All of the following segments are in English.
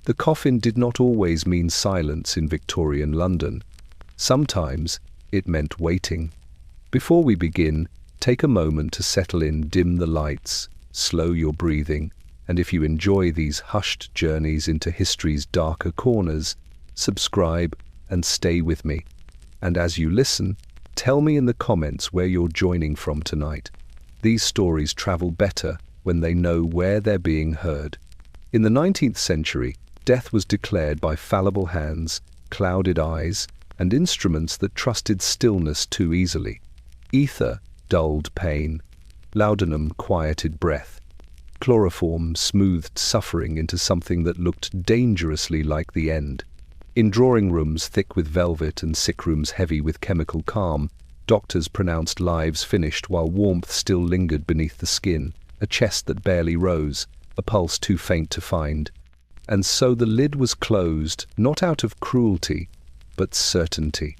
The coffin did not always mean silence in Victorian London. Sometimes it meant waiting. Before we begin, take a moment to settle in, dim the lights, slow your breathing, and if you enjoy these hushed journeys into history's darker corners, subscribe and stay with me. And as you listen, tell me in the comments where you're joining from tonight. These stories travel better when they know where they're being heard. In the 19th century, death was declared by fallible hands, clouded eyes, and instruments that trusted stillness too easily. Ether dulled pain, laudanum quieted breath, chloroform smoothed suffering into something that looked dangerously like the end. In drawing rooms thick with velvet and sick rooms heavy with chemical calm, doctors pronounced lives finished while warmth still lingered beneath the skin, a chest that barely rose, a pulse too faint to find. And so the lid was closed, not out of cruelty, but certainty.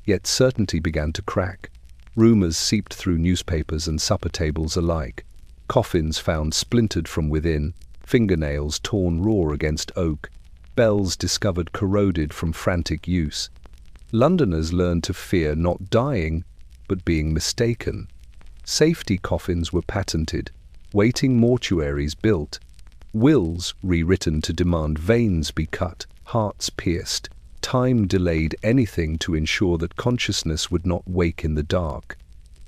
Yet certainty began to crack. Rumors seeped through newspapers and supper tables alike. Coffins found splintered from within, fingernails torn raw against oak, bells discovered corroded from frantic use. Londoners learned to fear not dying, but being mistaken. Safety coffins were patented, waiting mortuaries built, wills rewritten to demand veins be cut, hearts pierced. Time delayed anything to ensure that consciousness would not wake in the dark.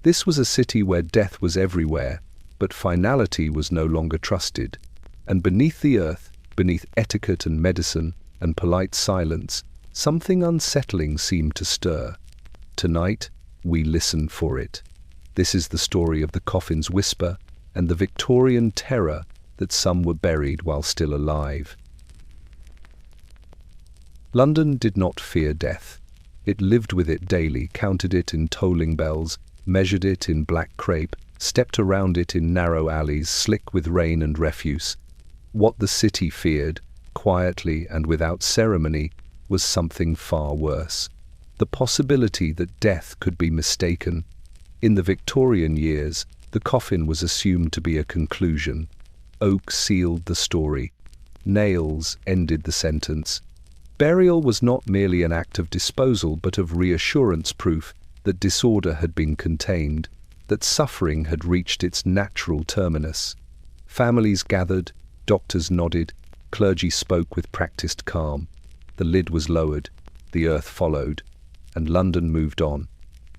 This was a city where death was everywhere, but finality was no longer trusted. And beneath the earth, beneath etiquette and medicine and polite silence, something unsettling seemed to stir. Tonight, we listen for it. This is the story of the coffin's whisper and the Victorian terror that some were buried while still alive. London did not fear death. It lived with it daily, counted it in tolling bells, measured it in black crape, stepped around it in narrow alleys, slick with rain and refuse. What the city feared, quietly and without ceremony, was something far worse. The possibility that death could be mistaken. In the Victorian years, the coffin was assumed to be a conclusion. Oak sealed the story. Nails ended the sentence. Burial was not merely an act of disposal, but of reassurance, proof that disorder had been contained, that suffering had reached its natural terminus. Families gathered, doctors nodded, clergy spoke with practiced calm. The lid was lowered, the earth followed, and London moved on.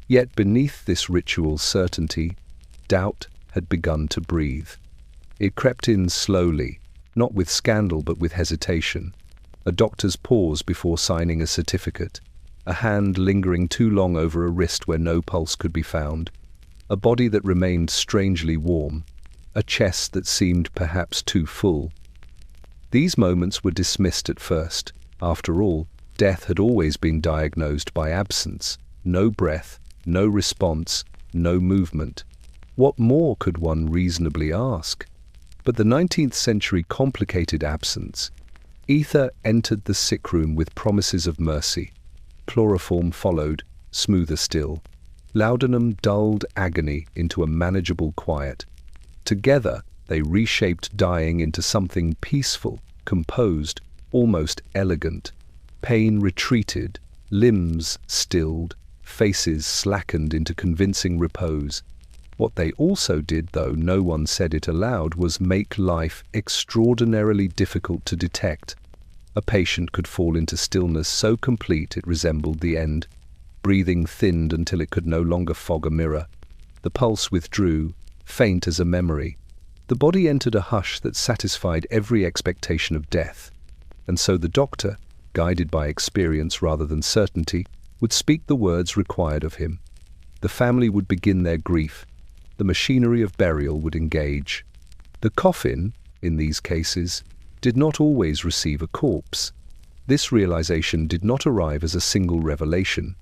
Yet beneath this ritual certainty, doubt had begun to breathe. It crept in slowly, not with scandal but with hesitation. A doctor's pause before signing a certificate, a hand lingering too long over a wrist where no pulse could be found, a body that remained strangely warm, a chest that seemed perhaps too full. These moments were dismissed at first. After all, death had always been diagnosed by absence. No breath, no response, no movement. What more could one reasonably ask? But the 19th century complicated absence. Ether entered the sick room with promises of mercy. Chloroform followed, smoother still. Laudanum dulled agony into a manageable quiet. Together, they reshaped dying into something peaceful, composed, almost elegant. Pain retreated, limbs stilled, faces slackened into convincing repose. What they also did, though no one said it aloud, was make life extraordinarily difficult to detect. A patient could fall into stillness so complete it resembled the end. Breathing thinned until it could no longer fog a mirror. The pulse withdrew, faint as a memory. The body entered a hush that satisfied every expectation of death. And so the doctor, guided by experience rather than certainty, would speak the words required of him. The family would begin their grief. The machinery of burial would engage. The coffin, in these cases, did not always receive a corpse. This realization did not arrive as a single revelation.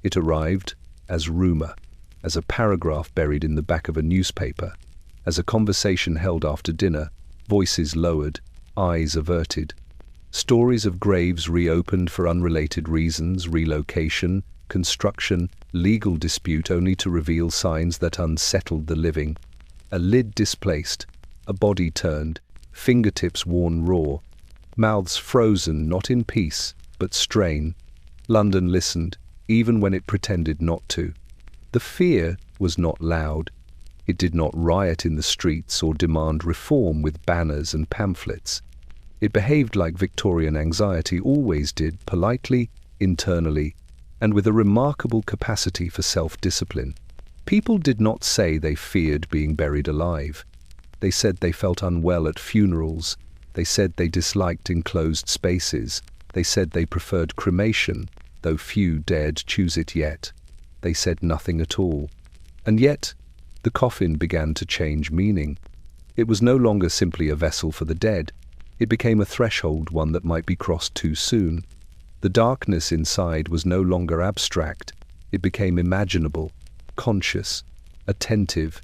It arrived as rumor, as a paragraph buried in the back of a newspaper, as a conversation held after dinner, voices lowered, eyes averted. Stories of graves reopened for unrelated reasons, relocation, construction, legal dispute, only to reveal signs that unsettled the living. A lid displaced, a body turned, fingertips worn raw, mouths frozen not in peace, but strain. London listened, even when it pretended not to. The fear was not loud. It did not riot in the streets or demand reform with banners and pamphlets. It behaved like Victorian anxiety always did, politely, internally, and with a remarkable capacity for self-discipline. People did not say they feared being buried alive. They said they felt unwell at funerals. They said they disliked enclosed spaces. They said they preferred cremation, though few dared choose it yet. They said nothing at all. And yet, the coffin began to change meaning. It was no longer simply a vessel for the dead. It became a threshold, one that might be crossed too soon. The darkness inside was no longer abstract. It became imaginable, conscious, attentive.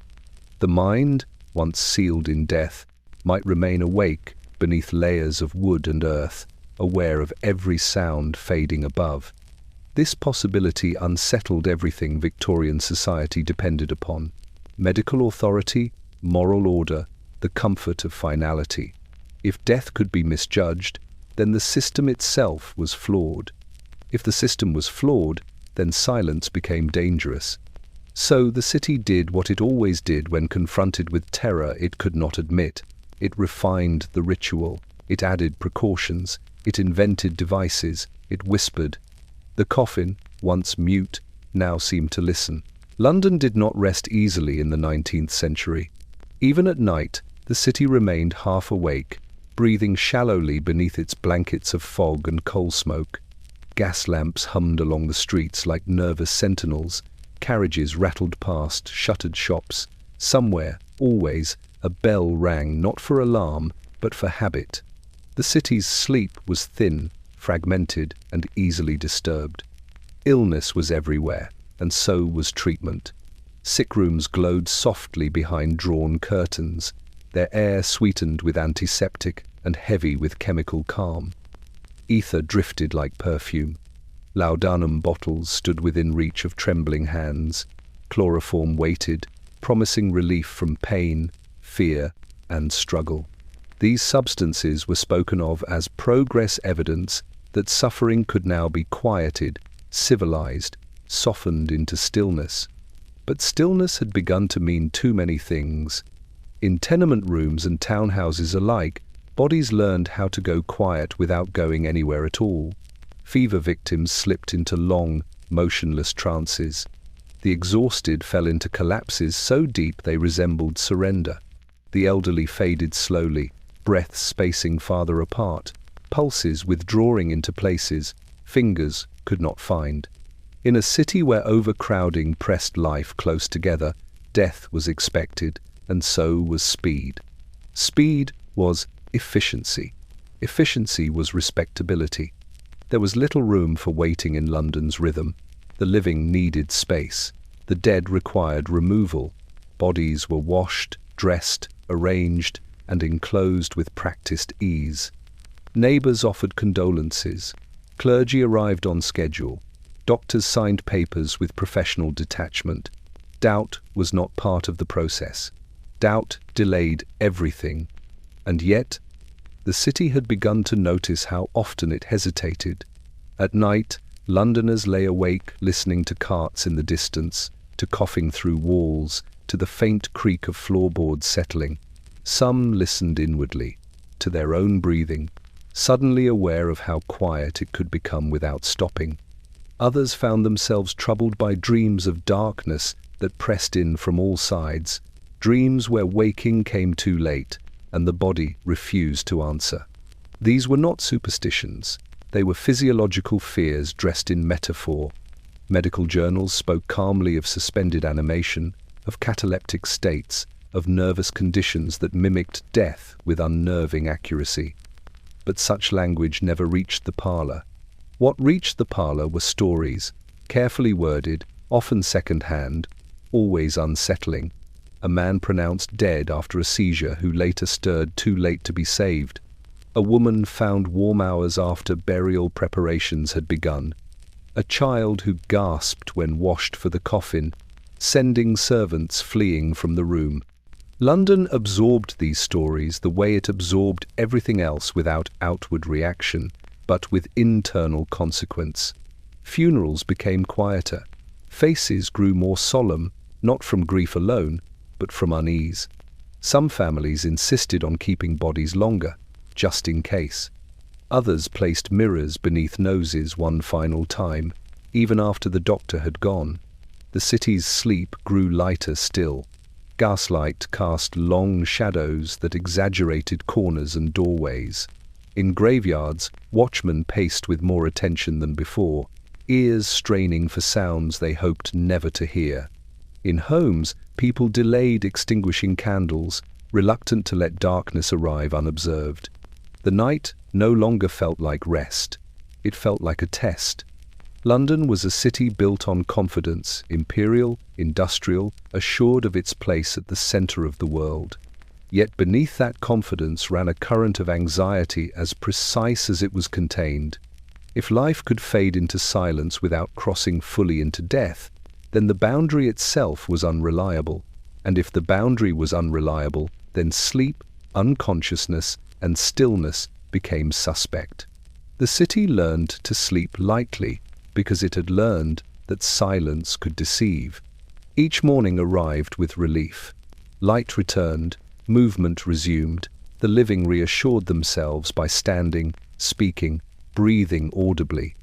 The mind, once sealed in death, might remain awake beneath layers of wood and earth, aware of every sound fading above. This possibility unsettled everything Victorian society depended upon: medical authority, moral order, the comfort of finality. If death could be misjudged, then the system itself was flawed. If the system was flawed, then silence became dangerous. So the city did what it always did when confronted with terror it could not admit. It refined the ritual. It added precautions. It invented devices. It whispered. The coffin, once mute, now seemed to listen. London did not rest easily in the 19th century. Even at night, the city remained half awake, breathing shallowly beneath its blankets of fog and coal smoke. Gas lamps hummed along the streets like nervous sentinels. Carriages rattled past shuttered shops. Somewhere, always, a bell rang not for alarm, but for habit. The city's sleep was thin, fragmented, and easily disturbed. Illness was everywhere, and so was treatment. Sick rooms glowed softly behind drawn curtains, their air sweetened with antiseptic and heavy with chemical calm. Ether drifted like perfume. Laudanum bottles stood within reach of trembling hands. Chloroform waited, promising relief from pain, fear, and struggle. These substances were spoken of as progress evidence that suffering could now be quieted, civilized, softened into stillness. But stillness had begun to mean too many things. In tenement rooms and townhouses alike, bodies learned how to go quiet without going anywhere at all. Fever victims slipped into long, motionless trances. The exhausted fell into collapses so deep they resembled surrender. The elderly faded slowly, breaths spacing farther apart, pulses withdrawing into places fingers could not find. In a city where overcrowding pressed life close together, death was expected, and so was speed. Speed was efficiency. Efficiency was respectability. There was little room for waiting in London's rhythm. The living needed space. The dead required removal. Bodies were washed, dressed, arranged, and enclosed with practiced ease. Neighbours offered condolences. Clergy arrived on schedule. Doctors signed papers with professional detachment. Doubt was not part of the process. Doubt delayed everything. And yet, the city had begun to notice how often it hesitated. At night, Londoners lay awake listening to carts in the distance, to coughing through walls, to the faint creak of floorboards settling. Some listened inwardly, to their own breathing, suddenly aware of how quiet it could become without stopping. Others found themselves troubled by dreams of darkness that pressed in from all sides, dreams where waking came too late, and the body refused to answer. These were not superstitions. They were physiological fears dressed in metaphor. Medical journals spoke calmly of suspended animation, of cataleptic states, of nervous conditions that mimicked death with unnerving accuracy. But such language never reached the parlour. What reached the parlour were stories, carefully worded, often second-hand, always unsettling. A man pronounced dead after a seizure who later stirred too late to be saved. A woman found warm hours after burial preparations had begun. A child who gasped when washed for the coffin, sending servants fleeing from the room. London absorbed these stories the way it absorbed everything else, without outward reaction, but with internal consequence. Funerals became quieter. Faces grew more solemn, not from grief alone, but from unease. Some families insisted on keeping bodies longer, just in case. Others placed mirrors beneath noses one final time, even after the doctor had gone. The city's sleep grew lighter still. Gaslight cast long shadows that exaggerated corners and doorways. In graveyards, watchmen paced with more attention than before, ears straining for sounds they hoped never to hear. In homes, people delayed extinguishing candles, reluctant to let darkness arrive unobserved. The night no longer felt like rest. It felt like a test. London was a city built on confidence, imperial, industrial, assured of its place at the center of the world. Yet beneath that confidence ran a current of anxiety as precise as it was contained. If life could fade into silence without crossing fully into death, then the boundary itself was unreliable. And if the boundary was unreliable, then sleep, unconsciousness, and stillness became suspect. The city learned to sleep lightly because it had learned that silence could deceive. Each morning arrived with relief. Light returned, movement resumed, the living reassured themselves by standing, speaking, breathing audibly.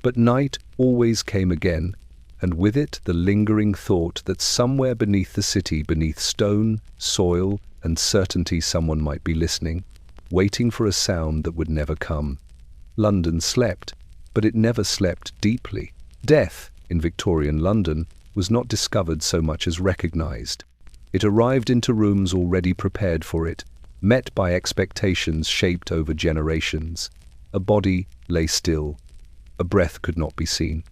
But night always came again, and with it the lingering thought that somewhere beneath the city, beneath stone, soil, and certainty, someone might be listening, waiting for a sound that would never come. London slept, but it never slept deeply. Death, in Victorian London, was not discovered so much as recognized. It arrived into rooms already prepared for it, met by expectations shaped over generations. A body lay still. A breath could not be seen.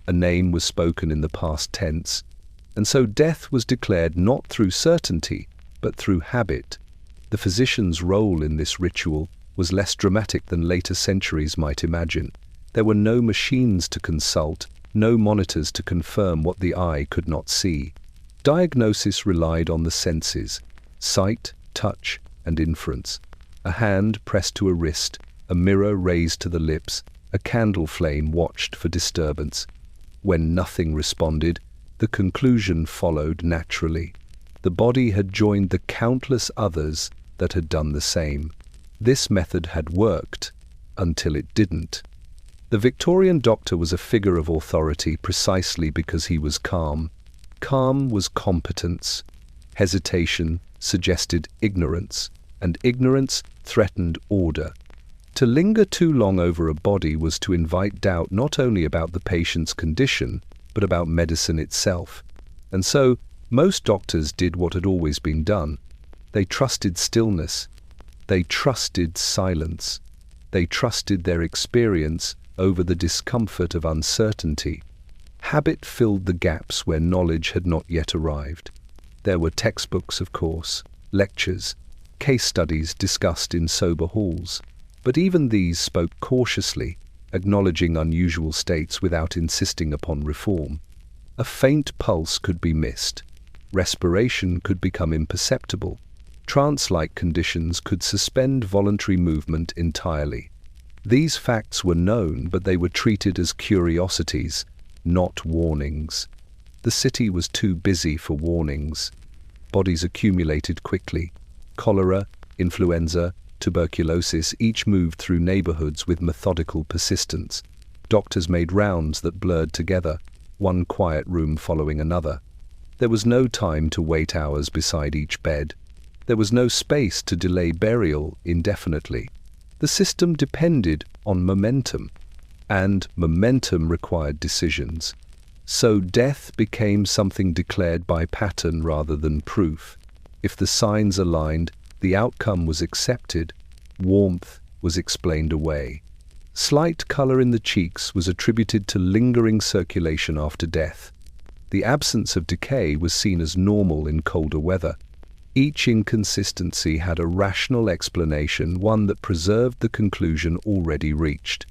A name was spoken in the past tense. And so death was declared not through certainty, but through habit. The physician's role in this ritual was less dramatic than later centuries might imagine. There were no machines to consult, no monitors to confirm what the eye could not see. Diagnosis relied on the senses: sight, touch, and inference. A hand pressed to a wrist, a mirror raised to the lips, a candle flame watched for disturbance. When nothing responded, the conclusion followed naturally. The body had joined the countless others that had done the same. This method had worked until it didn't. The Victorian doctor was a figure of authority precisely because he was calm. Calm was competence. Hesitation suggested ignorance, and ignorance threatened order. To linger too long over a body was to invite doubt not only about the patient's condition, but about medicine itself. And so, most doctors did what had always been done. They trusted stillness. They trusted silence. They trusted their experience over the discomfort of uncertainty. Habit filled the gaps where knowledge had not yet arrived. There were textbooks, of course, lectures, case studies discussed in sober halls. But even these spoke cautiously, acknowledging unusual states without insisting upon reform. A faint pulse could be missed. Respiration could become imperceptible. Trance-like conditions could suspend voluntary movement entirely. These facts were known, but they were treated as curiosities, not warnings. The city was too busy for warnings. Bodies accumulated quickly. Cholera, influenza, tuberculosis each moved through neighborhoods with methodical persistence. Doctors made rounds that blurred together, one quiet room following another. There was no time to wait hours beside each bed. There was no space to delay burial indefinitely. The system depended on momentum, and momentum required decisions. So death became something declared by pattern rather than proof. If the signs aligned, the outcome was accepted. Warmth was explained away. Slight color in the cheeks was attributed to lingering circulation after death. The absence of decay was seen as normal in colder weather. Each inconsistency had a rational explanation, one that preserved the conclusion already reached.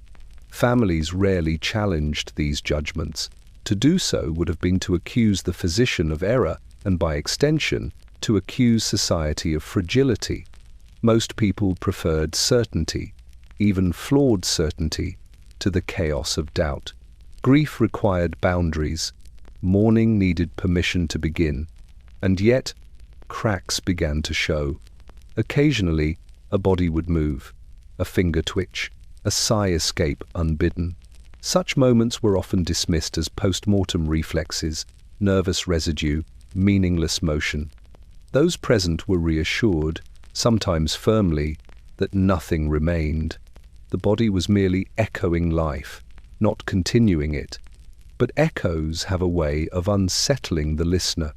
Families rarely challenged these judgments. To do so would have been to accuse the physician of error and, by extension, to accuse society of fragility. Most people preferred certainty, even flawed certainty, to the chaos of doubt. Grief required boundaries. Mourning needed permission to begin. And yet, cracks began to show. Occasionally, a body would move, a finger twitch, a sigh escape unbidden. Such moments were often dismissed as post-mortem reflexes, nervous residue, meaningless motion. Those present were reassured, sometimes firmly, that nothing remained. The body was merely echoing life, not continuing it. But echoes have a way of unsettling the listener.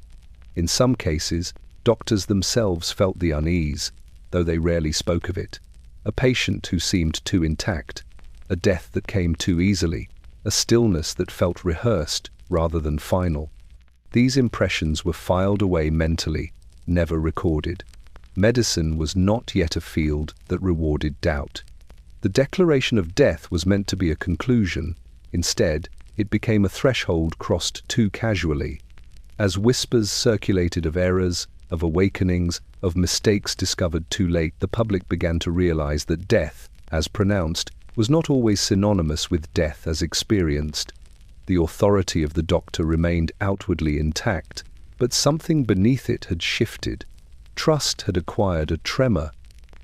In some cases, doctors themselves felt the unease, though they rarely spoke of it. A patient who seemed too intact, a death that came too easily, a stillness that felt rehearsed rather than final. These impressions were filed away mentally, never recorded. Medicine was not yet a field that rewarded doubt. The declaration of death was meant to be a conclusion. Instead, it became a threshold crossed too casually. As whispers circulated of errors, of awakenings, of mistakes discovered too late, the public began to realize that death, as pronounced, was not always synonymous with death as experienced. The authority of the doctor remained outwardly intact, but something beneath it had shifted. Trust had acquired a tremor.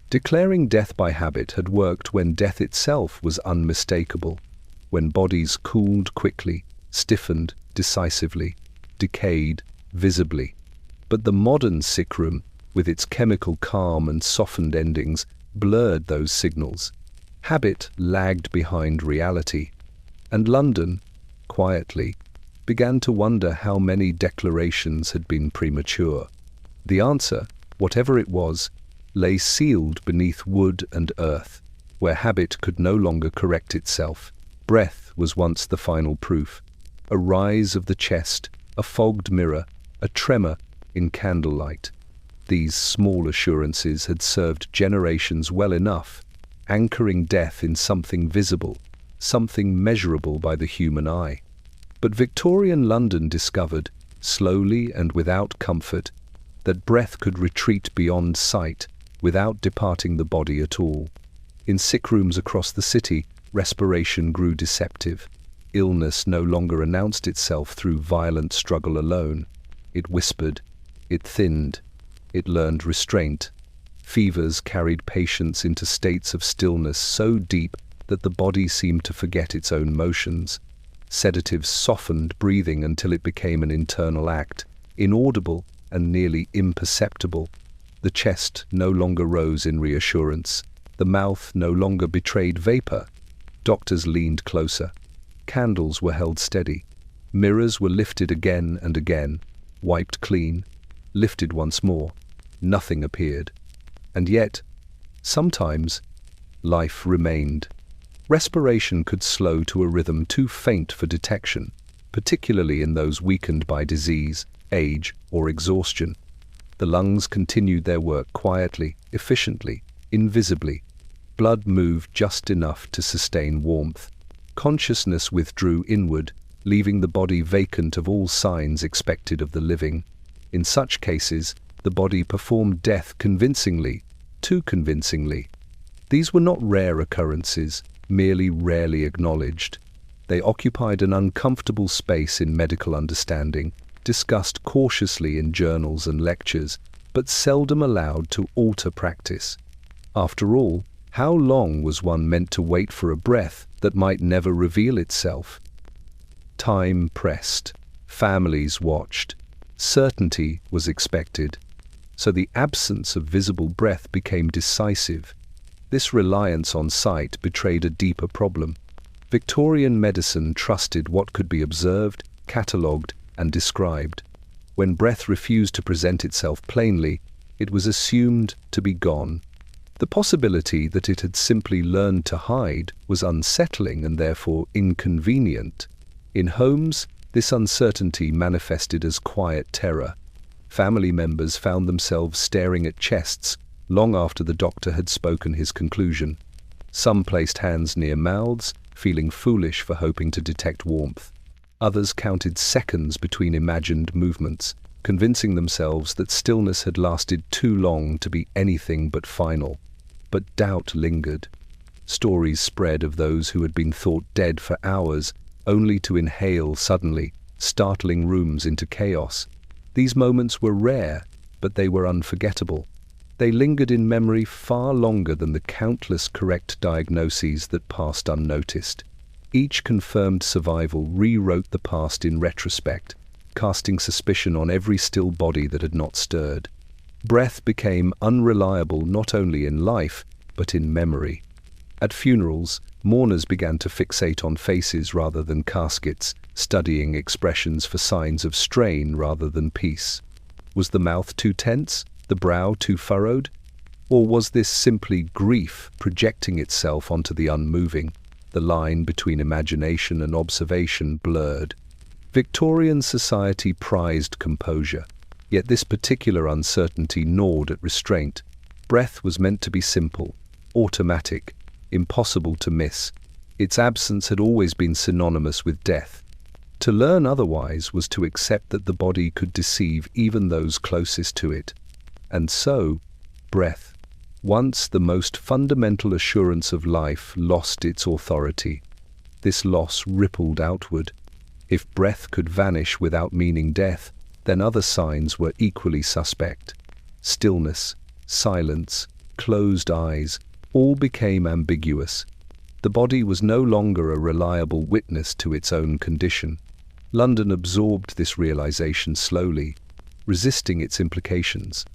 Declaring death by habit had worked when death itself was unmistakable, when bodies cooled quickly, stiffened decisively, decayed visibly. But the modern sick room, with its chemical calm and softened endings, blurred those signals. Habit lagged behind reality, and London, quietly, began to wonder how many declarations had been premature. The answer, whatever it was, lay sealed beneath wood and earth, where habit could no longer correct itself. Breath was once the final proof. A rise of the chest, a fogged mirror, a tremor in candlelight. These small assurances had served generations well enough, anchoring death in something visible, something measurable by the human eye. But Victorian London discovered, slowly and without comfort, that breath could retreat beyond sight without departing the body at all. In sick rooms across the city, respiration grew deceptive. Illness no longer announced itself through violent struggle alone. It whispered, it thinned, it learned restraint. Fevers carried patients into states of stillness so deep that the body seemed to forget its own motions. Sedatives softened breathing until it became an internal act, inaudible and nearly imperceptible. The chest no longer rose in reassurance. The mouth no longer betrayed vapor. Doctors leaned closer. Candles were held steady. Mirrors were lifted again and again, wiped clean, lifted once more. Nothing appeared. And yet, sometimes, life remained. Respiration could slow to a rhythm too faint for detection, particularly in those weakened by disease, age, or exhaustion. The lungs continued their work quietly, efficiently, invisibly. Blood moved just enough to sustain warmth. Consciousness withdrew inward, leaving the body vacant of all signs expected of the living. In such cases, the body performed death convincingly, too convincingly. These were not rare occurrences, merely rarely acknowledged. They occupied an uncomfortable space in medical understanding, discussed cautiously in journals and lectures, but seldom allowed to alter practice. After all, how long was one meant to wait for a breath that might never reveal itself? Time pressed. Families watched. Certainty was expected. So the absence of visible breath became decisive. This reliance on sight betrayed a deeper problem. Victorian medicine trusted what could be observed, catalogued, and described. When breath refused to present itself plainly, it was assumed to be gone. The possibility that it had simply learned to hide was unsettling and therefore inconvenient. In homes, this uncertainty manifested as quiet terror. Family members found themselves staring at chests long after the doctor had spoken his conclusion. Some placed hands near mouths, feeling foolish for hoping to detect warmth. Others counted seconds between imagined movements, convincing themselves that stillness had lasted too long to be anything but final. But doubt lingered. Stories spread of those who had been thought dead for hours, only to inhale suddenly, startling rooms into chaos. These moments were rare, but they were unforgettable. They lingered in memory far longer than the countless correct diagnoses that passed unnoticed. Each confirmed survival rewrote the past in retrospect, casting suspicion on every still body that had not stirred. Breath became unreliable not only in life, but in memory. At funerals, mourners began to fixate on faces rather than caskets, studying expressions for signs of strain rather than peace. Was the mouth too tense? The brow too furrowed? Or was this simply grief projecting itself onto the unmoving, the line between imagination and observation blurred? Victorian society prized composure, yet this particular uncertainty gnawed at restraint. Breath was meant to be simple, automatic, impossible to miss. Its absence had always been synonymous with death. To learn otherwise was to accept that the body could deceive even those closest to it. And so, breath, once the most fundamental assurance of life, lost its authority. This loss rippled outward. If breath could vanish without meaning death, then other signs were equally suspect. Stillness, silence, closed eyes, all became ambiguous. The body was no longer a reliable witness to its own condition. London absorbed this realization slowly, resisting its implications.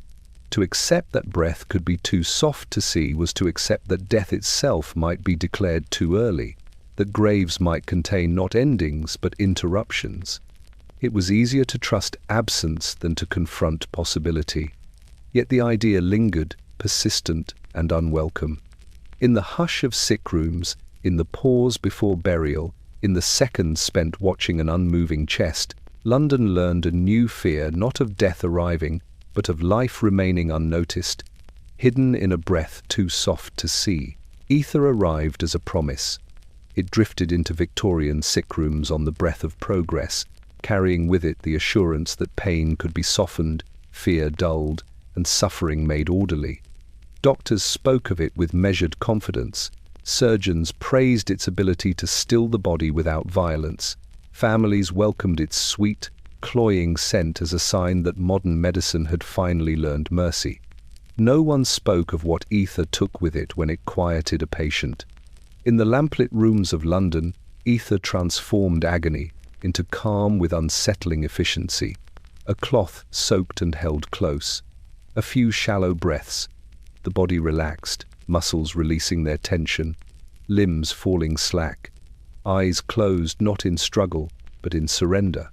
To accept that breath could be too soft to see was to accept that death itself might be declared too early, that graves might contain not endings but interruptions. It was easier to trust absence than to confront possibility. Yet the idea lingered, persistent and unwelcome. In the hush of sick rooms, in the pause before burial, in the seconds spent watching an unmoving chest, London learned a new fear, not of death arriving, but of life remaining unnoticed, hidden in a breath too soft to see. Ether arrived as a promise. It drifted into Victorian sick rooms on the breath of progress, carrying with it the assurance that pain could be softened, fear dulled, and suffering made orderly. Doctors spoke of it with measured confidence. Surgeons praised its ability to still the body without violence. Families welcomed its sweet, cloying scent as a sign that modern medicine had finally learned mercy. No one spoke of what ether took with it when it quieted a patient. In the lamplit rooms of London, ether transformed agony into calm with unsettling efficiency. A cloth soaked and held close. A few shallow breaths. The body relaxed, muscles releasing their tension, limbs falling slack, eyes closed not in struggle, but in surrender.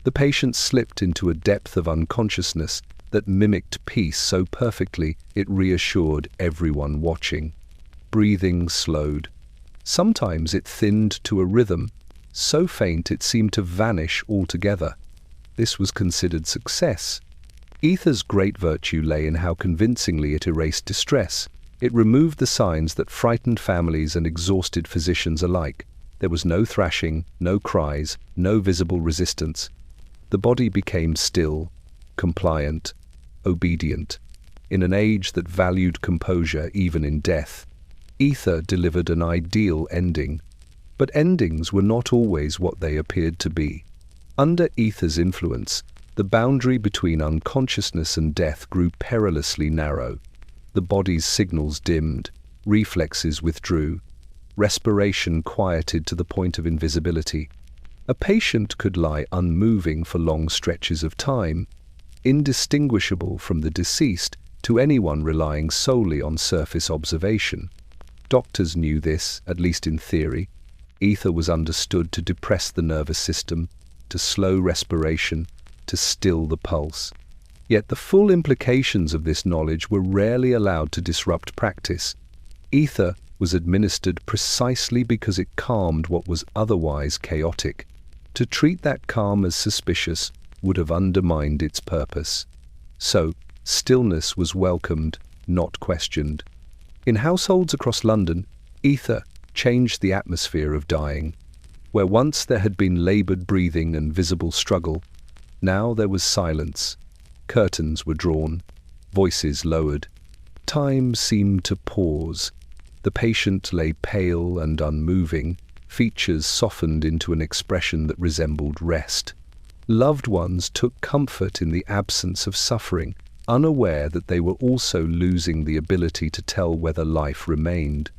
The patient slipped into a depth of unconsciousness that mimicked peace so perfectly it reassured everyone watching. Breathing slowed. Sometimes it thinned to a rhythm, so faint it seemed to vanish altogether. This was considered success. Ether's great virtue lay in how convincingly it erased distress. It removed the signs that frightened families and exhausted physicians alike. There was no thrashing, no cries, no visible resistance. The body became still, compliant, obedient. In an age that valued composure even in death, ether delivered an ideal ending. But endings were not always what they appeared to be. Under ether's influence, the boundary between unconsciousness and death grew perilously narrow. The body's signals dimmed, reflexes withdrew, respiration quieted to the point of invisibility. A patient could lie unmoving for long stretches of time, indistinguishable from the deceased to anyone relying solely on surface observation. Doctors knew this, at least in theory. Ether was understood to depress the nervous system, to slow respiration, to still the pulse. Yet the full implications of this knowledge were rarely allowed to disrupt practice. Ether was administered precisely because it calmed what was otherwise chaotic. To treat that calm as suspicious would have undermined its purpose. So, stillness was welcomed, not questioned. In households across London, ether changed the atmosphere of dying. Where once there had been laboured breathing and visible struggle, Now there was silence. Curtains were drawn, voices lowered. Time seemed to pause. The patient lay pale and unmoving, features softened into an expression that resembled rest. Loved ones took comfort in the absence of suffering, unaware that they were also losing the ability to tell whether life remained.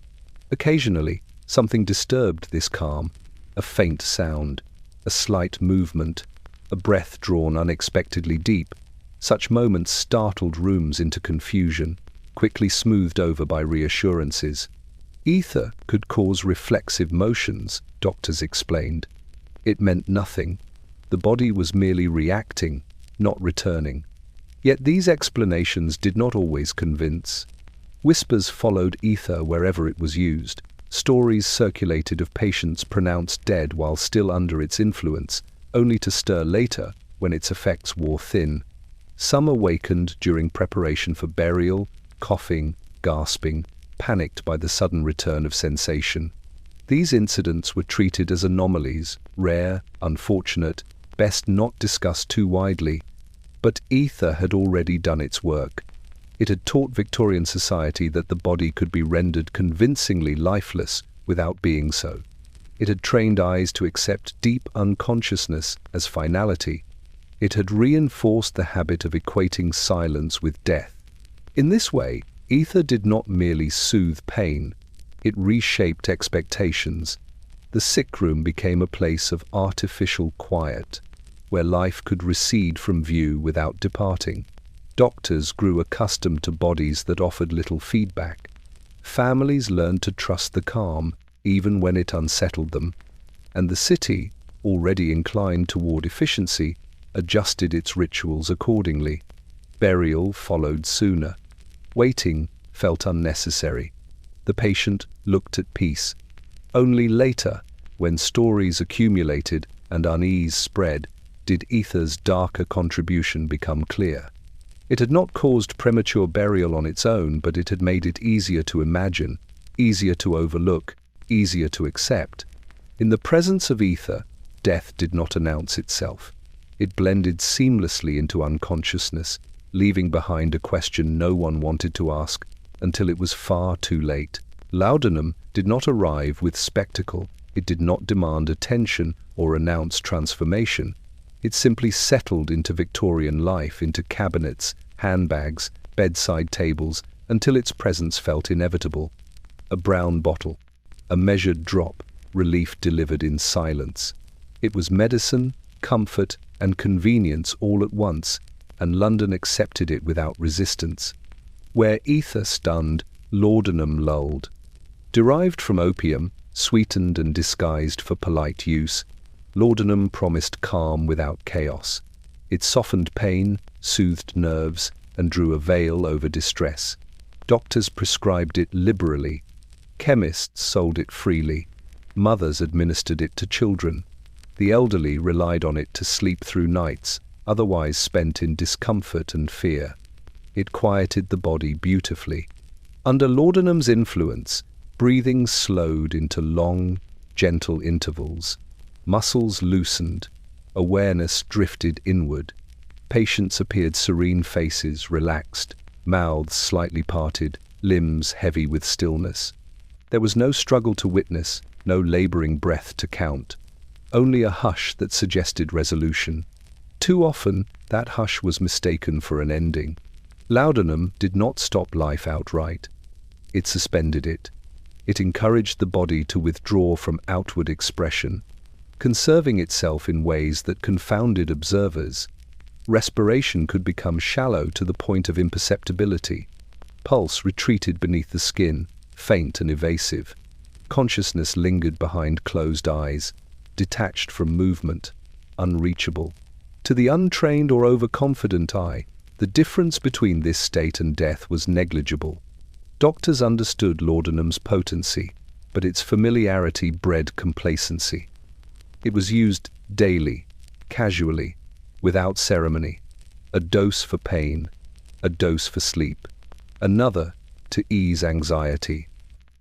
Occasionally, something disturbed this calm, a faint sound, a slight movement, a breath drawn unexpectedly deep. Such moments startled rooms into confusion, quickly smoothed over by reassurances. Ether could cause reflexive motions, doctors explained. It meant nothing. The body was merely reacting, not returning. Yet these explanations did not always convince. Whispers followed ether wherever it was used. Stories circulated of patients pronounced dead while still under its influence, only to stir later when its effects wore thin. Some awakened during preparation for burial, coughing, gasping, panicked by the sudden return of sensation. These incidents were treated as anomalies, rare, unfortunate, best not discussed too widely. But ether had already done its work. It had taught Victorian society that the body could be rendered convincingly lifeless without being so. It had trained eyes to accept deep unconsciousness as finality. It had reinforced the habit of equating silence with death. In this way, ether did not merely soothe pain, it reshaped expectations. The sick room became a place of artificial quiet, where life could recede from view without departing. Doctors grew accustomed to bodies that offered little feedback. Families learned to trust the calm, even when it unsettled them. And the city, already inclined toward efficiency, adjusted its rituals accordingly. Burial followed sooner. Waiting felt unnecessary. The patient looked at peace. Only later, when stories accumulated and unease spread, did ether's darker contribution become clear. It had not caused premature burial on its own, but it had made it easier to imagine, easier to overlook, easier to accept. In the presence of ether, death did not announce itself. It blended seamlessly into unconsciousness, leaving behind a question no one wanted to ask until it was far too late. Laudanum did not arrive with spectacle. It did not demand attention or announce transformation. It simply settled into Victorian life, into cabinets, handbags, bedside tables, until its presence felt inevitable. A brown bottle, a measured drop, relief delivered in silence. It was medicine, comfort, and convenience all at once, and London accepted it without resistance. Where ether stunned, laudanum lulled. Derived from opium, sweetened and disguised for polite use, laudanum promised calm without chaos. It softened pain, soothed nerves, and drew a veil over distress. Doctors prescribed it liberally. Chemists sold it freely. Mothers administered it to children. The elderly relied on it to sleep through nights, otherwise spent in discomfort and fear. It quieted the body beautifully. Under laudanum's influence, breathing slowed into long, gentle intervals. Muscles loosened. Awareness drifted inward. Patients appeared serene, faces relaxed, mouths slightly parted, limbs heavy with stillness. There was no struggle to witness, no laboring breath to count. Only a hush that suggested resolution. Too often, that hush was mistaken for an ending. Laudanum did not stop life outright. It suspended it. It encouraged the body to withdraw from outward expression, conserving itself in ways that confounded observers. Respiration could become shallow to the point of imperceptibility. Pulse retreated beneath the skin, faint and evasive. Consciousness lingered behind closed eyes, detached from movement, unreachable. To the untrained or overconfident eye, the difference between this state and death was negligible. Doctors understood laudanum's potency, but its familiarity bred complacency. It was used daily, casually, without ceremony. A dose for pain, a dose for sleep, another to ease anxiety.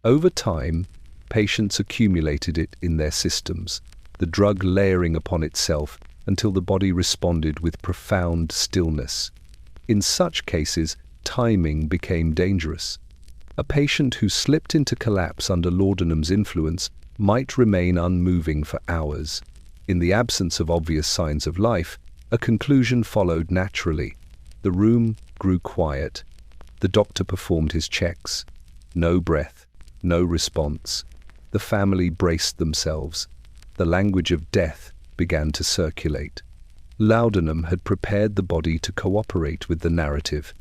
Over time, patients accumulated it in their systems, the drug layering upon itself, until the body responded with profound stillness. In such cases, timing became dangerous. A patient who slipped into collapse under laudanum's influence might remain unmoving for hours. In the absence of obvious signs of life, a conclusion followed naturally. The room grew quiet. The doctor performed his checks. No breath, no response. The family braced themselves. The language of death began to circulate. Laudanum had prepared the body to cooperate with the narrative.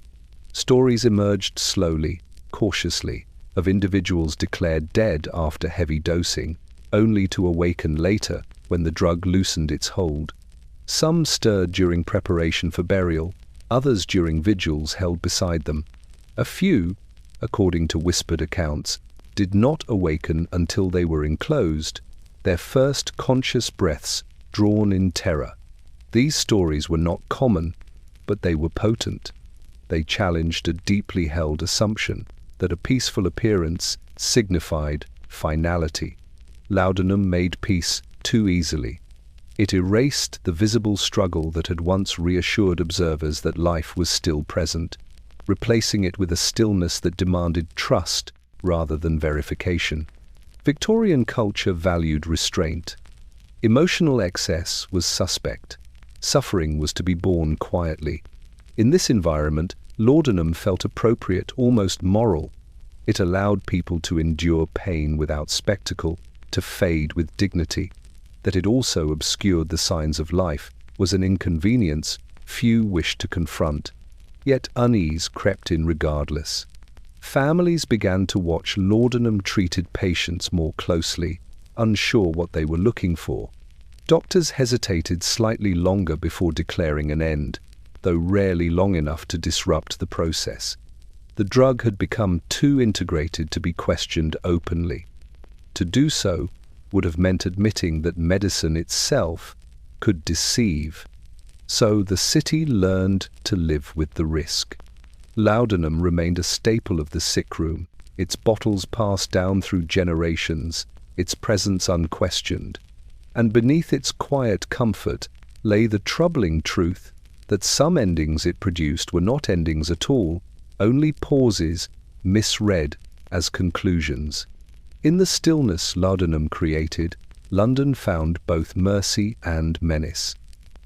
Stories emerged slowly, cautiously, of individuals declared dead after heavy dosing, only to awaken later when the drug loosened its hold. Some stirred during preparation for burial, others during vigils held beside them. A few, according to whispered accounts, did not awaken until they were enclosed, their first conscious breaths drawn in terror. These stories were not common, but they were potent. They challenged a deeply held assumption that a peaceful appearance signified finality. Laudanum made peace too easily. It erased the visible struggle that had once reassured observers that life was still present, replacing it with a stillness that demanded trust rather than verification. Victorian culture valued restraint. Emotional excess was suspect. Suffering was to be borne quietly. In this environment, laudanum felt appropriate, almost moral. It allowed people to endure pain without spectacle, to fade with dignity. That it also obscured the signs of life was an inconvenience few wished to confront. Yet unease crept in regardless. Families began to watch laudanum-treated patients more closely, unsure what they were looking for. Doctors hesitated slightly longer before declaring an end, though rarely long enough to disrupt the process. The drug had become too integrated to be questioned openly. To do so would have meant admitting that medicine itself could deceive. So the city learned to live with the risk. Laudanum remained a staple of the sick room, its bottles passed down through generations, its presence unquestioned. And beneath its quiet comfort lay the troubling truth that some endings it produced were not endings at all, only pauses misread as conclusions. In the stillness laudanum created, London found both mercy and menace.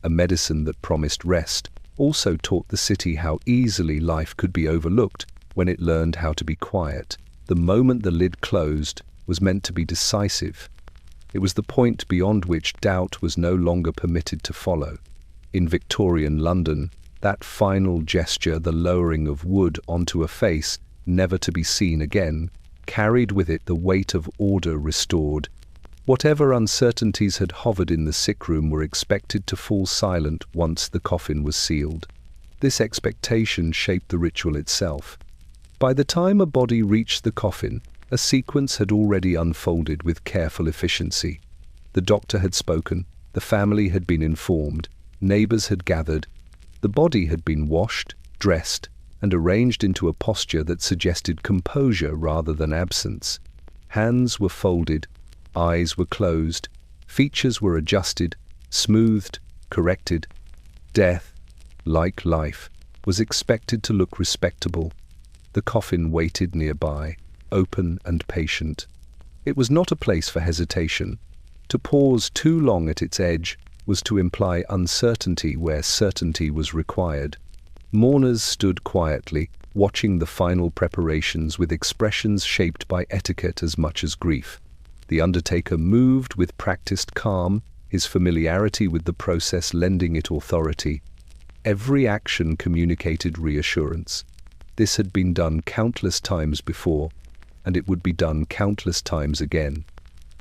A medicine that promised rest also taught the city how easily life could be overlooked when it learned how to be quiet. The moment the lid closed was meant to be decisive. It was the point beyond which doubt was no longer permitted to follow. In Victorian London, that final gesture, the lowering of wood onto a face never to be seen again, carried with it the weight of order restored. Whatever uncertainties had hovered in the sick room were expected to fall silent once the coffin was sealed. This expectation shaped the ritual itself. By the time a body reached the coffin, a sequence had already unfolded with careful efficiency. The doctor had spoken, the family had been informed, neighbors had gathered, the body had been washed, dressed, and arranged into a posture that suggested composure rather than absence. Hands were folded, eyes were closed, features were adjusted, smoothed, corrected. Death, like life, was expected to look respectable. The coffin waited nearby, open and patient. It was not a place for hesitation. To pause too long at its edge was to imply uncertainty where certainty was required. Mourners stood quietly, watching the final preparations with expressions shaped by etiquette as much as grief. The undertaker moved with practiced calm, his familiarity with the process lending it authority. Every action communicated reassurance. This had been done countless times before, and it would be done countless times again.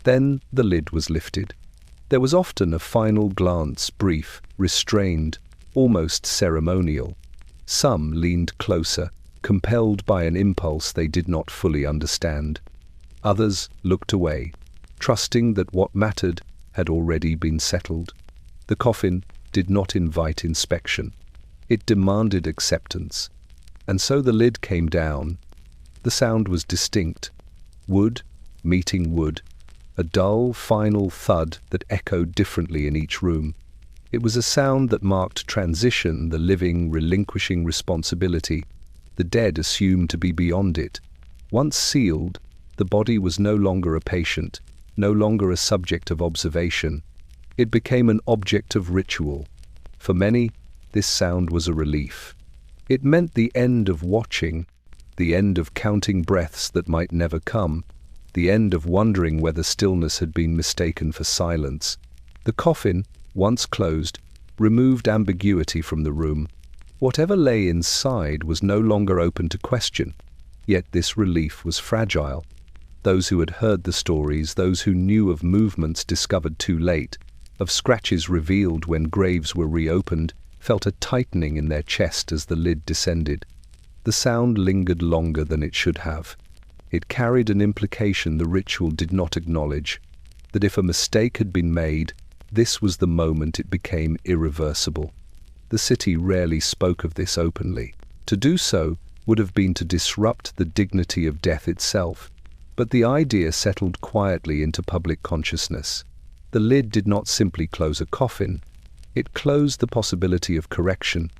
Then the lid was lifted. There was often a final glance, brief, restrained, almost ceremonial. Some leaned closer, compelled by an impulse they did not fully understand. Others looked away, trusting that what mattered had already been settled. The coffin did not invite inspection. It demanded acceptance. And so the lid came down. The sound was distinct. Wood meeting wood. A dull, final thud that echoed differently in each room. It was a sound that marked transition, the living relinquishing responsibility, the dead assumed to be beyond it. Once sealed, the body was no longer a patient, no longer a subject of observation. It became an object of ritual. For many, this sound was a relief. It meant the end of watching, the end of counting breaths that might never come, the end of wondering whether stillness had been mistaken for silence. The coffin, once closed, removed ambiguity from the room. Whatever lay inside was no longer open to question. Yet this relief was fragile. Those who had heard the stories, those who knew of movements discovered too late, of scratches revealed when graves were reopened, felt a tightening in their chest as the lid descended. The sound lingered longer than it should have. It carried an implication the ritual did not acknowledge, that if a mistake had been made, this was the moment it became irreversible. The city rarely spoke of this openly. To do so would have been to disrupt the dignity of death itself, but the idea settled quietly into public consciousness. The lid did not simply close a coffin, it closed the possibility of correction.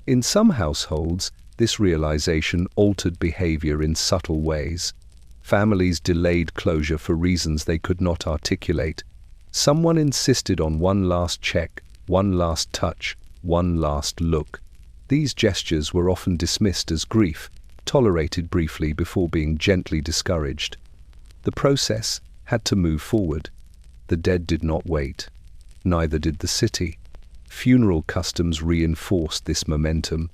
In some households, this realization altered behavior in subtle ways. Families delayed closure for reasons they could not articulate. Someone insisted on one last check, one last touch, one last look. These gestures were often dismissed as grief, tolerated briefly before being gently discouraged. The process had to move forward. The dead did not wait. Neither did the city. Funeral customs reinforced this momentum.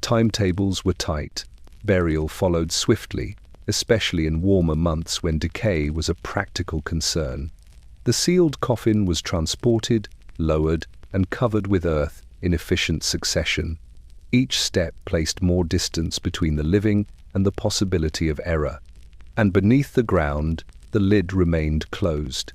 Timetables were tight. Burial followed swiftly, especially in warmer months when decay was a practical concern. The sealed coffin was transported, lowered, and covered with earth in efficient succession. Each step placed more distance between the living and the possibility of error. And beneath the ground, the lid remained closed.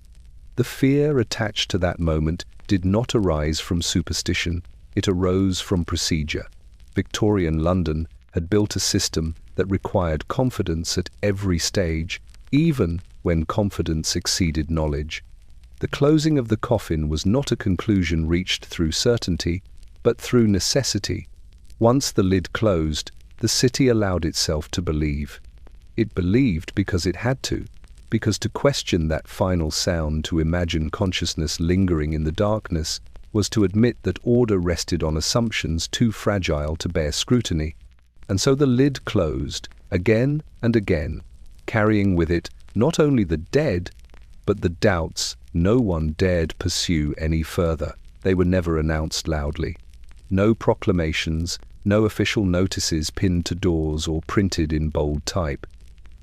The fear attached to that moment did not arise from superstition, it arose from procedure. Victorian London had built a system that required confidence at every stage, even when confidence exceeded knowledge. The closing of the coffin was not a conclusion reached through certainty, but through necessity. Once the lid closed, the city allowed itself to believe. It believed because it had to, because to question that final sound, to imagine consciousness lingering in the darkness, was to admit that order rested on assumptions too fragile to bear scrutiny. And so the lid closed, again and again, carrying with it not only the dead, but the doubts no one dared pursue any further. They were never announced loudly. No proclamations, no official notices pinned to doors or printed in bold type.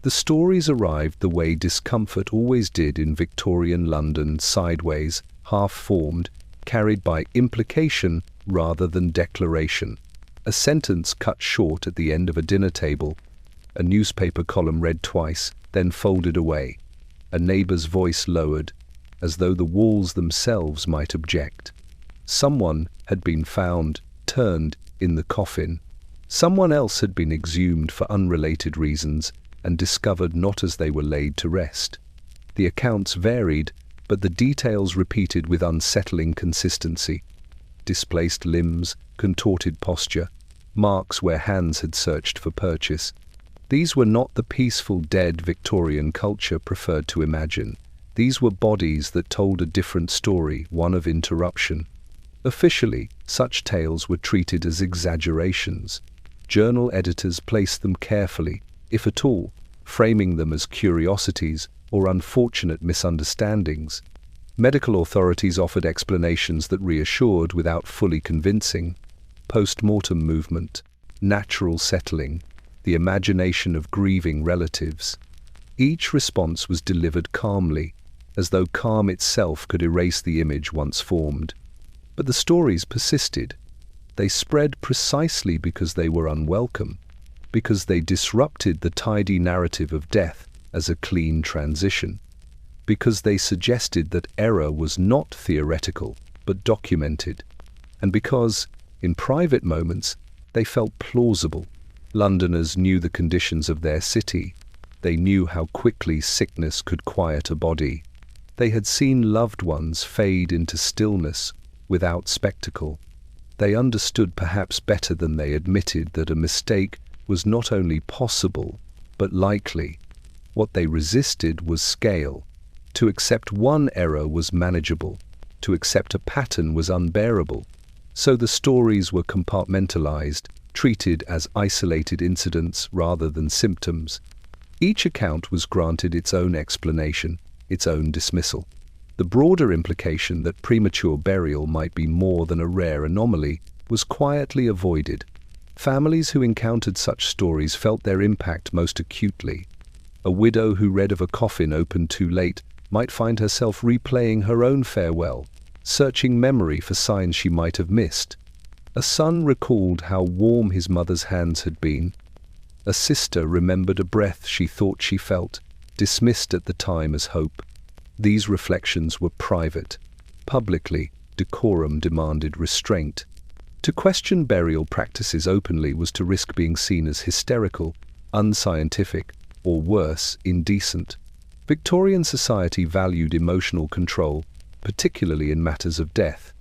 The stories arrived the way discomfort always did in Victorian London, sideways, half-formed, carried by implication rather than declaration. A sentence cut short at the end of a dinner table, a newspaper column read twice, then folded away, a neighbour's voice lowered, as though the walls themselves might object. Someone had been found, turned, in the coffin. Someone else had been exhumed for unrelated reasons and discovered not as they were laid to rest. The accounts varied, but the details repeated with unsettling consistency. Displaced limbs, contorted posture, marks where hands had searched for purchase. These were not the peaceful dead Victorian culture preferred to imagine. These were bodies that told a different story, one of interruption. Officially, such tales were treated as exaggerations. Journal editors placed them carefully, if at all, framing them as curiosities or unfortunate misunderstandings. Medical authorities offered explanations that reassured without fully convincing. Post-mortem movement, natural settling, the imagination of grieving relatives. Each response was delivered calmly, as though calm itself could erase the image once formed. But the stories persisted. They spread precisely because they were unwelcome, because they disrupted the tidy narrative of death as a clean transition, because they suggested that error was not theoretical but documented, and because, in private moments, they felt plausible. Londoners knew the conditions of their city. They knew how quickly sickness could quiet a body. They had seen loved ones fade into stillness without spectacle. They understood perhaps better than they admitted that a mistake was not only possible, but likely. What they resisted was scale. To accept one error was manageable. To accept a pattern was unbearable. So the stories were compartmentalized, treated as isolated incidents rather than symptoms. Each account was granted its own explanation, its own dismissal. The broader implication that premature burial might be more than a rare anomaly was quietly avoided. Families who encountered such stories felt their impact most acutely. A widow who read of a coffin opened too late might find herself replaying her own farewell, searching memory for signs she might have missed. A son recalled how warm his mother's hands had been. A sister remembered a breath she thought she felt, dismissed at the time as hope. These reflections were private. Publicly, decorum demanded restraint. To question burial practices openly was to risk being seen as hysterical, unscientific, or worse, indecent. Victorian society valued emotional control, particularly in matters of death.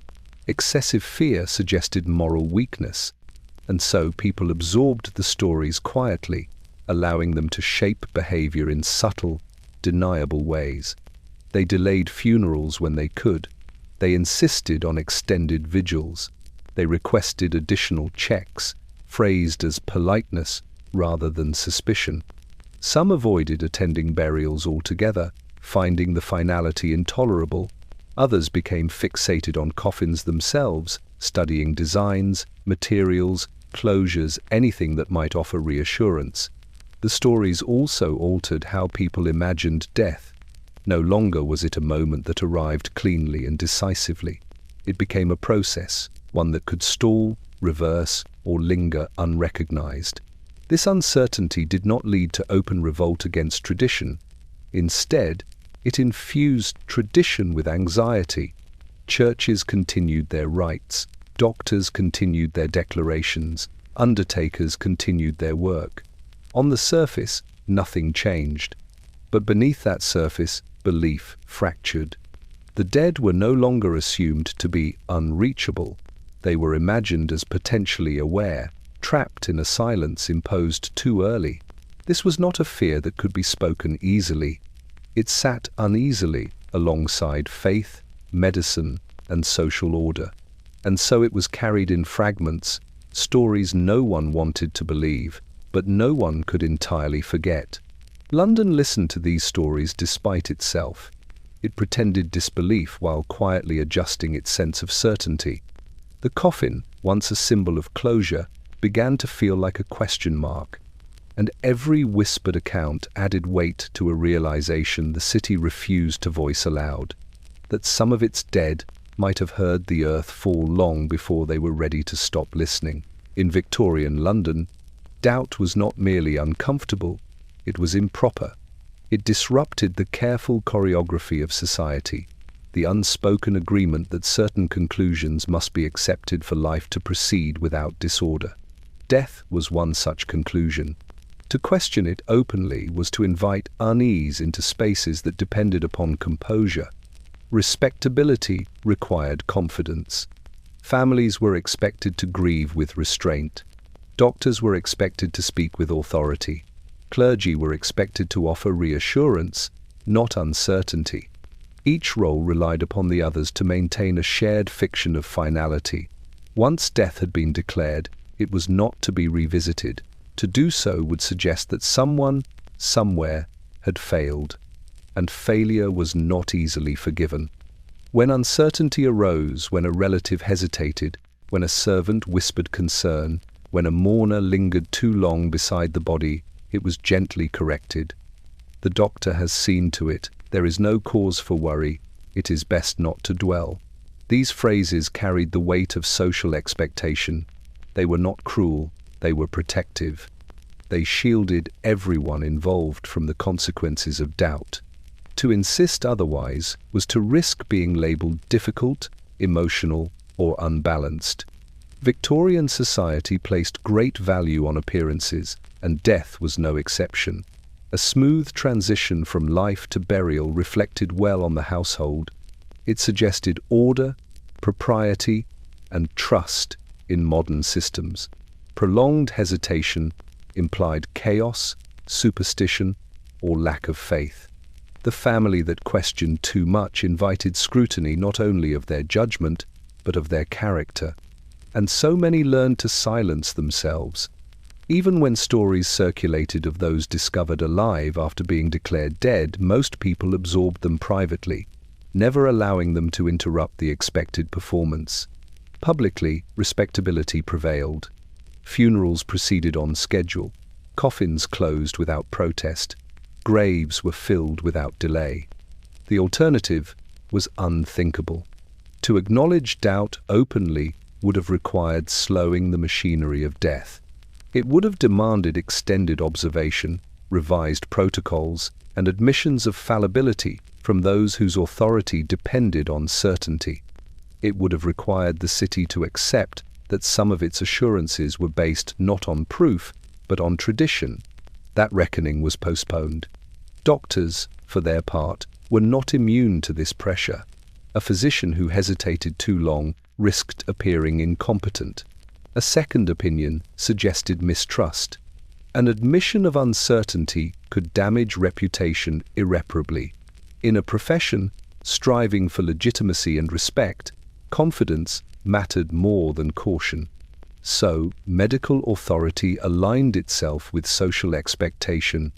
Excessive fear suggested moral weakness, and so people absorbed the stories quietly, allowing them to shape behavior in subtle, deniable ways. They delayed funerals when they could. They insisted on extended vigils. They requested additional checks, phrased as politeness rather than suspicion. Some avoided attending burials altogether, finding the finality intolerable. Others became fixated on coffins themselves, studying designs, materials, closures, anything that might offer reassurance. The stories also altered how people imagined death. No longer was it a moment that arrived cleanly and decisively. It became a process, one that could stall, reverse, or linger unrecognized. This uncertainty did not lead to open revolt against tradition. Instead, it infused tradition with anxiety. Churches continued their rites, doctors continued their declarations, undertakers continued their work. On the surface, nothing changed. But beneath that surface, belief fractured. The dead were no longer assumed to be unreachable. They were imagined as potentially aware, trapped in a silence imposed too early. This was not a fear that could be spoken easily. It sat uneasily alongside faith, medicine, and social order. And so it was carried in fragments, stories no one wanted to believe, but no one could entirely forget. London listened to these stories despite itself. It pretended disbelief while quietly adjusting its sense of certainty. The coffin, once a symbol of closure, began to feel like a question mark. And every whispered account added weight to a realization the city refused to voice aloud, that some of its dead might have heard the earth fall long before they were ready to stop listening. In Victorian London, doubt was not merely uncomfortable, it was improper. It disrupted the careful choreography of society, the unspoken agreement that certain conclusions must be accepted for life to proceed without disorder. Death was one such conclusion. To question it openly was to invite unease into spaces that depended upon composure. Respectability required confidence. Families were expected to grieve with restraint. Doctors were expected to speak with authority. Clergy were expected to offer reassurance, not uncertainty. Each role relied upon the others to maintain a shared fiction of finality. Once death had been declared, it was not to be revisited. To do so would suggest that someone, somewhere, had failed, and failure was not easily forgiven. When uncertainty arose, when a relative hesitated, when a servant whispered concern, when a mourner lingered too long beside the body, it was gently corrected. The doctor has seen to it. There is no cause for worry. It is best not to dwell. These phrases carried the weight of social expectation. They were not cruel. They were protective. They shielded everyone involved from the consequences of doubt. To insist otherwise was to risk being labeled difficult, emotional, or unbalanced. Victorian society placed great value on appearances, and death was no exception. A smooth transition from life to burial reflected well on the household. It suggested order, propriety, and trust in modern systems. Prolonged hesitation implied chaos, superstition, or lack of faith. The family that questioned too much invited scrutiny not only of their judgment, but of their character. And so many learned to silence themselves. Even when stories circulated of those discovered alive after being declared dead, most people absorbed them privately, never allowing them to interrupt the expected performance. Publicly, respectability prevailed. Funerals proceeded on schedule. Coffins closed without protest. Graves were filled without delay. The alternative was unthinkable. To acknowledge doubt openly would have required slowing the machinery of death. It would have demanded extended observation, revised protocols, and admissions of fallibility from those whose authority depended on certainty. It would have required the city to accept that some of its assurances were based not on proof, but on tradition. That reckoning was postponed. Doctors, for their part, were not immune to this pressure. A physician who hesitated too long risked appearing incompetent. A second opinion suggested mistrust. An admission of uncertainty could damage reputation irreparably. In a profession striving for legitimacy and respect, confidence mattered more than caution. So, medical authority aligned itself with social expectation.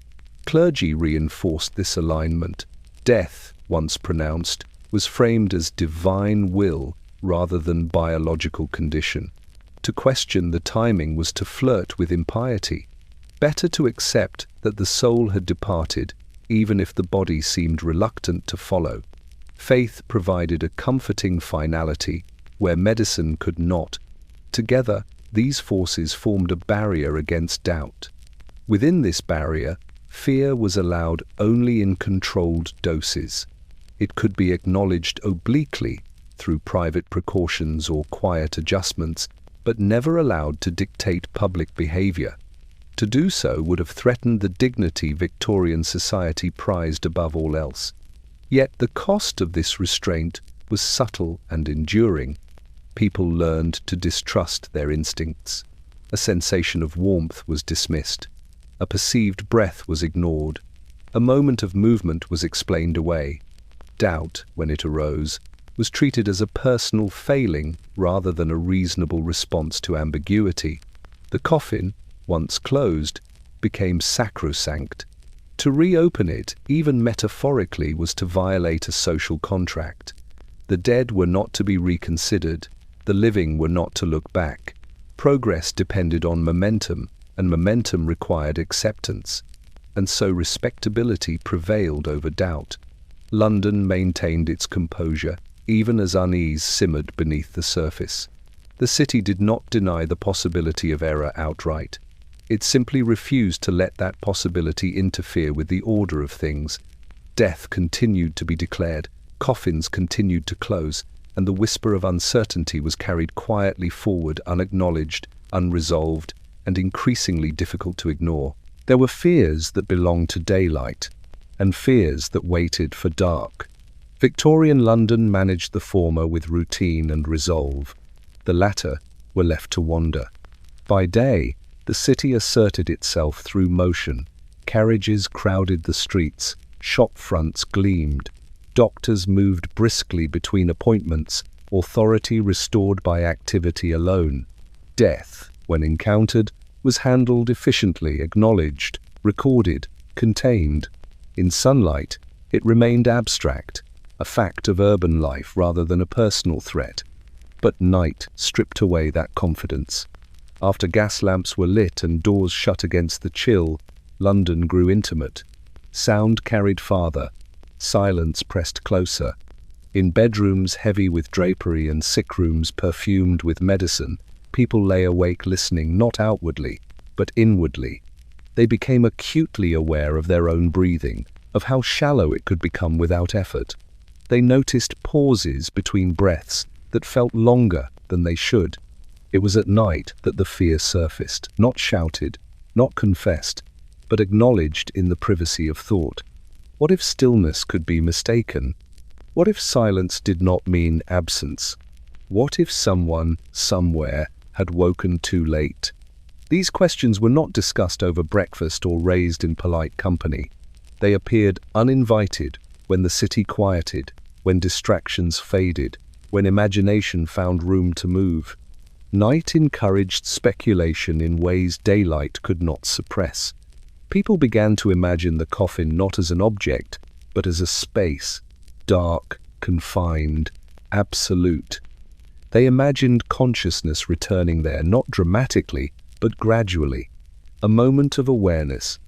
Clergy reinforced this alignment. Death, once pronounced, was framed as divine will rather than biological condition. To question the timing was to flirt with impiety. Better to accept that the soul had departed, even if the body seemed reluctant to follow. Faith provided a comforting finality where medicine could not. Together, these forces formed a barrier against doubt. Within this barrier, fear was allowed only in controlled doses. It could be acknowledged obliquely through private precautions or quiet adjustments, but never allowed to dictate public behavior. To do so would have threatened the dignity Victorian society prized above all else. Yet the cost of this restraint was subtle and enduring. People learned to distrust their instincts. A sensation of warmth was dismissed. A perceived breath was ignored. A moment of movement was explained away. Doubt, when it arose, was treated as a personal failing rather than a reasonable response to ambiguity. The coffin, once closed, became sacrosanct. To reopen it, even metaphorically, was to violate a social contract. The dead were not to be reconsidered. The living were not to look back. Progress depended on momentum, and momentum required acceptance. And so respectability prevailed over doubt. London maintained its composure, even as unease simmered beneath the surface. The city did not deny the possibility of error outright. It simply refused to let that possibility interfere with the order of things. Death continued to be declared, coffins continued to close, and the whisper of uncertainty was carried quietly forward, unacknowledged, unresolved, and increasingly difficult to ignore. There were fears that belonged to daylight, and fears that waited for dark. Victorian London managed the former with routine and resolve. The latter were left to wander. By day, the city asserted itself through motion. Carriages crowded the streets, shop fronts gleamed, doctors moved briskly between appointments, authority restored by activity alone. Death, when encountered, was handled efficiently, acknowledged, recorded, contained. In sunlight, it remained abstract, a fact of urban life rather than a personal threat. But night stripped away that confidence. After gas lamps were lit and doors shut against the chill, London grew intimate. Sound carried farther. Silence pressed closer. In bedrooms heavy with drapery and sick rooms perfumed with medicine, people lay awake listening not outwardly, but inwardly. They became acutely aware of their own breathing, of how shallow it could become without effort. They noticed pauses between breaths that felt longer than they should. It was at night that the fear surfaced, not shouted, not confessed, but acknowledged in the privacy of thought. What if stillness could be mistaken? What if silence did not mean absence? What if someone, somewhere, had woken too late? These questions were not discussed over breakfast or raised in polite company. They appeared uninvited when the city quieted, when distractions faded, when imagination found room to move. Night encouraged speculation in ways daylight could not suppress. People began to imagine the coffin not as an object, but as a space, dark, confined, absolute. They imagined consciousness returning there, not dramatically, but gradually. A moment of awareness,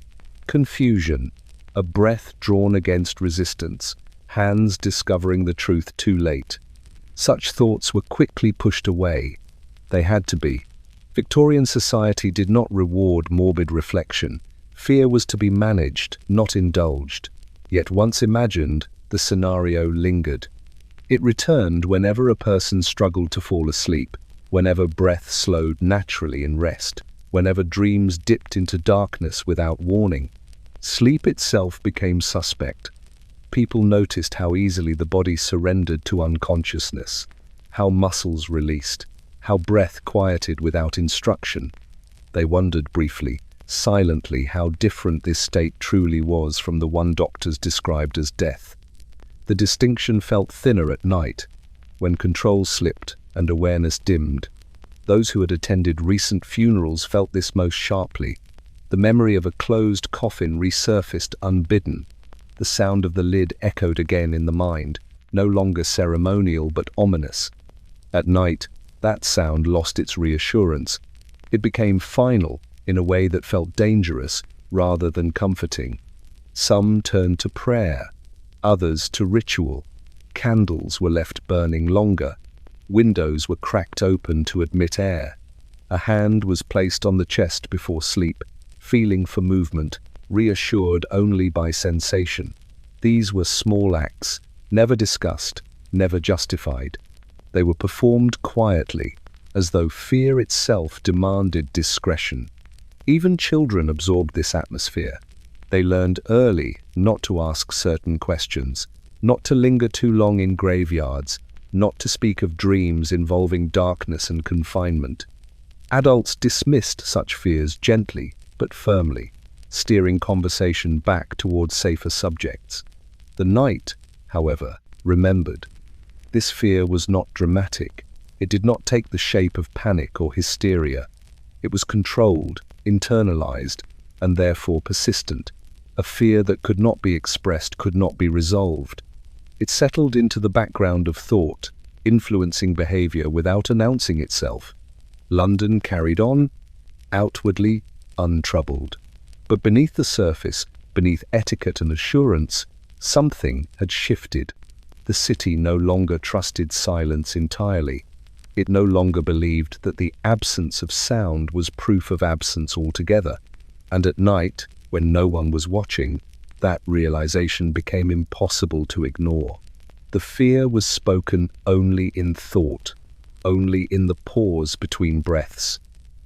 confusion, a breath drawn against resistance, hands discovering the truth too late. Such thoughts were quickly pushed away. They had to be. Victorian society did not reward morbid reflection. Fear was to be managed, not indulged. Yet once imagined, the scenario lingered. It returned whenever a person struggled to fall asleep, whenever breath slowed naturally in rest, whenever dreams dipped into darkness without warning. Sleep itself became suspect. People noticed how easily the body surrendered to unconsciousness, how muscles released, how breath quieted without instruction. They wondered briefly, silently, how different this state truly was from the one doctors described as death. The distinction felt thinner at night, when control slipped and awareness dimmed. Those who had attended recent funerals felt this most sharply. The memory of a closed coffin resurfaced unbidden. The sound of the lid echoed again in the mind, no longer ceremonial but ominous. At night, that sound lost its reassurance. It became final, in a way that felt dangerous rather than comforting. Some turned to prayer, others to ritual. Candles were left burning longer. Windows were cracked open to admit air. A hand was placed on the chest before sleep, feeling for movement, reassured only by sensation. These were small acts, never discussed, never justified. They were performed quietly, as though fear itself demanded discretion. Even children absorbed this atmosphere. They learned early not to ask certain questions, not to linger too long in graveyards, not to speak of dreams involving darkness and confinement. Adults dismissed such fears gently but firmly, steering conversation back towards safer subjects. The night, however, remembered. This fear was not dramatic. It did not take the shape of panic or hysteria. It was controlled, internalized, and therefore persistent. A fear that could not be expressed, could not be resolved. It settled into the background of thought, influencing behavior without announcing itself. London carried on, outwardly untroubled. But beneath the surface, beneath etiquette and assurance, something had shifted. The city no longer trusted silence entirely. It no longer believed that the absence of sound was proof of absence altogether. And at night, when no one was watching, that realization became impossible to ignore. The fear was spoken only in thought, only in the pause between breaths,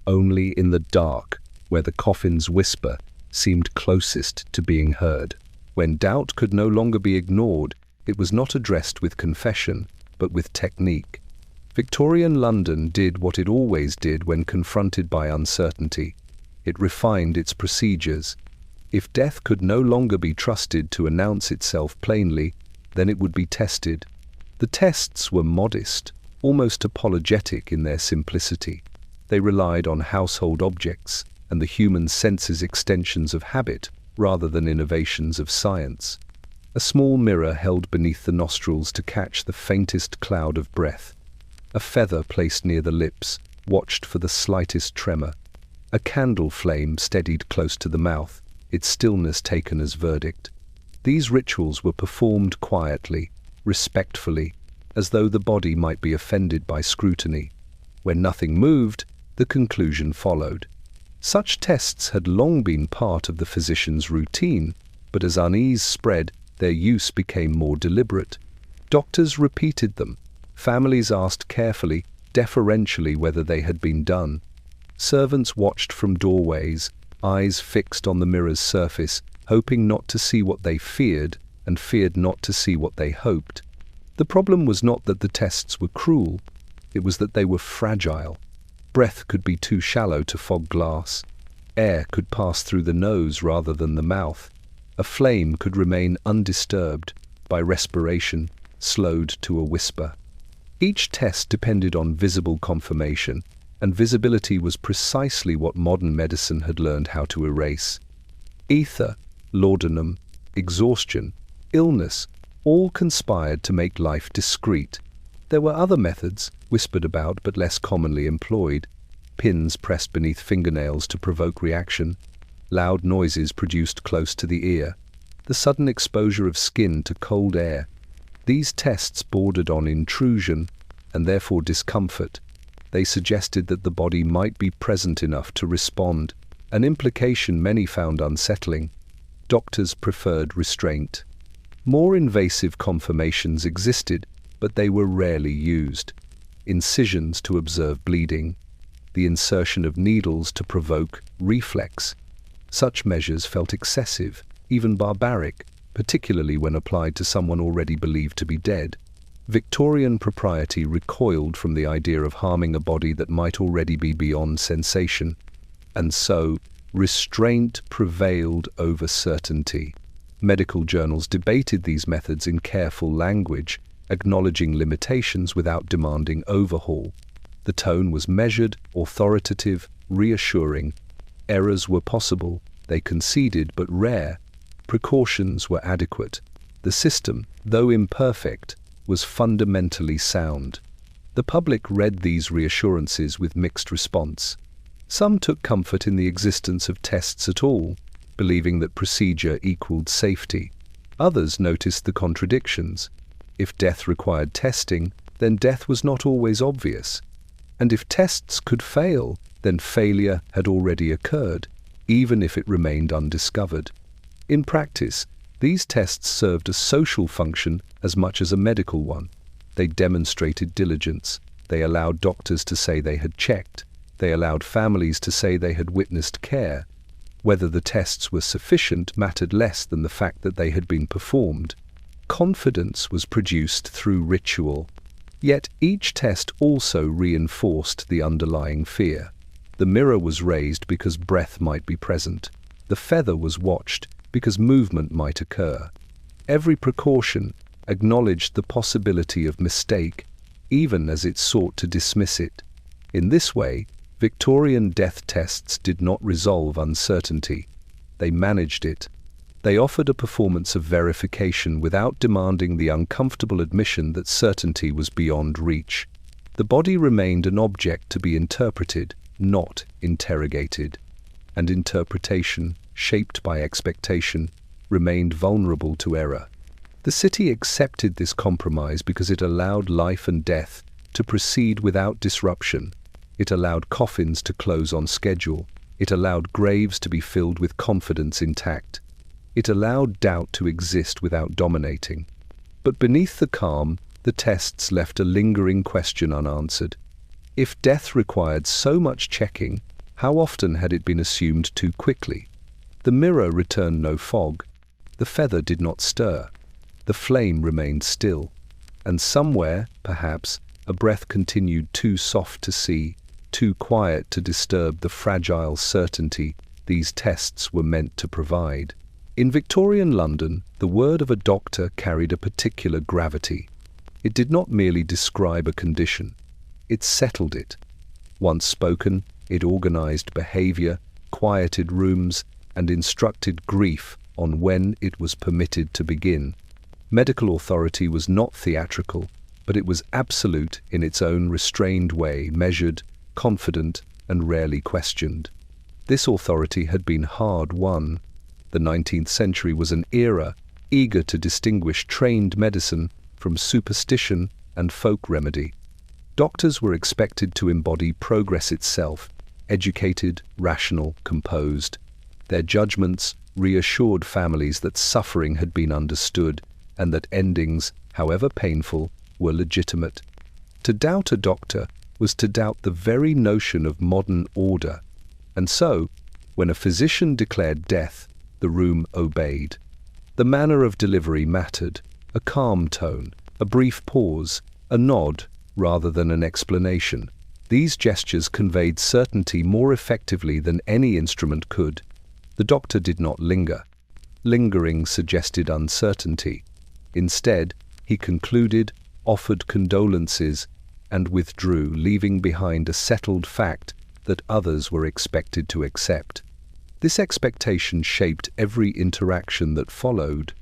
only in the dark, where the coffin's whisper seemed closest to being heard. When doubt could no longer be ignored, it was not addressed with confession, but with technique. Victorian London did what it always did when confronted by uncertainty. It refined its procedures. If death could no longer be trusted to announce itself plainly, then it would be tested. The tests were modest, almost apologetic in their simplicity. They relied on household objects and the human senses' extensions of habit rather than innovations of science. A small mirror held beneath the nostrils to catch the faintest cloud of breath. A feather placed near the lips watched for the slightest tremor. A candle flame steadied close to the mouth, its stillness taken as verdict. These rituals were performed quietly, respectfully, as though the body might be offended by scrutiny. When nothing moved, the conclusion followed. Such tests had long been part of the physician's routine, but as unease spread, their use became more deliberate. Doctors repeated them. Families asked carefully, deferentially, whether they had been done. Servants watched from doorways, eyes fixed on the mirror's surface, hoping not to see what they feared, and feared not to see what they hoped. The problem was not that the tests were cruel. It was that they were fragile. Breath could be too shallow to fog glass. Air could pass through the nose rather than the mouth. A flame could remain undisturbed by respiration, slowed to a whisper. Each test depended on visible confirmation, and visibility was precisely what modern medicine had learned how to erase. Ether, laudanum, exhaustion, illness, all conspired to make life discreet. There were other methods, whispered about but less commonly employed. Pins pressed beneath fingernails to provoke reaction, loud noises produced close to the ear, the sudden exposure of skin to cold air. These tests bordered on intrusion and therefore discomfort. They suggested that the body might be present enough to respond, an implication many found unsettling. Doctors preferred restraint. More invasive confirmations existed, but they were rarely used. Incisions to observe bleeding, the insertion of needles to provoke reflex. Such measures felt excessive, even barbaric, particularly when applied to someone already believed to be dead. Victorian propriety recoiled from the idea of harming a body that might already be beyond sensation, and so restraint prevailed over certainty. Medical journals debated these methods in careful language, acknowledging limitations without demanding overhaul. The tone was measured, authoritative, reassuring. Errors were possible, they conceded, but rare. Precautions were adequate. The system, though imperfect, was fundamentally sound. The public read these reassurances with mixed response. Some took comfort in the existence of tests at all, believing that procedure equaled safety. Others noticed the contradictions. If death required testing, then death was not always obvious. And if tests could fail, then failure had already occurred, even if it remained undiscovered. In practice, these tests served a social function as much as a medical one. They demonstrated diligence. They allowed doctors to say they had checked. They allowed families to say they had witnessed care. Whether the tests were sufficient mattered less than the fact that they had been performed. Confidence was produced through ritual. Yet each test also reinforced the underlying fear. The mirror was raised because breath might be present. The feather was watched because movement might occur. Every precaution acknowledged the possibility of mistake, even as it sought to dismiss it. In this way, Victorian death tests did not resolve uncertainty. They managed it. They offered a performance of verification without demanding the uncomfortable admission that certainty was beyond reach. The body remained an object to be interpreted, not interrogated. And interpretation, shaped by expectation, remained vulnerable to error. The city accepted this compromise because it allowed life and death to proceed without disruption. It allowed coffins to close on schedule. It allowed graves to be filled with confidence intact. It allowed doubt to exist without dominating. But beneath the calm, the tests left a lingering question unanswered. If death required so much checking, how often had it been assumed too quickly? The mirror returned no fog. The feather did not stir. The flame remained still. And somewhere, perhaps, a breath continued too soft to see, too quiet to disturb the fragile certainty these tests were meant to provide. In Victorian London, the word of a doctor carried a particular gravity. It did not merely describe a condition. It settled it. Once spoken, it organized behavior, quieted rooms, and instructed grief on when it was permitted to begin. Medical authority was not theatrical, but it was absolute in its own restrained way, measured, confident, and rarely questioned. This authority had been hard-won. The 19th century was an era eager to distinguish trained medicine from superstition and folk remedy. Doctors were expected to embody progress itself, educated, rational, composed. Their judgments reassured families that suffering had been understood and that endings, however painful, were legitimate. To doubt a doctor was to doubt the very notion of modern order. And so, when a physician declared death, the room obeyed. The manner of delivery mattered. A calm tone, a brief pause, a nod, rather than an explanation. These gestures conveyed certainty more effectively than any instrument could. The doctor did not linger. Lingering suggested uncertainty. Instead, he concluded, offered condolences, and withdrew, leaving behind a settled fact that others were expected to accept. This expectation shaped every interaction that followed.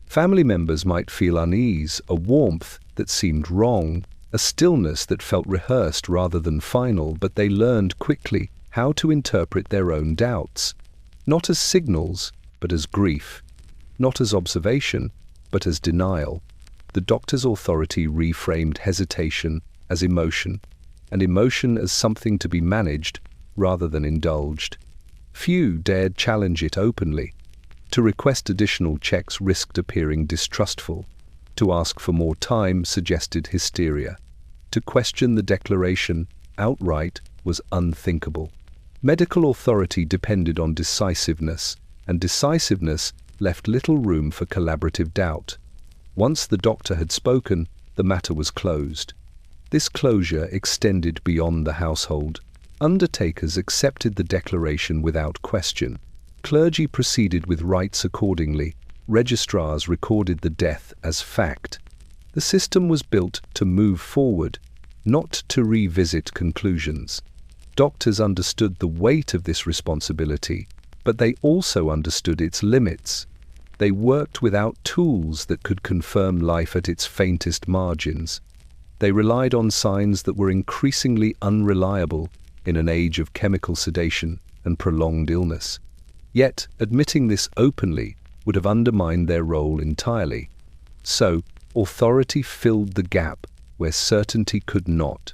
Family members might feel unease, a warmth that seemed wrong, a stillness that felt rehearsed rather than final, but they learned quickly how to interpret their own doubts, not as signals, but as grief, not as observation, but as denial. The doctor's authority reframed hesitation as emotion, and emotion as something to be managed rather than indulged. Few dared challenge it openly. To request additional checks risked appearing distrustful. To ask for more time suggested hysteria. To question the declaration outright was unthinkable. Medical authority depended on decisiveness, and decisiveness left little room for collaborative doubt. Once the doctor had spoken, the matter was closed. This closure extended beyond the household. Undertakers accepted the declaration without question. Clergy proceeded with rites accordingly. Registrars recorded the death as fact. The system was built to move forward, not to revisit conclusions. Doctors understood the weight of this responsibility, but they also understood its limits. They worked without tools that could confirm life at its faintest margins. They relied on signs that were increasingly unreliable in an age of chemical sedation and prolonged illness. Yet, admitting this openly would have undermined their role entirely. So, authority filled the gap where certainty could not.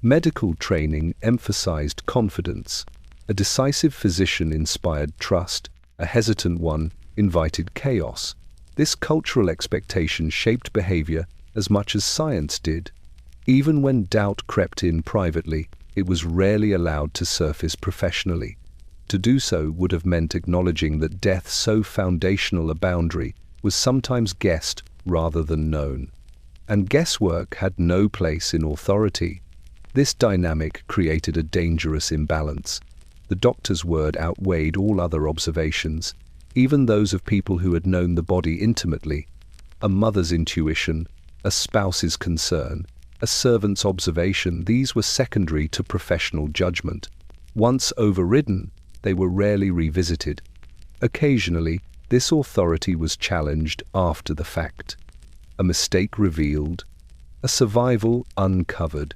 Medical training emphasized confidence. A decisive physician inspired trust. A hesitant one invited chaos. This cultural expectation shaped behavior as much as science did. Even when doubt crept in privately, it was rarely allowed to surface professionally. To do so would have meant acknowledging that death, so foundational a boundary, was sometimes guessed rather than known. And guesswork had no place in authority. This dynamic created a dangerous imbalance. The doctor's word outweighed all other observations, even those of people who had known the body intimately. A mother's intuition, a spouse's concern, a servant's observation, these were secondary to professional judgment. Once overridden, they were rarely revisited. Occasionally, this authority was challenged after the fact. A mistake revealed, a survival uncovered.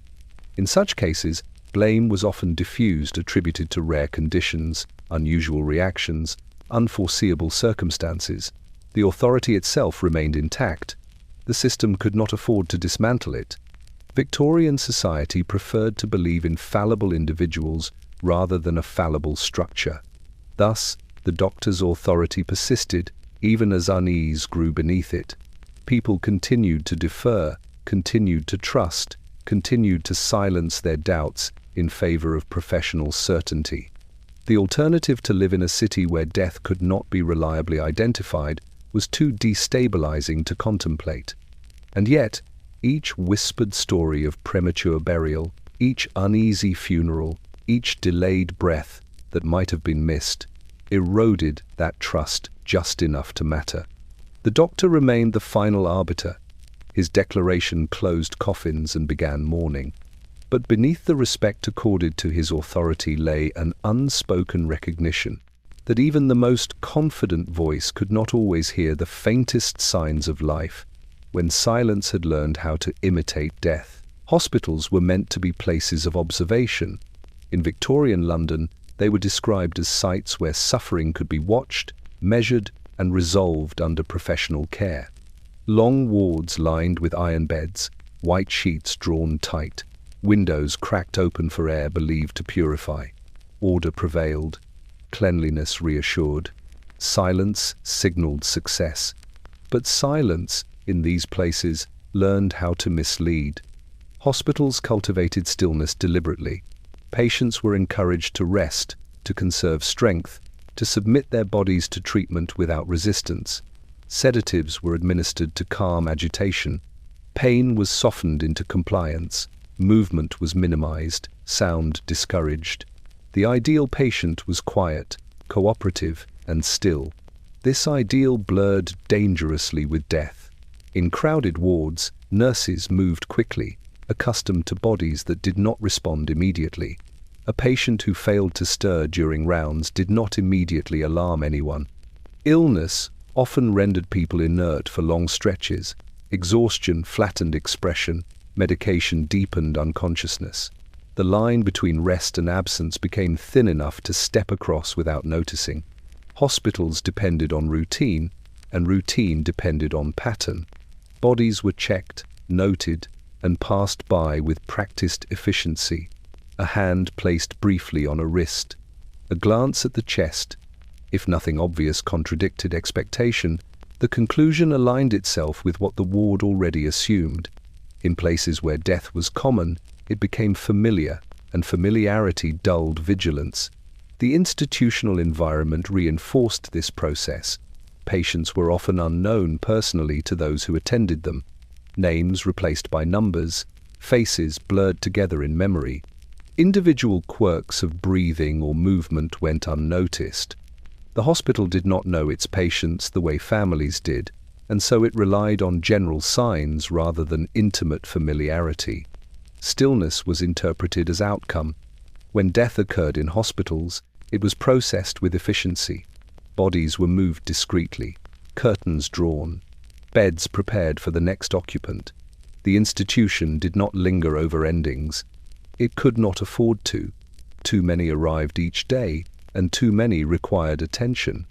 In such cases, blame was often diffused, attributed to rare conditions, unusual reactions, unforeseeable circumstances. The authority itself remained intact. The system could not afford to dismantle it. Victorian society preferred to believe in fallible individuals rather than a fallible structure. Thus, the doctor's authority persisted, even as unease grew beneath it. People continued to defer, continued to trust, continued to silence their doubts in favor of professional certainty. The alternative to live in a city where death could not be reliably identified was too destabilizing to contemplate. And yet, each whispered story of premature burial, each uneasy funeral, each delayed breath that might have been missed, eroded that trust just enough to matter. The doctor remained the final arbiter. His declaration closed coffins and began mourning. But beneath the respect accorded to his authority lay an unspoken recognition that even the most confident voice could not always hear the faintest signs of life. When silence had learned how to imitate death, hospitals were meant to be places of observation. In Victorian London, they were described as sites where suffering could be watched, measured, and resolved under professional care. Long wards lined with iron beds, white sheets drawn tight, windows cracked open for air believed to purify. Order prevailed, cleanliness reassured, silence signaled success. But silence, in these places, learned how to mislead. Hospitals cultivated stillness deliberately. Patients were encouraged to rest, to conserve strength, to submit their bodies to treatment without resistance. Sedatives were administered to calm agitation. Pain was softened into compliance. Movement was minimized, sound discouraged. The ideal patient was quiet, cooperative, and still. This ideal blurred dangerously with death. In crowded wards, nurses moved quickly, accustomed to bodies that did not respond immediately. A patient who failed to stir during rounds did not immediately alarm anyone. Illness often rendered people inert for long stretches. Exhaustion flattened expression, medication deepened unconsciousness. The line between rest and absence became thin enough to step across without noticing. Hospitals depended on routine, and routine depended on pattern. Bodies were checked, noted, and passed by with practiced efficiency. A hand placed briefly on a wrist, a glance at the chest. If nothing obvious contradicted expectation, the conclusion aligned itself with what the ward already assumed. In places where death was common, it became familiar, and familiarity dulled vigilance. The institutional environment reinforced this process. Patients were often unknown personally to those who attended them. Names replaced by numbers, faces blurred together in memory. Individual quirks of breathing or movement went unnoticed. The hospital did not know its patients the way families did, and so it relied on general signs rather than intimate familiarity. Stillness was interpreted as outcome. When death occurred in hospitals, it was processed with efficiency. Bodies were moved discreetly, curtains drawn, beds prepared for the next occupant. The institution did not linger over endings. It could not afford to. Too many arrived each day, and too many required attention.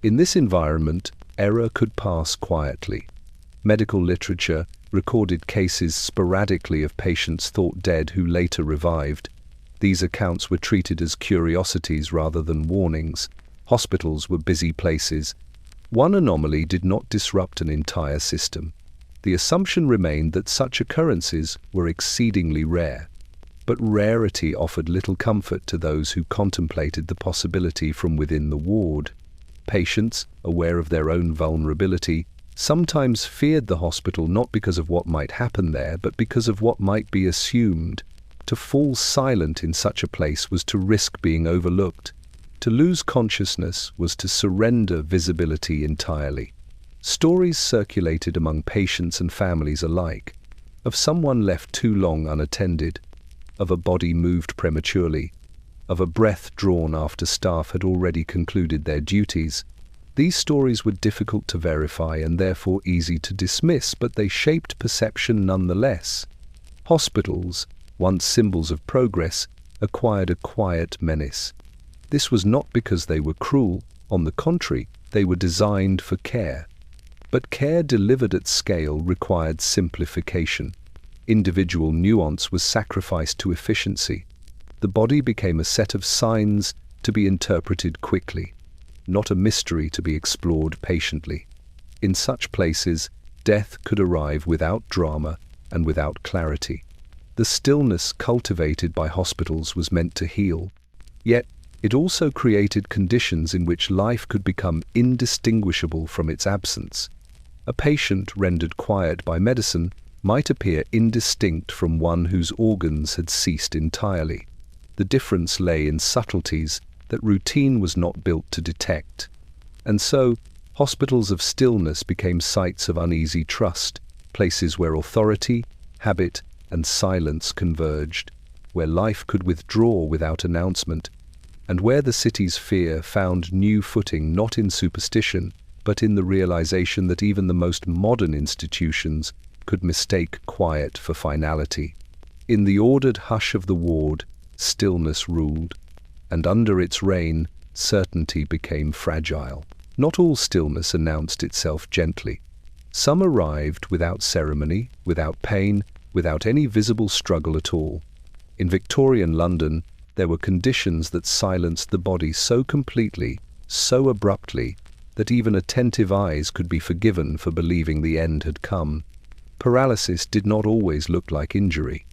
In this environment, error could pass quietly. Medical literature recorded cases sporadically of patients thought dead who later revived. These accounts were treated as curiosities rather than warnings. Hospitals were busy places. One anomaly did not disrupt an entire system. The assumption remained that such occurrences were exceedingly rare. But rarity offered little comfort to those who contemplated the possibility from within the ward. Patients, aware of their own vulnerability, sometimes feared the hospital not because of what might happen there, but because of what might be assumed. To fall silent in such a place was to risk being overlooked. To lose consciousness was to surrender visibility entirely. Stories circulated among patients and families alike, of someone left too long unattended, of a body moved prematurely, of a breath drawn after staff had already concluded their duties. These stories were difficult to verify and therefore easy to dismiss, but they shaped perception nonetheless. Hospitals, once symbols of progress, acquired a quiet menace. This was not because they were cruel. On the contrary, they were designed for care. But care delivered at scale required simplification. Individual nuance was sacrificed to efficiency. The body became a set of signs to be interpreted quickly, not a mystery to be explored patiently. In such places, death could arrive without drama and without clarity. The stillness cultivated by hospitals was meant to heal, yet it also created conditions in which life could become indistinguishable from its absence. A patient rendered quiet by medicine might appear indistinct from one whose organs had ceased entirely. The difference lay in subtleties that routine was not built to detect. And so, hospitals of stillness became sites of uneasy trust, places where authority, habit, and silence converged, where life could withdraw without announcement, and where the city's fear found new footing not in superstition, but in the realization that even the most modern institutions could mistake quiet for finality. In the ordered hush of the ward, stillness ruled, and under its reign, certainty became fragile. Not all stillness announced itself gently. Some arrived without ceremony, without pain, without any visible struggle at all. In Victorian London, there were conditions that silenced the body so completely, so abruptly, that even attentive eyes could be forgiven for believing the end had come. Paralysis did not always look like injury.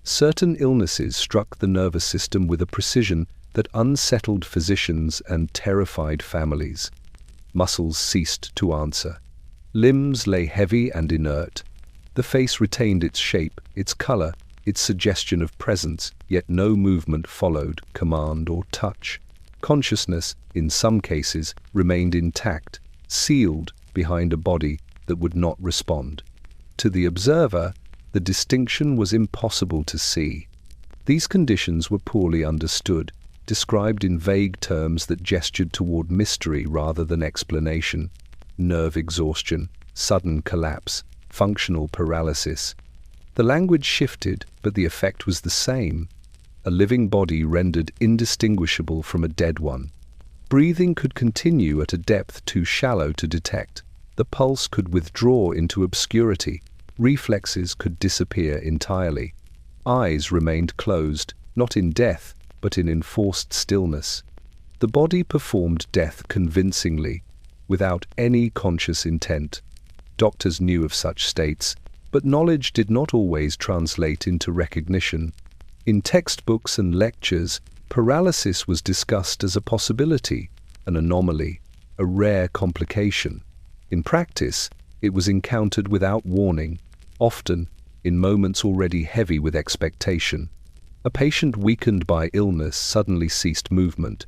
Certain illnesses struck the nervous system with a precision that unsettled physicians and terrified families. Muscles ceased to answer. Limbs lay heavy and inert. The face retained its shape, its color, its suggestion of presence, yet no movement followed, command or touch. Consciousness, in some cases, remained intact, sealed behind a body that would not respond. To the observer, the distinction was impossible to see. These conditions were poorly understood, described in vague terms that gestured toward mystery rather than explanation. Nerve exhaustion, sudden collapse, functional paralysis. The language shifted, but the effect was the same. A living body rendered indistinguishable from a dead one. Breathing could continue at a depth too shallow to detect. The pulse could withdraw into obscurity. Reflexes could disappear entirely. Eyes remained closed, not in death, but in enforced stillness. The body performed death convincingly, without any conscious intent. Doctors knew of such states, but knowledge did not always translate into recognition. In textbooks and lectures, paralysis was discussed as a possibility, an anomaly, a rare complication. In practice, it was encountered without warning, often in moments already heavy with expectation. A patient weakened by illness suddenly ceased movement.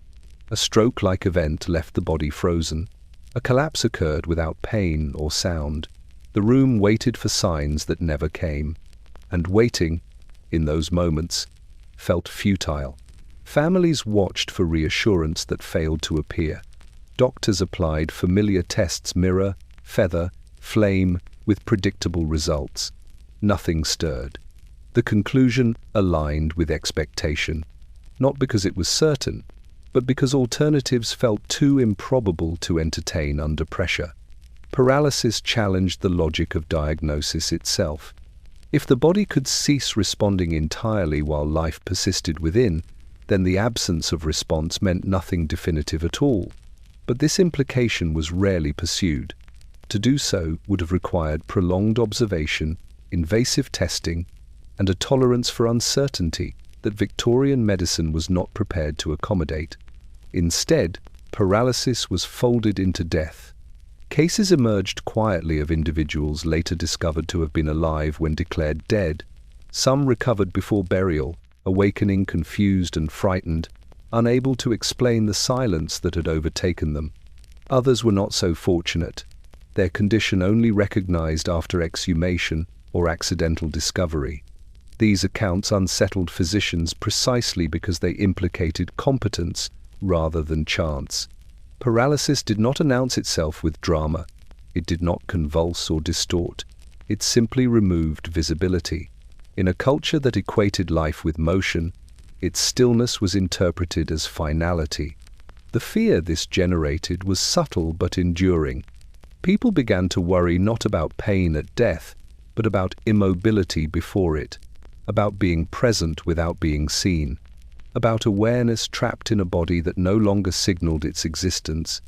A stroke-like event left the body frozen. A collapse occurred without pain or sound. The room waited for signs that never came. And waiting, in those moments, felt futile. Families watched for reassurance that failed to appear. Doctors applied familiar tests: mirror, feather, flame, with predictable results. Nothing stirred. The conclusion aligned with expectation, not because it was certain, but because alternatives felt too improbable to entertain under pressure. Paralysis challenged the logic of diagnosis itself. If the body could cease responding entirely while life persisted within, then the absence of response meant nothing definitive at all. But this implication was rarely pursued. To do so would have required prolonged observation, invasive testing, and a tolerance for uncertainty that Victorian medicine was not prepared to accommodate. Instead, paralysis was folded into death. Cases emerged quietly of individuals later discovered to have been alive when declared dead. Some recovered before burial, awakening confused and frightened, unable to explain the silence that had overtaken them. Others were not so fortunate, their condition only recognized after exhumation or accidental discovery. These accounts unsettled physicians precisely because they implicated competence rather than chance. Paralysis did not announce itself with drama. It did not convulse or distort. It simply removed visibility. In a culture that equated life with motion, its stillness was interpreted as finality. The fear this generated was subtle but enduring. People began to worry not about pain at death, but about immobility before it, about being present without being seen, about awareness trapped in a body that no longer signaled its existence.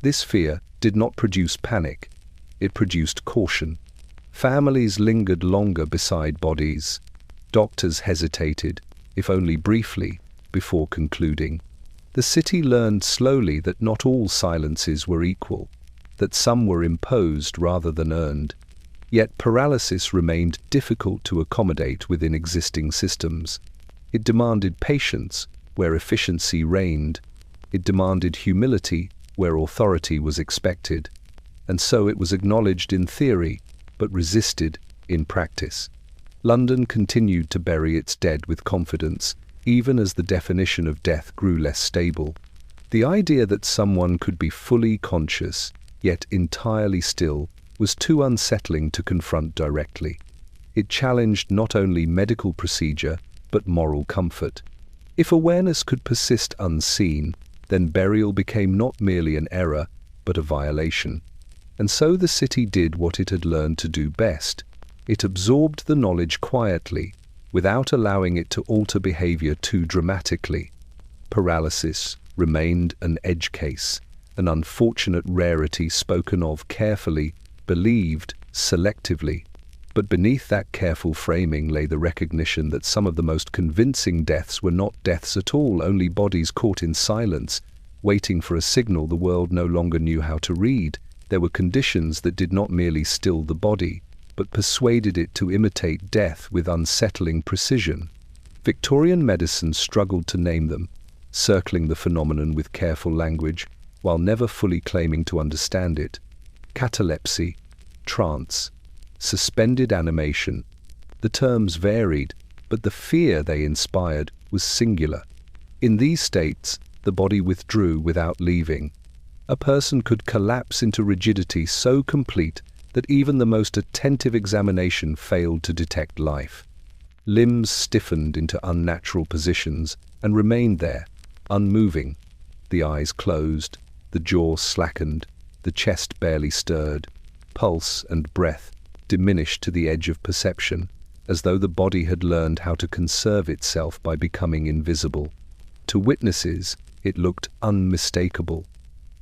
This fear did not produce panic. It produced caution. Families lingered longer beside bodies. Doctors hesitated, if only briefly, before concluding. The city learned slowly that not all silences were equal, that some were imposed rather than earned. Yet paralysis remained difficult to accommodate within existing systems. It demanded patience where efficiency reigned. It demanded humility where authority was expected. And so it was acknowledged in theory, but resisted in practice. London continued to bury its dead with confidence, even as the definition of death grew less stable. The idea that someone could be fully conscious, yet entirely still, was too unsettling to confront directly. It challenged not only medical procedure, but moral comfort. If awareness could persist unseen, then burial became not merely an error, but a violation. And so the city did what it had learned to do best. It absorbed the knowledge quietly, without allowing it to alter behavior too dramatically. Paralysis remained an edge case, an unfortunate rarity spoken of carefully, believed selectively. But beneath that careful framing lay the recognition that some of the most convincing deaths were not deaths at all, only bodies caught in silence, waiting for a signal the world no longer knew how to read. There were conditions that did not merely still the body, but persuaded it to imitate death with unsettling precision. Victorian medicine struggled to name them, circling the phenomenon with careful language, while never fully claiming to understand it. Catalepsy, trance, suspended animation. The terms varied, but the fear they inspired was singular. In these states, the body withdrew without leaving. A person could collapse into rigidity so complete that even the most attentive examination failed to detect life. Limbs stiffened into unnatural positions and remained there, unmoving. The eyes closed, the jaw slackened, the chest barely stirred. Pulse and breath diminished to the edge of perception, as though the body had learned how to conserve itself by becoming invisible. To witnesses, it looked unmistakable.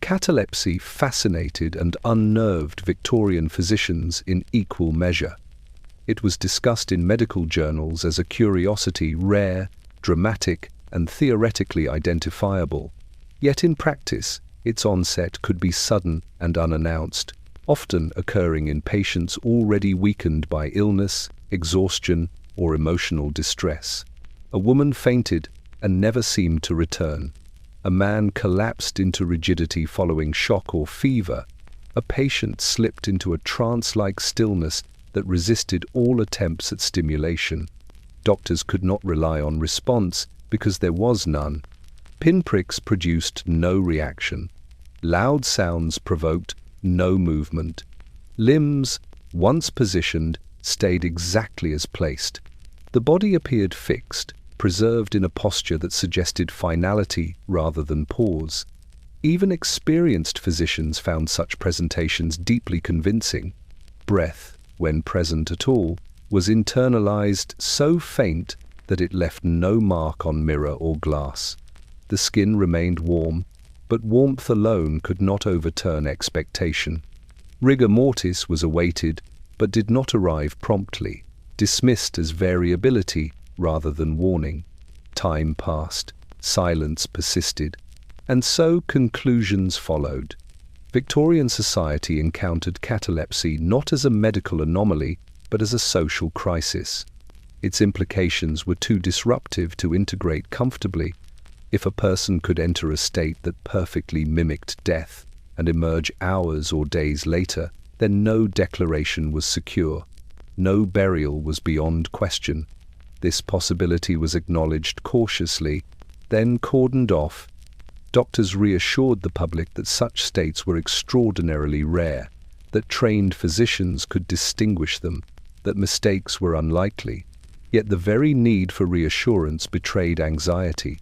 Catalepsy fascinated and unnerved Victorian physicians in equal measure. It was discussed in medical journals as a curiosity rare, dramatic, and theoretically identifiable. Yet in practice, its onset could be sudden and unannounced, often occurring in patients already weakened by illness, exhaustion, or emotional distress. A woman fainted and never seemed to return. A man collapsed into rigidity following shock or fever. A patient slipped into a trance-like stillness that resisted all attempts at stimulation. Doctors could not rely on response because there was none. Pinpricks produced no reaction. Loud sounds provoked no movement. Limbs, once positioned, stayed exactly as placed. The body appeared fixed, preserved in a posture that suggested finality rather than pause. Even experienced physicians found such presentations deeply convincing. Breath, when present at all, was internalized so faint that it left no mark on mirror or glass. The skin remained warm, but warmth alone could not overturn expectation. Rigor mortis was awaited, but did not arrive promptly, dismissed as variability rather than warning. Time passed, silence persisted, and so conclusions followed. Victorian society encountered catalepsy not as a medical anomaly, but as a social crisis. Its implications were too disruptive to integrate comfortably. If a person could enter a state that perfectly mimicked death and emerge hours or days later, then no declaration was secure. No burial was beyond question. This possibility was acknowledged cautiously, then cordoned off. Doctors reassured the public that such states were extraordinarily rare, that trained physicians could distinguish them, that mistakes were unlikely. Yet the very need for reassurance betrayed anxiety.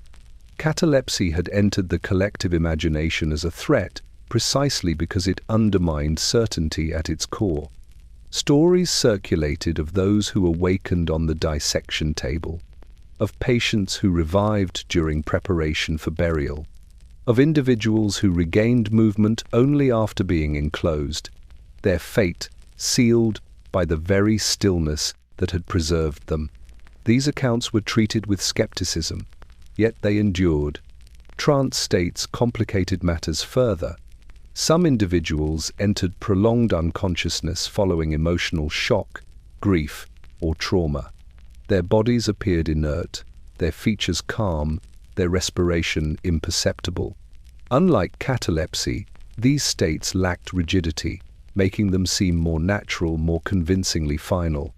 Catalepsy had entered the collective imagination as a threat precisely because it undermined certainty at its core. Stories circulated of those who awakened on the dissection table, of patients who revived during preparation for burial, of individuals who regained movement only after being enclosed, their fate sealed by the very stillness that had preserved them. These accounts were treated with skepticism, yet they endured. Trance states complicated matters further. Some individuals entered prolonged unconsciousness following emotional shock, grief, or trauma. Their bodies appeared inert, their features calm, their respiration imperceptible. Unlike catalepsy, these states lacked rigidity, making them seem more natural, more convincingly final.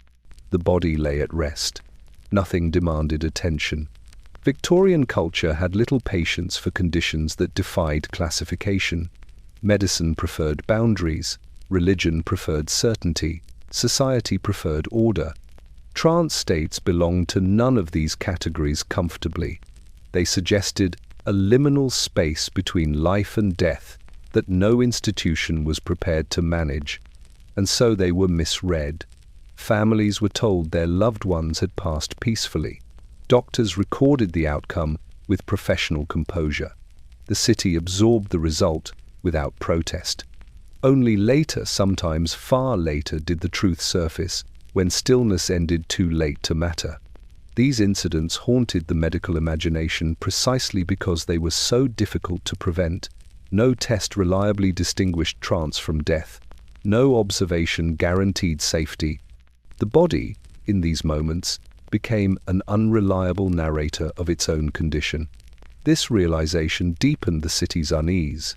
The body lay at rest. Nothing demanded attention. Victorian culture had little patience for conditions that defied classification. Medicine preferred boundaries, religion preferred certainty, society preferred order. Trance states belonged to none of these categories comfortably. They suggested a liminal space between life and death that no institution was prepared to manage, and so they were misread. Families were told their loved ones had passed peacefully. Doctors recorded the outcome with professional composure. The city absorbed the result without protest. Only later, sometimes far later, did the truth surface, when stillness ended too late to matter. These incidents haunted the medical imagination precisely because they were so difficult to prevent. No test reliably distinguished trance from death. No observation guaranteed safety, The body, in these moments, became an unreliable narrator of its own condition. This realization deepened the city's unease.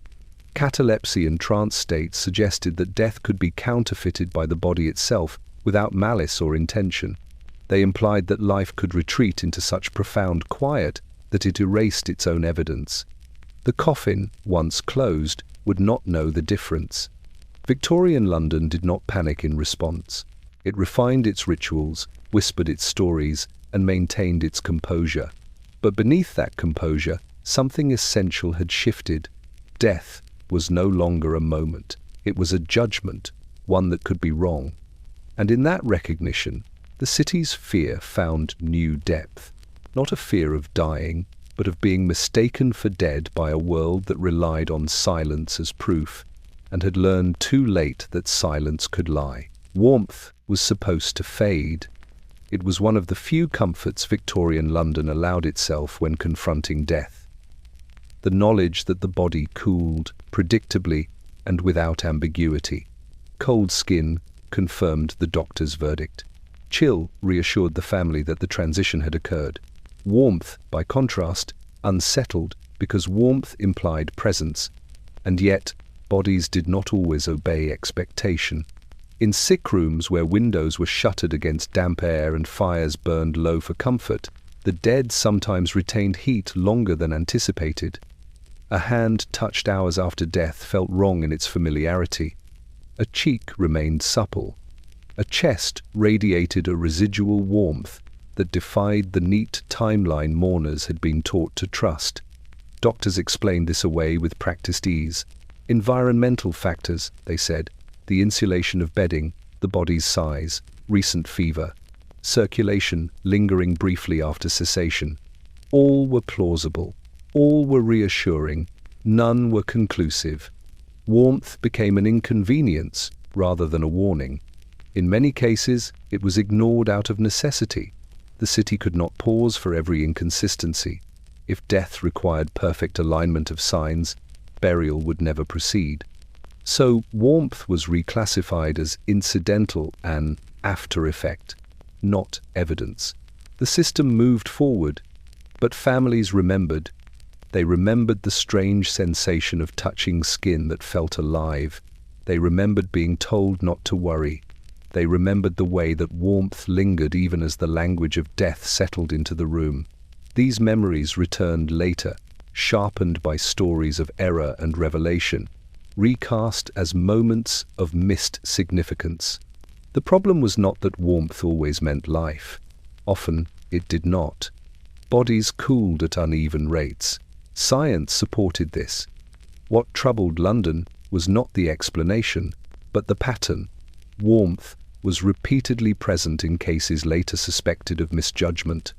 Catalepsy and trance states suggested that death could be counterfeited by the body itself without malice or intention. They implied that life could retreat into such profound quiet that it erased its own evidence. The coffin, once closed, would not know the difference. Victorian London did not panic in response. It refined its rituals, whispered its stories, and maintained its composure. But beneath that composure, something essential had shifted. Death was no longer a moment. It was a judgment, one that could be wrong. And in that recognition, the city's fear found new depth. Not a fear of dying, but of being mistaken for dead by a world that relied on silence as proof, and had learned too late that silence could lie. Warmth was supposed to fade. It was one of the few comforts Victorian London allowed itself when confronting death. The knowledge that the body cooled, predictably and without ambiguity. Cold skin confirmed the doctor's verdict. Chill reassured the family that the transition had occurred. Warmth, by contrast, unsettled because warmth implied presence, and yet bodies did not always obey expectation. In sick rooms where windows were shuttered against damp air and fires burned low for comfort, the dead sometimes retained heat longer than anticipated. A hand touched hours after death felt wrong in its familiarity. A cheek remained supple. A chest radiated a residual warmth that defied the neat timeline mourners had been taught to trust. Doctors explained this away with practiced ease. Environmental factors, they said, the insulation of bedding, the body's size, recent fever, circulation lingering briefly after cessation. All were plausible, all were reassuring, none were conclusive. Warmth became an inconvenience rather than a warning. In many cases, it was ignored out of necessity. The city could not pause for every inconsistency. If death required perfect alignment of signs, burial would never proceed. So warmth was reclassified as incidental, an after effect, not evidence. The system moved forward, but families remembered. They remembered the strange sensation of touching skin that felt alive. They remembered being told not to worry. They remembered the way that warmth lingered even as the language of death settled into the room. These memories returned later, sharpened by stories of error and revelation, recast as moments of missed significance. The problem was not that warmth always meant life. Often it did not. Bodies cooled at uneven rates. Science supported this. What troubled London was not the explanation, but the pattern. Warmth was repeatedly present in cases later suspected of misjudgment.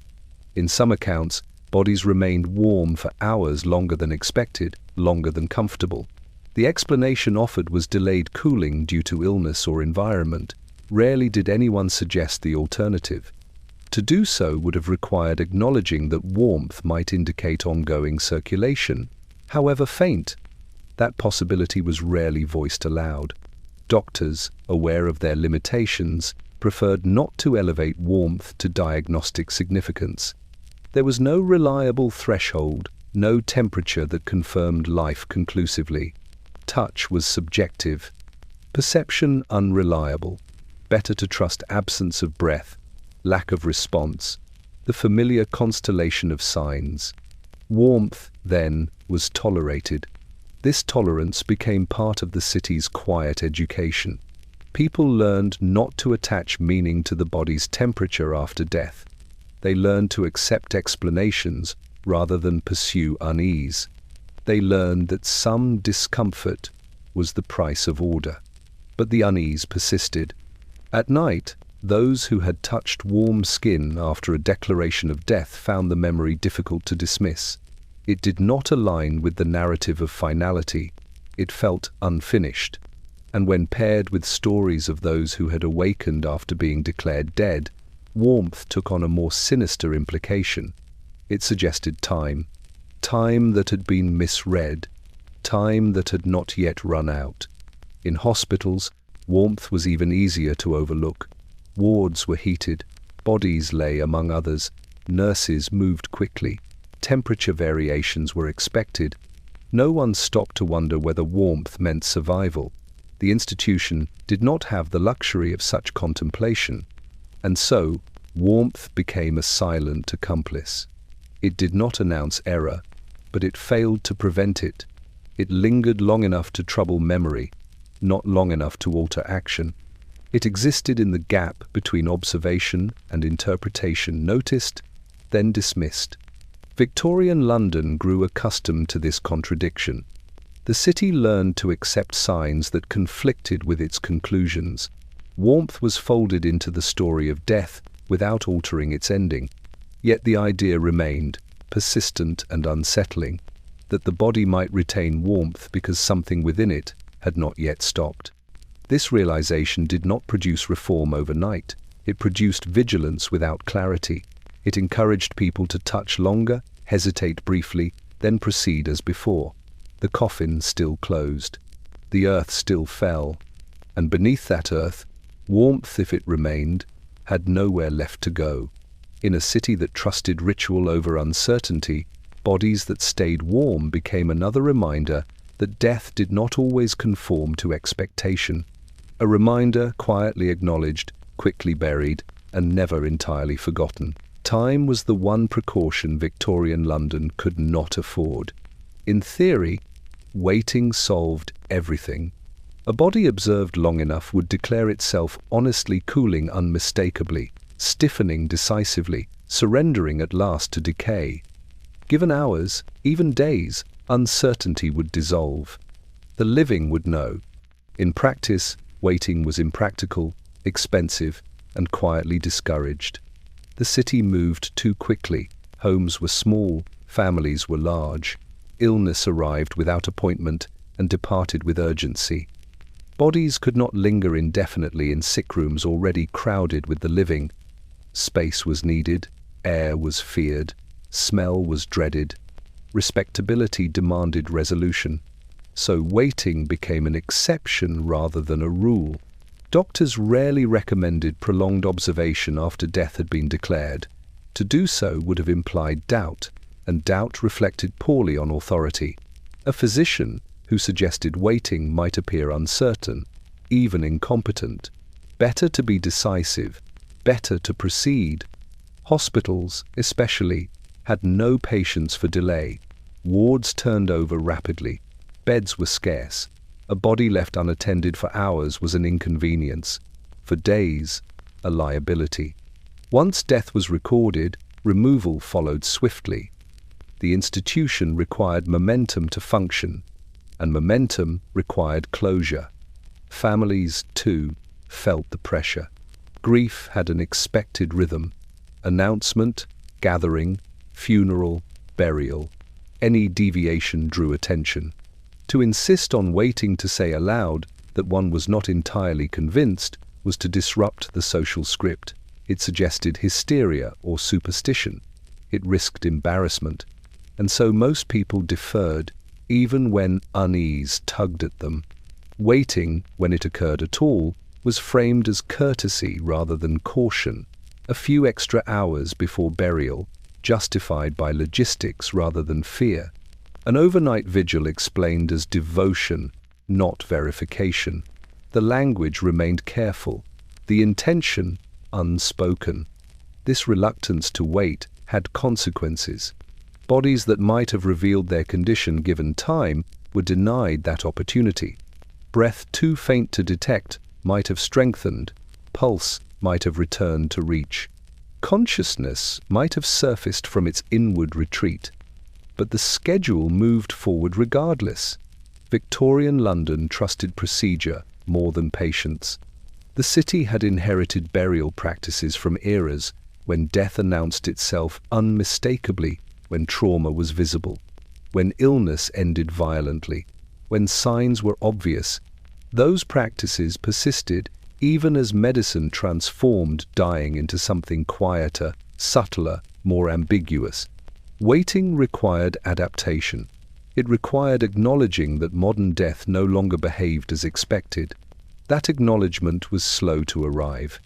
In some accounts, bodies remained warm for hours longer than expected, longer than comfortable. The explanation offered was delayed cooling due to illness or environment. Rarely did anyone suggest the alternative. To do so would have required acknowledging that warmth might indicate ongoing circulation, however faint. That possibility was rarely voiced aloud. Doctors, aware of their limitations, preferred not to elevate warmth to diagnostic significance. There was no reliable threshold, no temperature that confirmed life conclusively. Touch was subjective, perception unreliable. Better to trust absence of breath, lack of response, the familiar constellation of signs. Warmth, then, was tolerated. This tolerance became part of the city's quiet education. People learned not to attach meaning to the body's temperature after death. They learned to accept explanations rather than pursue unease. They learned that some discomfort was the price of order. But the unease persisted. At night, those who had touched warm skin after a declaration of death found the memory difficult to dismiss. It did not align with the narrative of finality. It felt unfinished. And when paired with stories of those who had awakened after being declared dead, warmth took on a more sinister implication. It suggested time that had been misread, time that had not yet run out. In hospitals, warmth was even easier to overlook. Wards were heated, bodies lay among others, nurses moved quickly, temperature variations were expected. No one stopped to wonder whether warmth meant survival. The institution did not have the luxury of such contemplation, and so warmth became a silent accomplice. It did not announce error, but it failed to prevent it. It lingered long enough to trouble memory, not long enough to alter action. It existed in the gap between observation and interpretation, noticed, then dismissed. Victorian London grew accustomed to this contradiction. The city learned to accept signs that conflicted with its conclusions. Warmth was folded into the story of death without altering its ending. Yet the idea remained, persistent and unsettling, that the body might retain warmth because something within it had not yet stopped. This realization did not produce reform overnight. It produced vigilance without clarity. It encouraged people to touch longer, hesitate briefly, then proceed as before. The coffin still closed. The earth still fell. And beneath that earth, warmth, if it remained, had nowhere left to go. In a city that trusted ritual over uncertainty, bodies that stayed warm became another reminder that death did not always conform to expectation. A reminder quietly acknowledged, quickly buried, and never entirely forgotten. Time was the one precaution Victorian London could not afford. In theory, waiting solved everything. A body observed long enough would declare itself honestly cooling unmistakably, stiffening decisively, surrendering at last to decay. Given hours, even days, uncertainty would dissolve. The living would know. In practice, waiting was impractical, expensive, and quietly discouraged. The city moved too quickly. Homes were small, families were large. Illness arrived without appointment and departed with urgency. Bodies could not linger indefinitely in sick rooms already crowded with the living. Space was needed, air was feared, smell was dreaded. Respectability demanded resolution. So waiting became an exception rather than a rule. Doctors rarely recommended prolonged observation after death had been declared. To do so would have implied doubt, and doubt reflected poorly on authority. A physician who suggested waiting might appear uncertain, even incompetent. Better to be decisive, better to proceed. Hospitals, especially, had no patience for delay. Wards turned over rapidly. Beds were scarce. A body left unattended for hours was an inconvenience. For days, a liability. Once death was recorded, removal followed swiftly. The institution required momentum to function, and momentum required closure. Families, too, felt the pressure. Grief had an expected rhythm. Announcement, gathering, funeral, burial. Any deviation drew attention. To insist on waiting to say aloud that one was not entirely convinced was to disrupt the social script. It suggested hysteria or superstition. It risked embarrassment. And so most people deferred, even when unease tugged at them. Waiting, when it occurred at all, was framed as courtesy rather than caution. A few extra hours before burial, justified by logistics rather than fear. An overnight vigil explained as devotion, not verification. The language remained careful, the intention unspoken. This reluctance to wait had consequences. Bodies that might have revealed their condition given time were denied that opportunity. Breath too faint to detect might have strengthened, pulse might have returned to reach. Consciousness might have surfaced from its inward retreat. But the schedule moved forward regardless. Victorian London trusted procedure more than patience. The city had inherited burial practices from eras when death announced itself unmistakably, when trauma was visible, when illness ended violently, when signs were obvious. Those practices persisted even as medicine transformed dying into something quieter, subtler, more ambiguous. Waiting required adaptation. It required acknowledging that modern death no longer behaved as expected. That acknowledgement was slow to arrive.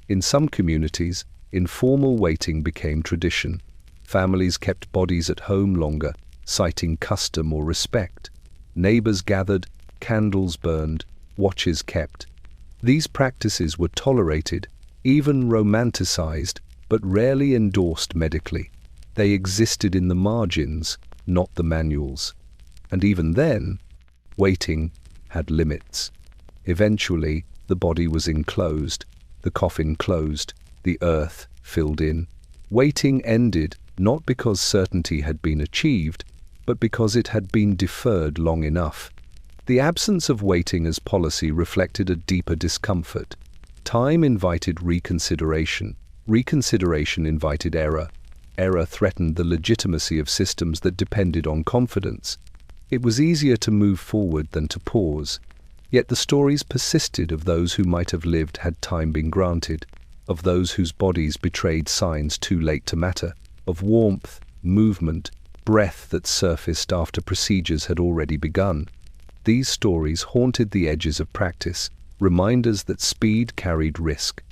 In some communities, informal waiting became tradition. Families kept bodies at home longer, citing custom or respect. Neighbors gathered, candles burned, watches kept. These practices were tolerated, even romanticized, but rarely endorsed medically. They existed in the margins, not the manuals. And even then, waiting had limits. Eventually, the body was enclosed, the coffin closed, the earth filled in. Waiting ended not because certainty had been achieved, but because it had been deferred long enough. The absence of waiting as policy reflected a deeper discomfort. Time invited reconsideration. Reconsideration invited error. Error threatened the legitimacy of systems that depended on confidence. It was easier to move forward than to pause. Yet the stories persisted of those who might have lived had time been granted, of those whose bodies betrayed signs too late to matter, of warmth, movement, breath that surfaced after procedures had already begun. These stories haunted the edges of practice, reminders that speed carried risk.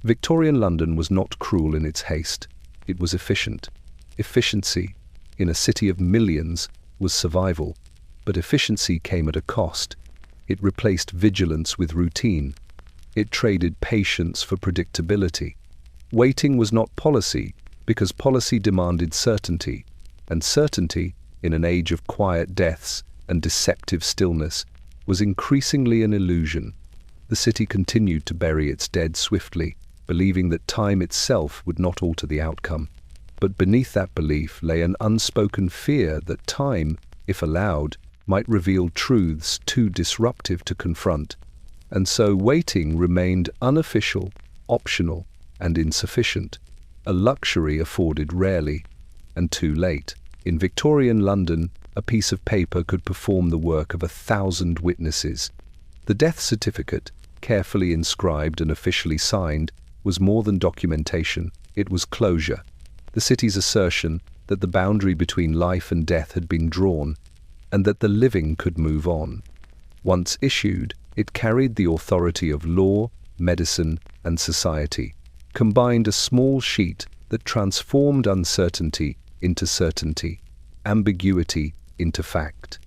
Victorian London was not cruel in its haste. It was efficient. Efficiency, in a city of millions, was survival. But efficiency came at a cost. It replaced vigilance with routine. It traded patience for predictability. Waiting was not policy, because policy demanded certainty, and certainty, in an age of quiet deaths and deceptive stillness, was increasingly an illusion. The city continued to bury its dead swiftly, believing that time itself would not alter the outcome. But beneath that belief lay an unspoken fear that time, if allowed, might reveal truths too disruptive to confront. And so waiting remained unofficial, optional, and insufficient, a luxury afforded rarely, and too late. In Victorian London, a piece of paper could perform the work of 1,000 witnesses. The death certificate, carefully inscribed and officially signed, was more than documentation, it was closure. The city's assertion that the boundary between life and death had been drawn, and that the living could move on. Once issued, it carried the authority of law, medicine, and society, combined a small sheet that transformed uncertainty into certainty, ambiguity into fact.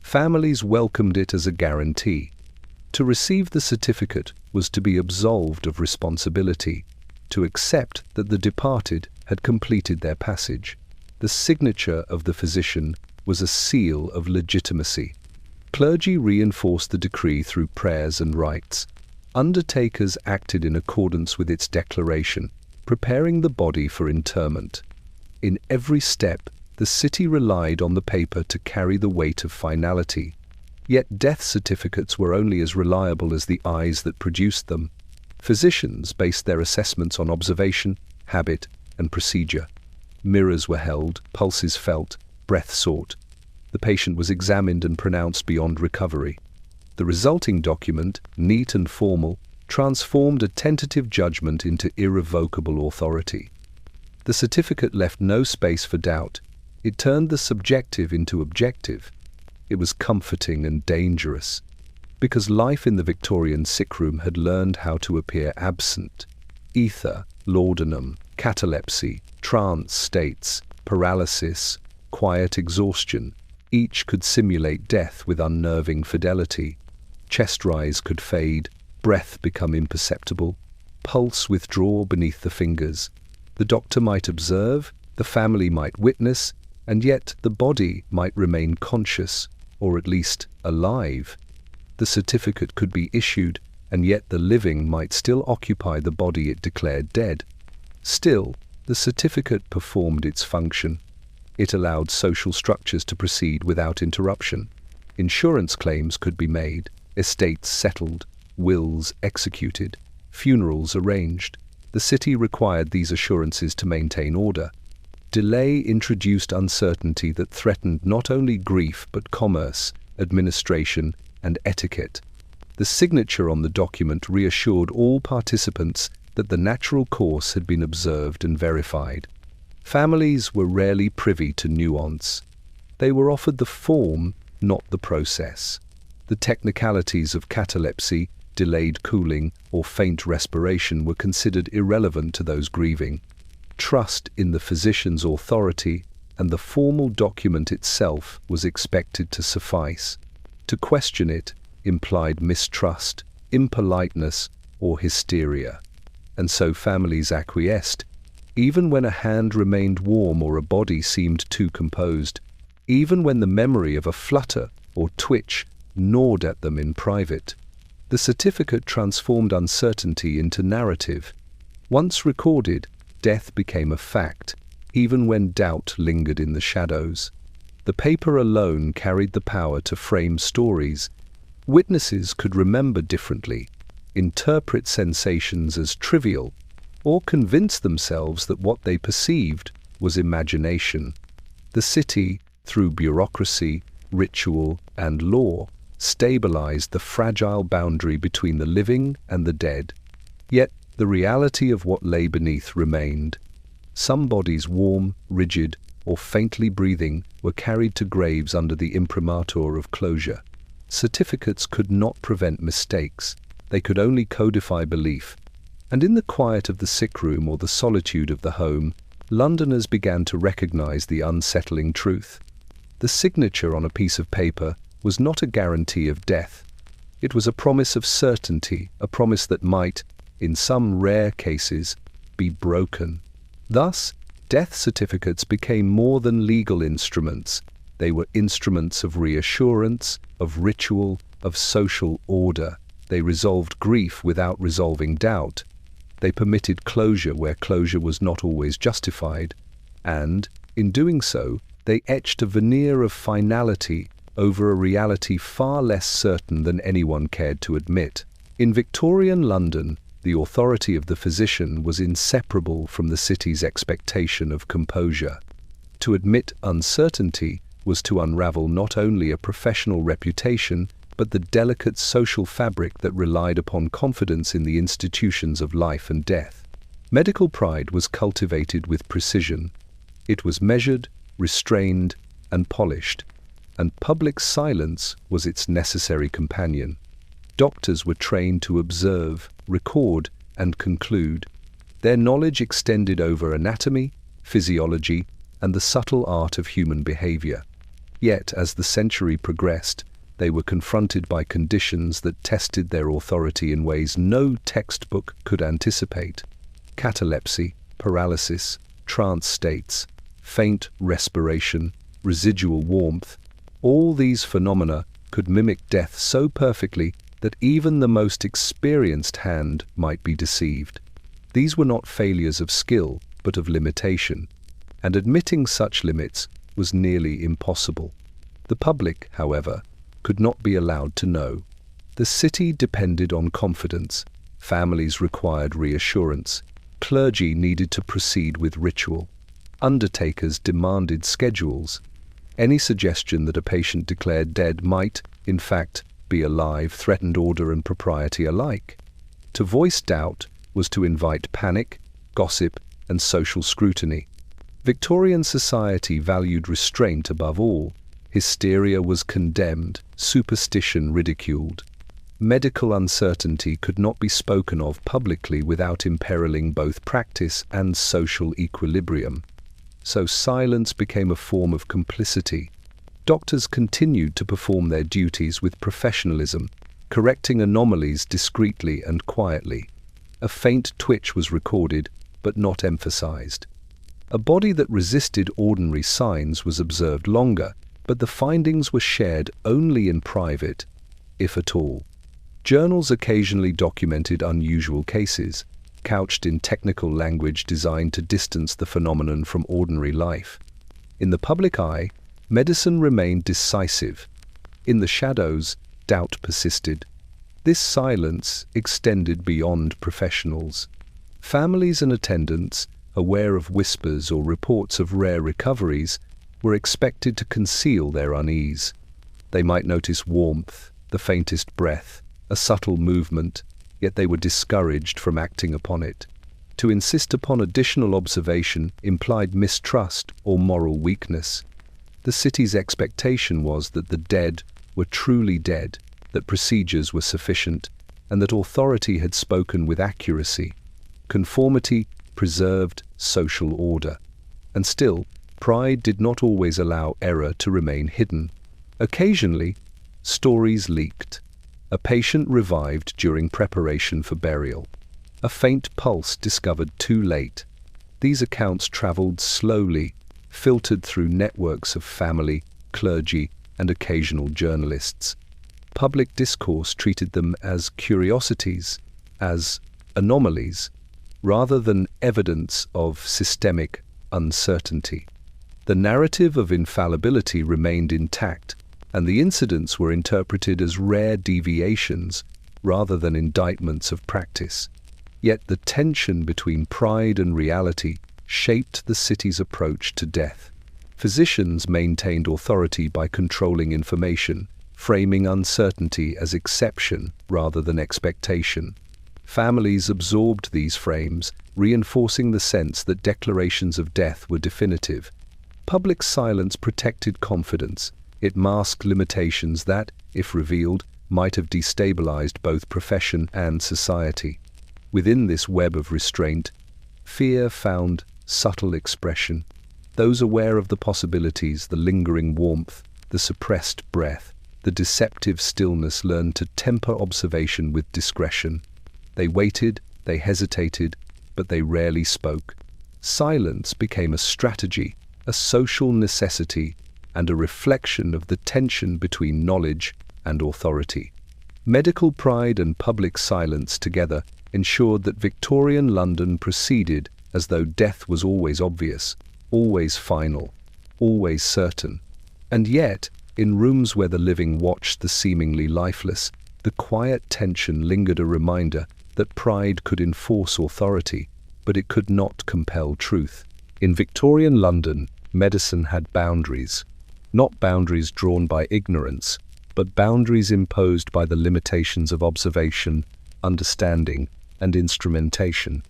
Families welcomed it as a guarantee. To receive the certificate was to be absolved of responsibility, to accept that the departed had completed their passage. The signature of the physician was a seal of legitimacy. Clergy reinforced the decree through prayers and rites. Undertakers acted in accordance with its declaration, preparing the body for interment. In every step, the city relied on the paper to carry the weight of finality. Yet death certificates were only as reliable as the eyes that produced them. Physicians based their assessments on observation, habit, and procedure. Mirrors were held, pulses felt, breath sought. The patient was examined and pronounced beyond recovery. The resulting document, neat and formal, transformed a tentative judgment into irrevocable authority. The certificate left no space for doubt. It turned the subjective into objective. It was comforting and dangerous, because life in the Victorian sickroom had learned how to appear absent. Ether, laudanum, catalepsy, trance states, paralysis, quiet exhaustion, each could simulate death with unnerving fidelity. Chest rise could fade, breath become imperceptible, pulse withdraw beneath the fingers. The doctor might observe, the family might witness, and yet the body might remain conscious, or at least alive. The certificate could be issued, and yet the living might still occupy the body it declared dead. Still, the certificate performed its function. It allowed social structures to proceed without interruption. Insurance claims could be made, estates settled, wills executed, funerals arranged. The city required these assurances to maintain order. Delay introduced uncertainty that threatened not only grief but commerce, administration, and etiquette. The signature on the document reassured all participants that the natural course had been observed and verified. Families were rarely privy to nuance. They were offered the form, not the process. The technicalities of catalepsy, delayed cooling, or faint respiration were considered irrelevant to those grieving. Trust in the physician's authority and the formal document itself was expected to suffice. To question it implied mistrust, impoliteness, or hysteria. And so families acquiesced, even when a hand remained warm or a body seemed too composed, even when the memory of a flutter or twitch gnawed at them in private. The certificate transformed uncertainty into narrative. Once recorded, death became a fact, even when doubt lingered in the shadows. The paper alone carried the power to frame stories. Witnesses could remember differently, interpret sensations as trivial, or convince themselves that what they perceived was imagination. The city, through bureaucracy, ritual, and law, stabilized the fragile boundary between the living and the dead. Yet the reality of what lay beneath remained. Some bodies, warm, rigid, or faintly breathing, were carried to graves under the imprimatur of closure. Certificates could not prevent mistakes. They could only codify belief. And in the quiet of the sick room or the solitude of the home, Londoners began to recognize the unsettling truth. The signature on a piece of paper was not a guarantee of death. It was a promise of certainty, a promise that might, in some rare cases, be broken. Thus, death certificates became more than legal instruments. They were instruments of reassurance, of ritual, of social order. They resolved grief without resolving doubt. They permitted closure where closure was not always justified. And, in doing so, they etched a veneer of finality over a reality far less certain than anyone cared to admit. In Victorian London, the authority of the physician was inseparable from the city's expectation of composure. To admit uncertainty was to unravel not only a professional reputation, but the delicate social fabric that relied upon confidence in the institutions of life and death. Medical pride was cultivated with precision. It was measured, restrained, and polished, and public silence was its necessary companion. Doctors were trained to observe, record, and conclude. Their knowledge extended over anatomy, physiology, and the subtle art of human behavior. Yet, as the century progressed, they were confronted by conditions that tested their authority in ways no textbook could anticipate. Catalepsy, paralysis, trance states, faint respiration, residual warmth, all these phenomena could mimic death so perfectly that even the most experienced hand might be deceived. These were not failures of skill, but of limitation, and admitting such limits was nearly impossible. The public, however, could not be allowed to know. The city depended on confidence, families required reassurance, clergy needed to proceed with ritual, undertakers demanded schedules. Any suggestion that a patient declared dead might, in fact, be alive threatened order and propriety alike. To voice doubt was to invite panic, gossip, and social scrutiny. Victorian society valued restraint above all. Hysteria was condemned, superstition ridiculed. Medical uncertainty could not be spoken of publicly without imperiling both practice and social equilibrium. So silence became a form of complicity. Doctors continued to perform their duties with professionalism, correcting anomalies discreetly and quietly. A faint twitch was recorded, but not emphasized. A body that resisted ordinary signs was observed longer, but the findings were shared only in private, if at all. Journals occasionally documented unusual cases, couched in technical language designed to distance the phenomenon from ordinary life. In the public eye, medicine remained decisive. In the shadows, doubt persisted. This silence extended beyond professionals. Families and attendants, aware of whispers or reports of rare recoveries, were expected to conceal their unease. They might notice warmth, the faintest breath, a subtle movement, yet they were discouraged from acting upon it. To insist upon additional observation implied mistrust or moral weakness. The city's expectation was that the dead were truly dead, that procedures were sufficient, and that authority had spoken with accuracy. Conformity preserved social order. And still, pride did not always allow error to remain hidden. Occasionally, stories leaked. A patient revived during preparation for burial. A faint pulse discovered too late. These accounts traveled slowly, filtered through networks of family, clergy, and occasional journalists. Public discourse treated them as curiosities, as anomalies, rather than evidence of systemic uncertainty. The narrative of infallibility remained intact, and the incidents were interpreted as rare deviations rather than indictments of practice. Yet the tension between pride and reality shaped the city's approach to death. Physicians maintained authority by controlling information, framing uncertainty as exception rather than expectation. Families absorbed these frames, reinforcing the sense that declarations of death were definitive. Public silence protected confidence. It masked limitations that, if revealed, might have destabilized both profession and society. Within this web of restraint, fear found subtle expression. Those aware of the possibilities, the lingering warmth, the suppressed breath, the deceptive stillness learned to temper observation with discretion. They waited, they hesitated, but they rarely spoke. Silence became a strategy, a social necessity, and a reflection of the tension between knowledge and authority. Medical pride and public silence together ensured that Victorian London proceeded as though death was always obvious, always final, always certain. And yet, in rooms where the living watched the seemingly lifeless, the quiet tension lingered, a reminder that pride could enforce authority, but it could not compel truth. In Victorian London, medicine had boundaries, not boundaries drawn by ignorance, but boundaries imposed by the limitations of observation, understanding, and instrumentation.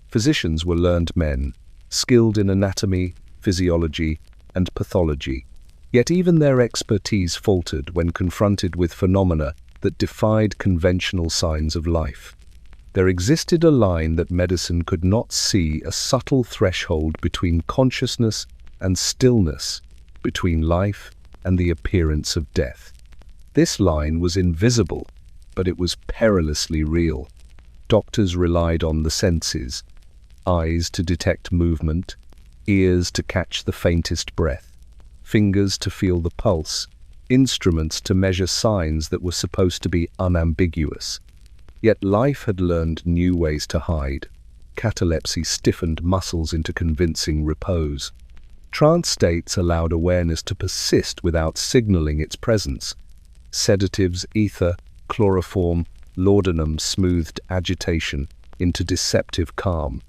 Physicians were learned men, skilled in anatomy, physiology, and pathology. Yet even their expertise faltered when confronted with phenomena that defied conventional signs of life. There existed a line that medicine could not see, a subtle threshold between consciousness and stillness, between life and the appearance of death. This line was invisible, but it was perilously real. Doctors relied on the senses, eyes to detect movement, ears to catch the faintest breath, fingers to feel the pulse, instruments to measure signs that were supposed to be unambiguous. Yet life had learned new ways to hide. Catalepsy stiffened muscles into convincing repose. Trance states allowed awareness to persist without signaling its presence. Sedatives, ether, chloroform, laudanum smoothed agitation into deceptive calm.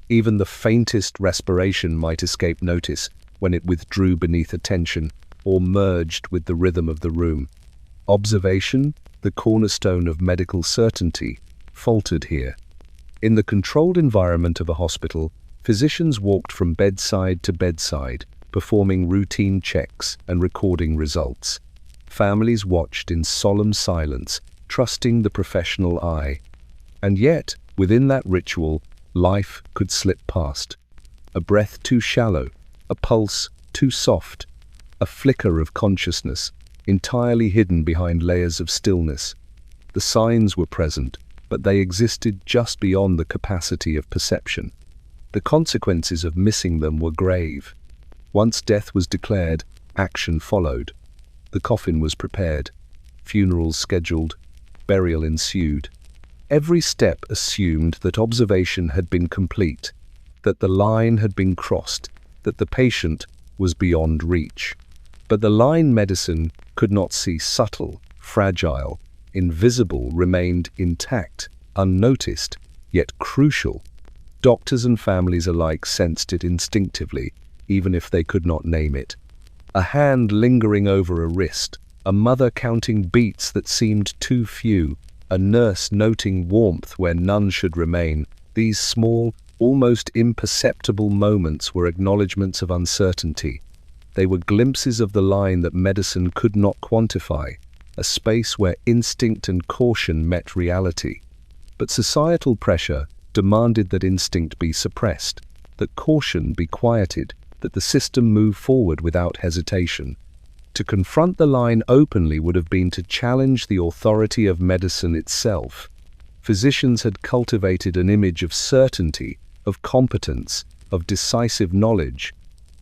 Even the faintest respiration might escape notice when it withdrew beneath attention or merged with the rhythm of the room. Observation, the cornerstone of medical certainty, faltered here. In the controlled environment of a hospital, physicians walked from bedside to bedside, performing routine checks and recording results. Families watched in solemn silence, trusting the professional eye. And yet, within that ritual, life could slip past. A breath too shallow, a pulse too soft, a flicker of consciousness, entirely hidden behind layers of stillness. The signs were present, but they existed just beyond the capacity of perception. The consequences of missing them were grave. Once death was declared, action followed. The coffin was prepared, funerals scheduled, burial ensued. Every step assumed that observation had been complete, that the line had been crossed, that the patient was beyond reach. But the line medicine could not see, subtle, fragile, invisible, remained intact, unnoticed, yet crucial. Doctors and families alike sensed it instinctively, even if they could not name it. A hand lingering over a wrist, a mother counting beats that seemed too few, a nurse noting warmth where none should remain. These small, almost imperceptible moments were acknowledgments of uncertainty. They were glimpses of the line that medicine could not quantify, a space where instinct and caution met reality. But societal pressure demanded that instinct be suppressed, that caution be quieted, that the system move forward without hesitation. To confront the line openly would have been to challenge the authority of medicine itself. Physicians had cultivated an image of certainty, of competence, of decisive knowledge.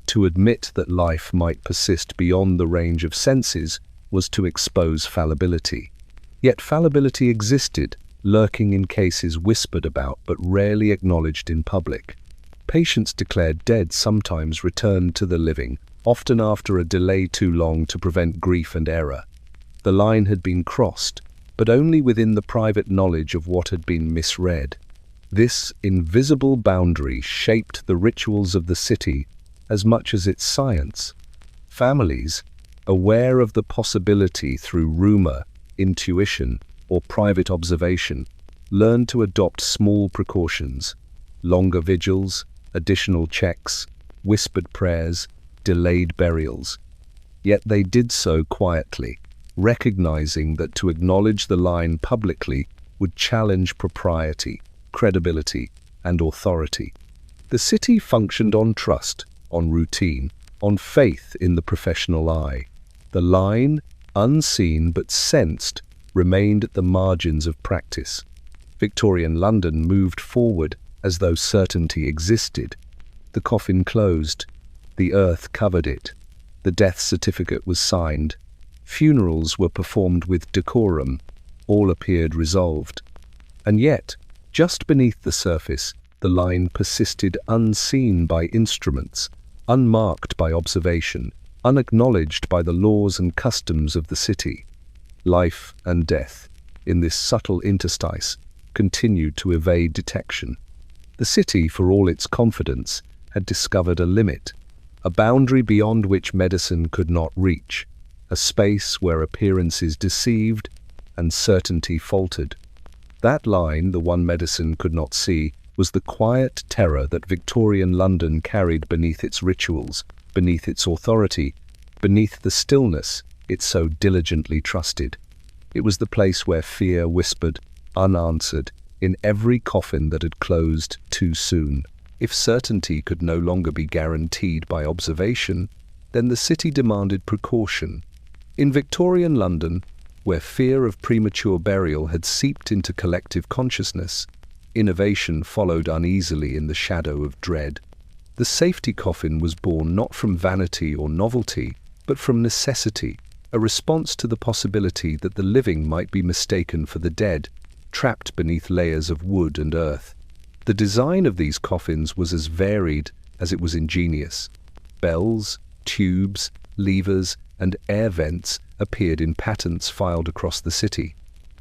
To admit that life might persist beyond the range of senses was to expose fallibility. Yet fallibility existed, lurking in cases whispered about but rarely acknowledged in public. Patients declared dead sometimes returned to the living, often after a delay too long to prevent grief and error. The line had been crossed, but only within the private knowledge of what had been misread. This invisible boundary shaped the rituals of the city as much as its science. Families, aware of the possibility through rumor, intuition, or private observation, learned to adopt small precautions: longer vigils, additional checks, whispered prayers, delayed burials. Yet they did so quietly, recognizing that to acknowledge the line publicly would challenge propriety, credibility, and authority. The city functioned on trust, on routine, on faith in the professional eye. The line, unseen but sensed, remained at the margins of practice. Victorian London moved forward as though certainty existed. The coffin closed. The earth covered it. The death certificate was signed. Funerals were performed with decorum. All appeared resolved. And yet, just beneath the surface, the line persisted unseen by instruments, unmarked by observation, unacknowledged by the laws and customs of the city. Life and death, in this subtle interstice, continued to evade detection. The city, for all its confidence, had discovered a limit, a boundary beyond which medicine could not reach, a space where appearances deceived and certainty faltered. That line, the one medicine could not see, was the quiet terror that Victorian London carried beneath its rituals, beneath its authority, beneath the stillness it so diligently trusted. It was the place where fear whispered, unanswered, in every coffin that had closed too soon. If certainty could no longer be guaranteed by observation, then the city demanded precaution. In Victorian London, where fear of premature burial had seeped into collective consciousness, innovation followed uneasily in the shadow of dread. The safety coffin was born not from vanity or novelty, but from necessity, a response to the possibility that the living might be mistaken for the dead, trapped beneath layers of wood and earth. The design of these coffins was as varied as it was ingenious. Bells, tubes, levers, and air vents appeared in patents filed across the city.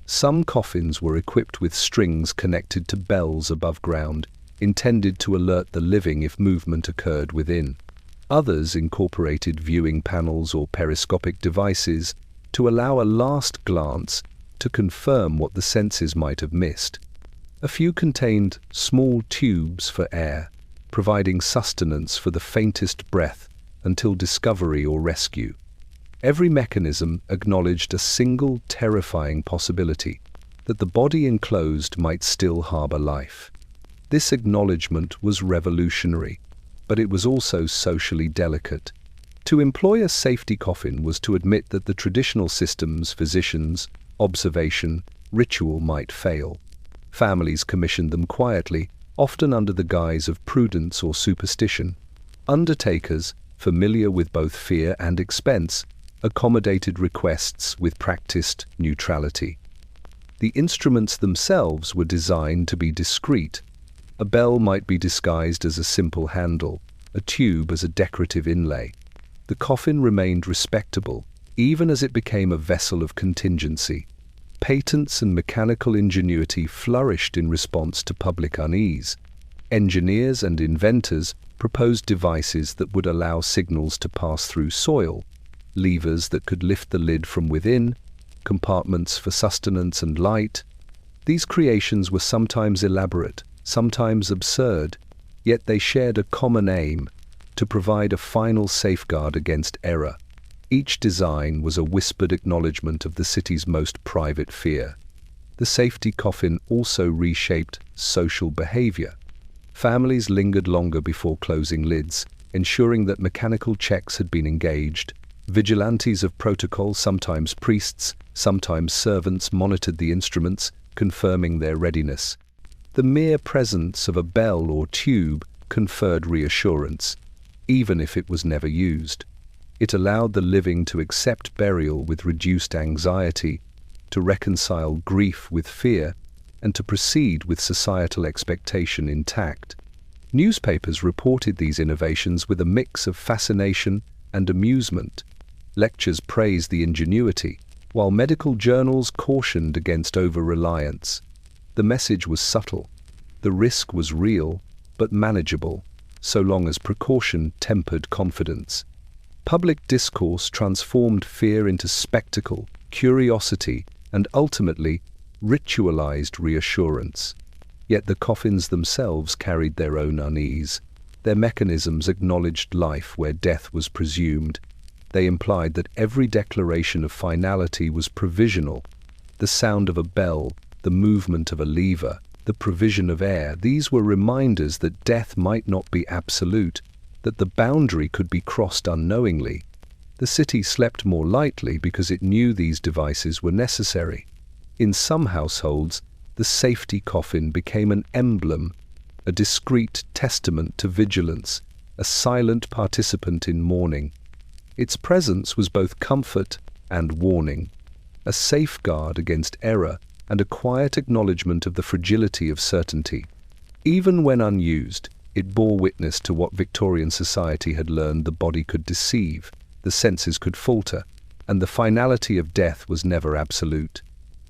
Some coffins were equipped with strings connected to bells above ground, intended to alert the living if movement occurred within. Others incorporated viewing panels or periscopic devices to allow a last glance to confirm what the senses might have missed. A few contained small tubes for air, providing sustenance for the faintest breath until discovery or rescue. Every mechanism acknowledged a single terrifying possibility, that the body enclosed might still harbor life. This acknowledgement was revolutionary, but it was also socially delicate. To employ a safety coffin was to admit that the traditional systems, physicians, observation, ritual might fail. Families commissioned them quietly, often under the guise of prudence or superstition. Undertakers, familiar with both fear and expense, accommodated requests with practiced neutrality. The instruments themselves were designed to be discreet. A bell might be disguised as a simple handle, a tube as a decorative inlay. The coffin remained respectable, even as it became a vessel of contingency. Patents and mechanical ingenuity flourished in response to public unease. Engineers and inventors proposed devices that would allow signals to pass through soil, levers that could lift the lid from within, compartments for sustenance and light. These creations were sometimes elaborate, sometimes absurd, yet they shared a common aim: to provide a final safeguard against error. Each design was a whispered acknowledgement of the city's most private fear. The safety coffin also reshaped social behavior. Families lingered longer before closing lids, ensuring that mechanical checks had been engaged. Vigilantes of protocol, sometimes priests, sometimes servants, monitored the instruments, confirming their readiness. The mere presence of a bell or tube conferred reassurance, even if it was never used. It allowed the living to accept burial with reduced anxiety, to reconcile grief with fear, and to proceed with societal expectation intact. Newspapers reported these innovations with a mix of fascination and amusement. Lectures praised the ingenuity, while medical journals cautioned against over-reliance. The message was subtle. The risk was real, but manageable, so long as precaution tempered confidence. Public discourse transformed fear into spectacle, curiosity, and ultimately ritualized reassurance. Yet the coffins themselves carried their own unease. Their mechanisms acknowledged life where death was presumed. They implied that every declaration of finality was provisional. The sound of a bell, the movement of a lever, the provision of air, these were reminders that death might not be absolute, that the boundary could be crossed unknowingly. The city slept more lightly because it knew these devices were necessary. In some households, the safety coffin became an emblem, a discreet testament to vigilance, a silent participant in mourning. Its presence was both comfort and warning, a safeguard against error and a quiet acknowledgement of the fragility of certainty. Even when unused, it bore witness to what Victorian society had learned: the body could deceive, the senses could falter, and the finality of death was never absolute.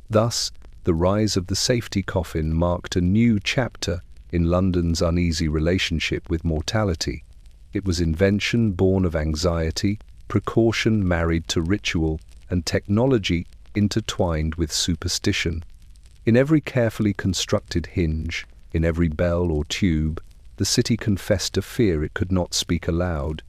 Thus, the rise of the safety coffin marked a new chapter in London's uneasy relationship with mortality. It was invention born of anxiety, precaution married to ritual, and technology intertwined with superstition. In every carefully constructed hinge, in every bell or tube, the city confessed a fear it could not speak aloud,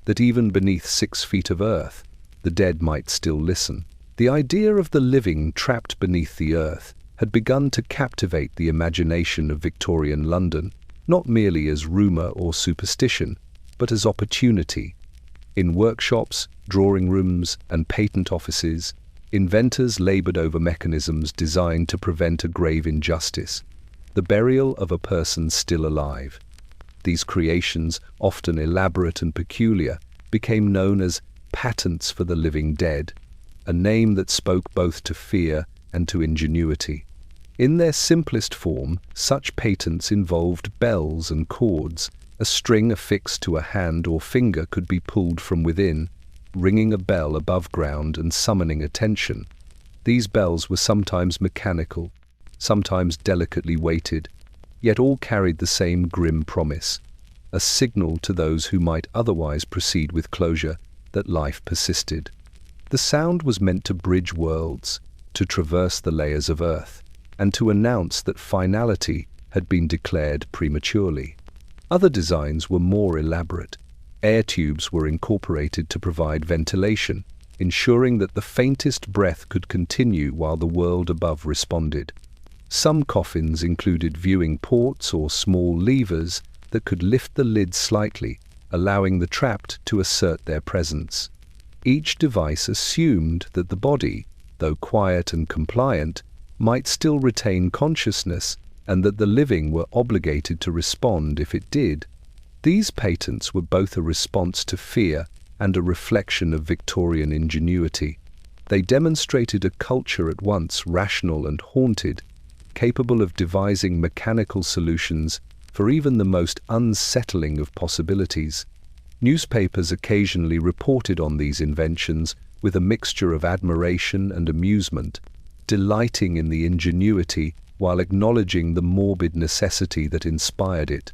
that even beneath 6 feet of earth, the dead might still listen. The idea of the living trapped beneath the earth had begun to captivate the imagination of Victorian London, not merely as rumour or superstition, but as opportunity. In workshops, drawing rooms, and patent offices, inventors laboured over mechanisms designed to prevent a grave injustice: the burial of a person still alive. These creations, often elaborate and peculiar, became known as patents for the living dead, a name that spoke both to fear and to ingenuity. In their simplest form, such patents involved bells and cords. A string affixed to a hand or finger could be pulled from within, ringing a bell above ground and summoning attention. These bells were sometimes mechanical, sometimes delicately weighted, yet all carried the same grim promise, a signal to those who might otherwise proceed with closure that life persisted. The sound was meant to bridge worlds, to traverse the layers of earth, and to announce that finality had been declared prematurely. Other designs were more elaborate. Air tubes were incorporated to provide ventilation, ensuring that the faintest breath could continue while the world above responded. Some coffins included viewing ports or small levers that could lift the lid slightly, allowing the trapped to assert their presence. Each device assumed that the body, though quiet and compliant, might still retain consciousness, and that the living were obligated to respond if it did. These patents were both a response to fear and a reflection of Victorian ingenuity. They demonstrated a culture at once rational and haunted, capable of devising mechanical solutions for even the most unsettling of possibilities. Newspapers occasionally reported on these inventions with a mixture of admiration and amusement, delighting in the ingenuity while acknowledging the morbid necessity that inspired it.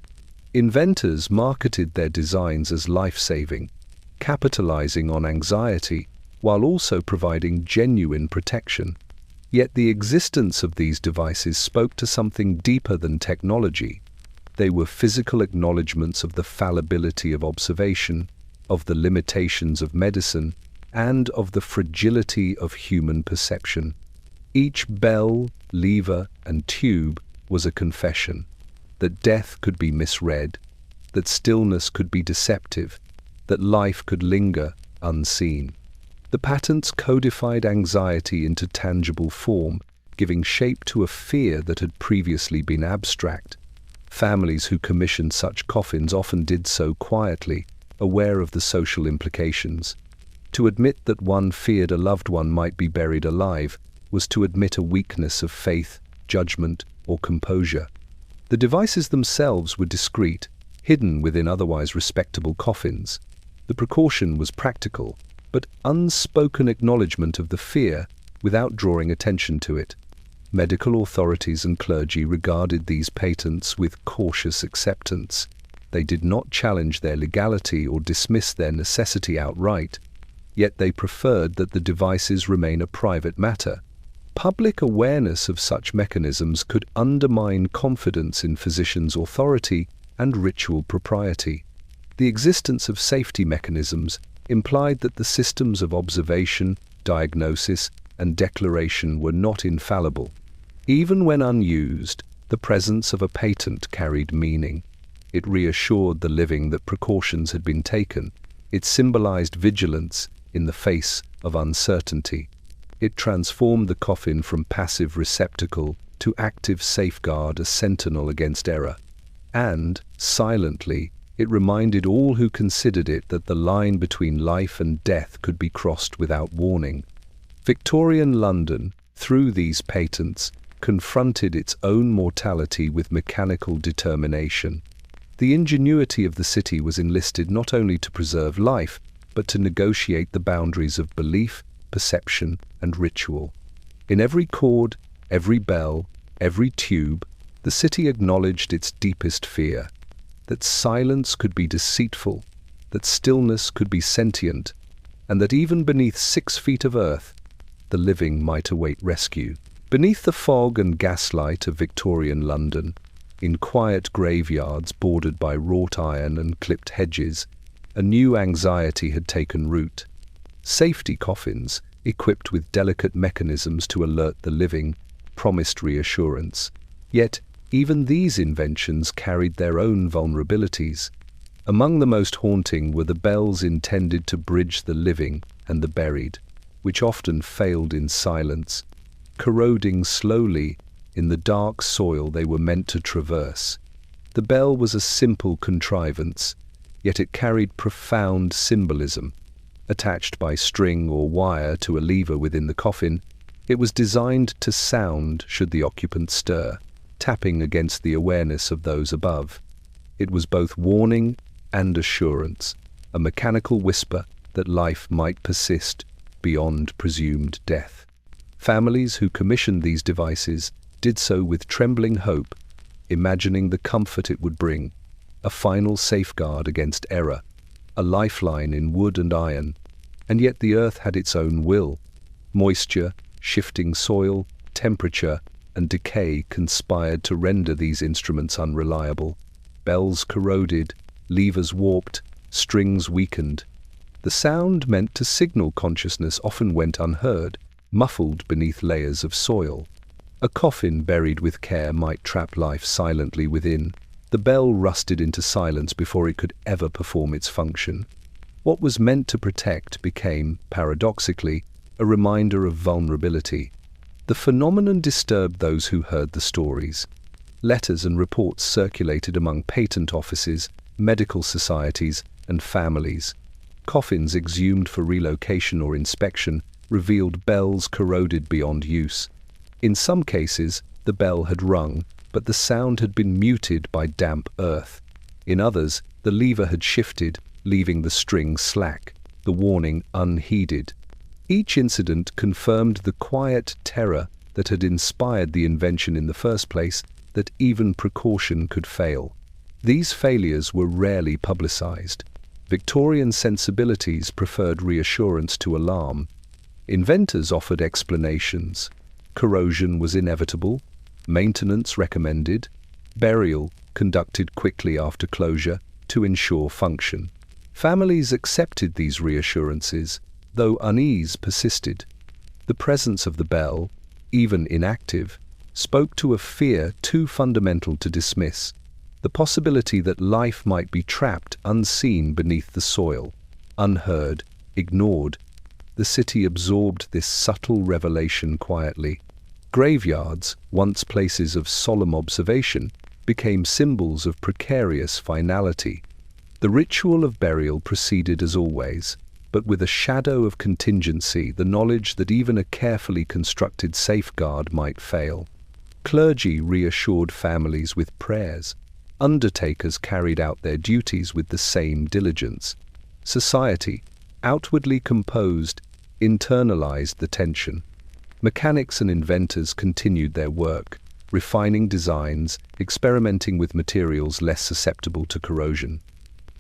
Inventors marketed their designs as life-saving, capitalizing on anxiety while also providing genuine protection. Yet the existence of these devices spoke to something deeper than technology. They were physical acknowledgments of the fallibility of observation, of the limitations of medicine, and of the fragility of human perception. Each bell, lever, and tube was a confession that death could be misread, that stillness could be deceptive, that life could linger unseen. The patents codified anxiety into tangible form, giving shape to a fear that had previously been abstract. Families who commissioned such coffins often did so quietly, aware of the social implications. To admit that one feared a loved one might be buried alive was to admit a weakness of faith, judgment, or composure. The devices themselves were discreet, hidden within otherwise respectable coffins. The precaution was practical, but unspoken acknowledgement of the fear without drawing attention to it. Medical authorities and clergy regarded these patents with cautious acceptance. They did not challenge their legality or dismiss their necessity outright, yet they preferred that the devices remain a private matter. Public awareness of such mechanisms could undermine confidence in physicians' authority and ritual propriety. The existence of safety mechanisms implied that the systems of observation, diagnosis, and declaration were not infallible. Even when unused, the presence of a patent carried meaning. It reassured the living that precautions had been taken. It symbolized vigilance in the face of uncertainty. It transformed the coffin from passive receptacle to active safeguard, a sentinel against error. And, silently, it reminded all who considered it that the line between life and death could be crossed without warning. Victorian London, through these patents, confronted its own mortality with mechanical determination. The ingenuity of the city was enlisted not only to preserve life, but to negotiate the boundaries of belief, perception, and ritual. In every chord, every bell, every tube, the city acknowledged its deepest fear, that silence could be deceitful, that stillness could be sentient, and that even beneath 6 feet of earth, the living might await rescue. Beneath the fog and gaslight of Victorian London, in quiet graveyards bordered by wrought iron and clipped hedges, a new anxiety had taken root. Safety coffins, equipped with delicate mechanisms to alert the living, promised reassurance. Yet, even these inventions carried their own vulnerabilities. Among the most haunting were the bells intended to bridge the living and the buried, which often failed in silence, corroding slowly in the dark soil they were meant to traverse. The bell was a simple contrivance, yet it carried profound symbolism. Attached by string or wire to a lever within the coffin, it was designed to sound should the occupant stir, tapping against the awareness of those above. It was both warning and assurance, a mechanical whisper that life might persist beyond presumed death. Families who commissioned these devices did so with trembling hope, imagining the comfort it would bring, a final safeguard against error, a lifeline in wood and iron. And yet the earth had its own will. Moisture, shifting soil, temperature, and decay conspired to render these instruments unreliable. Bells corroded, levers warped, strings weakened. The sound meant to signal consciousness often went unheard, muffled beneath layers of soil. A coffin buried with care might trap life silently within. The bell rusted into silence before it could ever perform its function. What was meant to protect became, paradoxically, a reminder of vulnerability. The phenomenon disturbed those who heard the stories. Letters and reports circulated among patent offices, medical societies, and families. Coffins exhumed for relocation or inspection revealed bells corroded beyond use. In some cases, the bell had rung, but the sound had been muted by damp earth. In others, the lever had shifted, leaving the string slack, the warning unheeded. Each incident confirmed the quiet terror that had inspired the invention in the first place, that even precaution could fail. These failures were rarely publicized. Victorian sensibilities preferred reassurance to alarm. Inventors offered explanations. Corrosion was inevitable, maintenance recommended, burial conducted quickly after closure to ensure function. Families accepted these reassurances, though unease persisted. The presence of the bell, even inactive, spoke to a fear too fundamental to dismiss, the possibility that life might be trapped unseen beneath the soil, unheard, ignored. The city absorbed this subtle revelation quietly. Graveyards, once places of solemn observation, became symbols of precarious finality. The ritual of burial proceeded as always, but with a shadow of contingency, the knowledge that even a carefully constructed safeguard might fail. Clergy reassured families with prayers. Undertakers carried out their duties with the same diligence. Society, outwardly composed, internalized the tension. Mechanics and inventors continued their work, refining designs, experimenting with materials less susceptible to corrosion.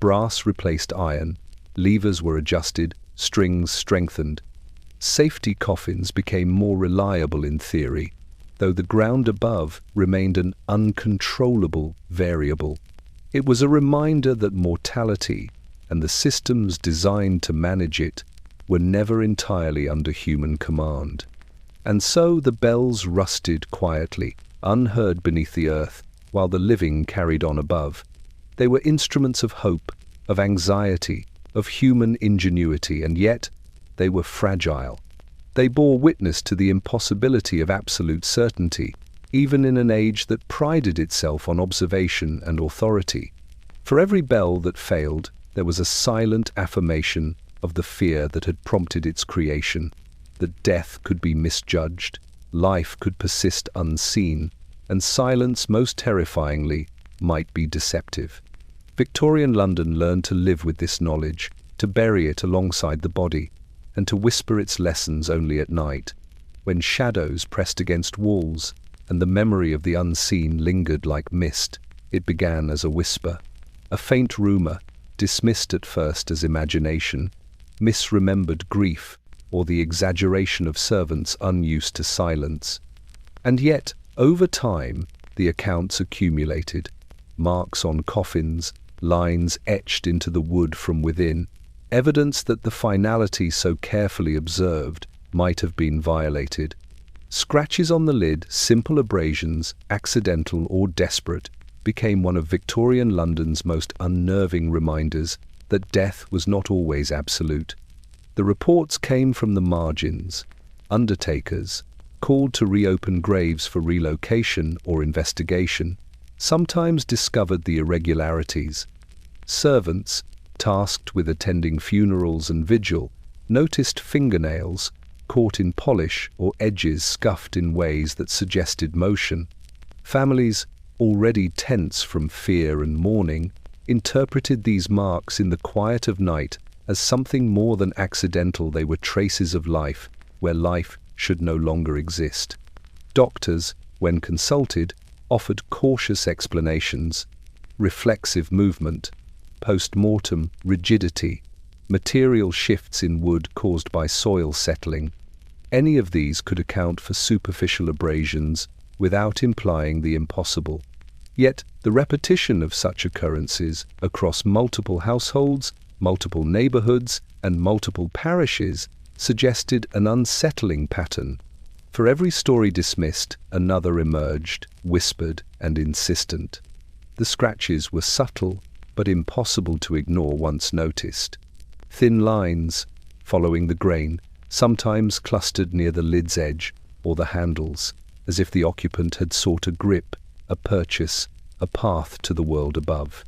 Brass replaced iron, levers were adjusted, strings strengthened. Safety coffins became more reliable in theory, though the ground above remained an uncontrollable variable. It was a reminder that mortality and the systems designed to manage it were never entirely under human command. And so the bells rusted quietly, unheard beneath the earth, while the living carried on above. They were instruments of hope, of anxiety, of human ingenuity, and yet they were fragile. They bore witness to the impossibility of absolute certainty, even in an age that prided itself on observation and authority. For every bell that failed, there was a silent affirmation of the fear that had prompted its creation, that death could be misjudged, life could persist unseen, and silence, most terrifyingly, might be deceptive. Victorian London learned to live with this knowledge, to bury it alongside the body, and to whisper its lessons only at night, when shadows pressed against walls and the memory of the unseen lingered like mist. It began as a whisper, a faint rumor, dismissed at first as imagination, misremembered grief, or the exaggeration of servants unused to silence. And yet, over time, the accounts accumulated, marks on coffins, lines etched into the wood from within, evidence that the finality so carefully observed might have been violated. Scratches on the lid, simple abrasions, accidental or desperate, became one of Victorian London's most unnerving reminders that death was not always absolute. The reports came from the margins. Undertakers, called to reopen graves for relocation or investigation, sometimes discovered the irregularities. Servants, tasked with attending funerals and vigil, noticed fingernails caught in polish or edges scuffed in ways that suggested motion. Families, already tense from fear and mourning, interpreted these marks in the quiet of night as something more than accidental. They were traces of life, where life should no longer exist. Doctors, when consulted, offered cautious explanations: reflexive movement, post-mortem rigidity, material shifts in wood caused by soil settling. Any of these could account for superficial abrasions without implying the impossible. Yet the repetition of such occurrences across multiple households, multiple neighborhoods, and multiple parishes suggested an unsettling pattern. For every story dismissed, another emerged, whispered and insistent. The scratches were subtle, but impossible to ignore once noticed. Thin lines, following the grain, sometimes clustered near the lid's edge or the handles, as if the occupant had sought a grip, a purchase, a path to the world above.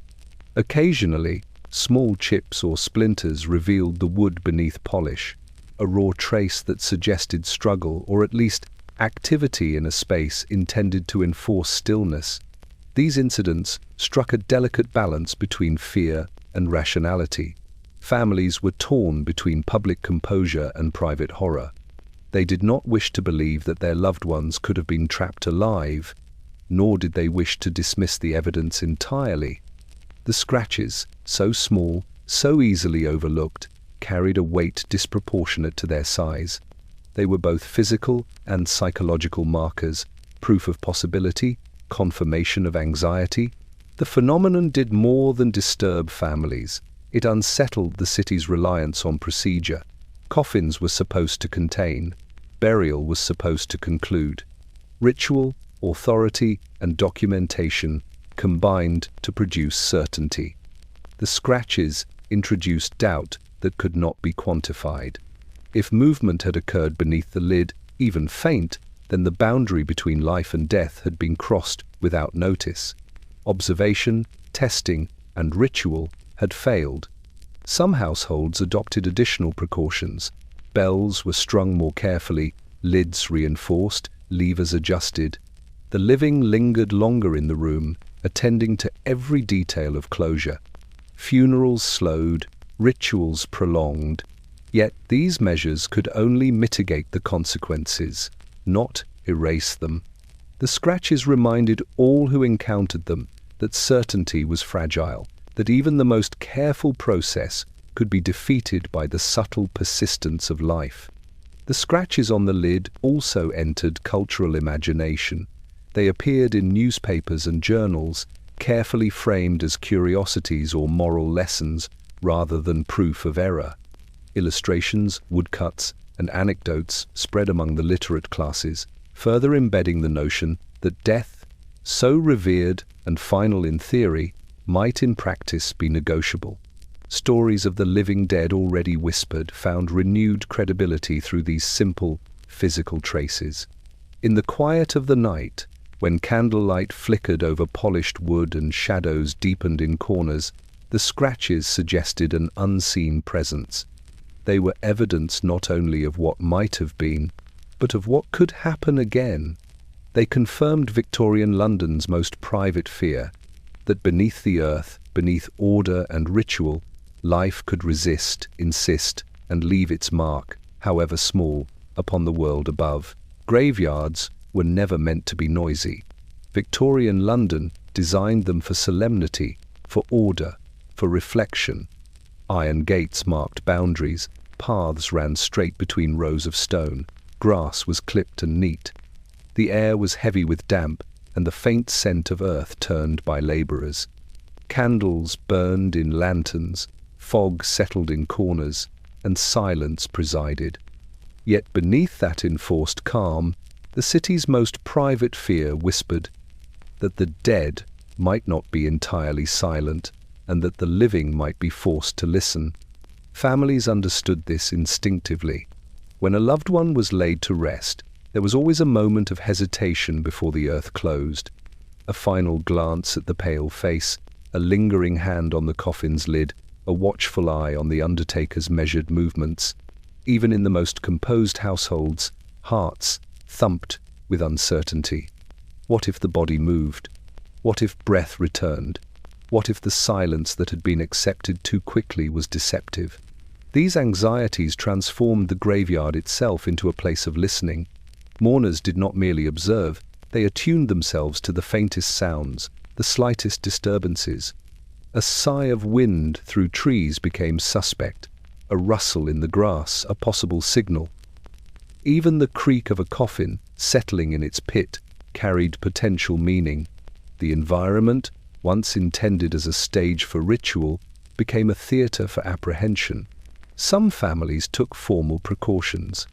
Occasionally, small chips or splinters revealed the wood beneath polish, a raw trace that suggested struggle or at least activity in a space intended to enforce stillness. These incidents struck a delicate balance between fear and rationality. Families were torn between public composure and private horror. They did not wish to believe that their loved ones could have been trapped alive, nor did they wish to dismiss the evidence entirely. The scratches, so small, so easily overlooked, carried a weight disproportionate to their size. They were both physical and psychological markers, proof of possibility, confirmation of anxiety. The phenomenon did more than disturb families. It unsettled the city's reliance on procedure. Coffins were supposed to contain. burial was supposed to conclude. Ritual, authority, and documentation combined to produce certainty. The scratches introduced doubt that could not be quantified. If movement had occurred beneath the lid, even faint, then the boundary between life and death had been crossed without notice. Observation, testing, and ritual had failed. Some households adopted additional precautions. Bells were strung more carefully, lids reinforced, levers adjusted. The living lingered longer in the room, attending to every detail of closure. Funerals slowed, rituals prolonged. Yet these measures could only mitigate the consequences, not erase them. The scratches reminded all who encountered them that certainty was fragile, that even the most careful process could be defeated by the subtle persistence of life. The scratches on the lid also entered cultural imagination. They appeared in newspapers and journals, carefully framed as curiosities or moral lessons rather than proof of error. Illustrations, woodcuts, and anecdotes spread among the literate classes, further embedding the notion that death, so revered and final in theory, might in practice be negotiable. Stories of the living dead already whispered found renewed credibility through these simple, physical traces. In the quiet of the night, when candlelight flickered over polished wood and shadows deepened in corners, the scratches suggested an unseen presence. They were evidence not only of what might have been, but of what could happen again. They confirmed Victorian London's most private fear, that beneath the earth, beneath order and ritual, life could resist, insist, and leave its mark, however small, upon the world above. Graveyards were never meant to be noisy. Victorian London designed them for solemnity, for order, for reflection. Iron gates marked boundaries, paths ran straight between rows of stone, grass was clipped and neat. The air was heavy with damp, and the faint scent of earth turned by labourers. Candles burned in lanterns, fog settled in corners, and silence presided. Yet beneath that enforced calm, the city's most private fear whispered that the dead might not be entirely silent, and that the living might be forced to listen. Families understood this instinctively. When a loved one was laid to rest, there was always a moment of hesitation before the earth closed. A final glance at the pale face, a lingering hand on the coffin's lid, a watchful eye on the undertaker's measured movements. Even in the most composed households, hearts thumped with uncertainty. What if the body moved? What if breath returned? What if the silence that had been accepted too quickly was deceptive? These anxieties transformed the graveyard itself into a place of listening. Mourners did not merely observe, they attuned themselves to the faintest sounds, the slightest disturbances. A sigh of wind through trees became suspect, a rustle in the grass a possible signal. Even the creak of a coffin, settling in its pit, carried potential meaning. The environment, once intended as a stage for ritual, became a theatre for apprehension. Some families took formal precautions.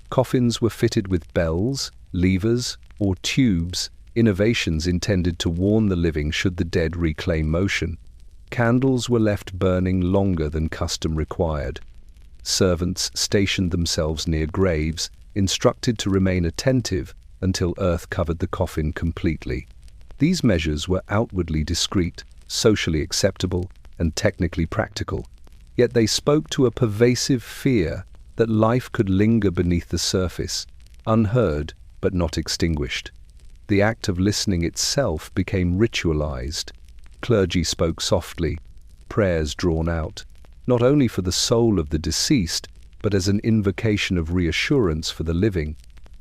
Coffins were fitted with bells, levers, or tubes, innovations intended to warn the living should the dead reclaim motion. Candles were left burning longer than custom required. Servants stationed themselves near graves, instructed to remain attentive until earth covered the coffin completely. These measures were outwardly discreet, socially acceptable, and technically practical, yet they spoke to a pervasive fear that life could linger beneath the surface, unheard but not extinguished. The act of listening itself became ritualized. Clergy spoke softly, prayers drawn out, not only for the soul of the deceased, but as an invocation of reassurance for the living.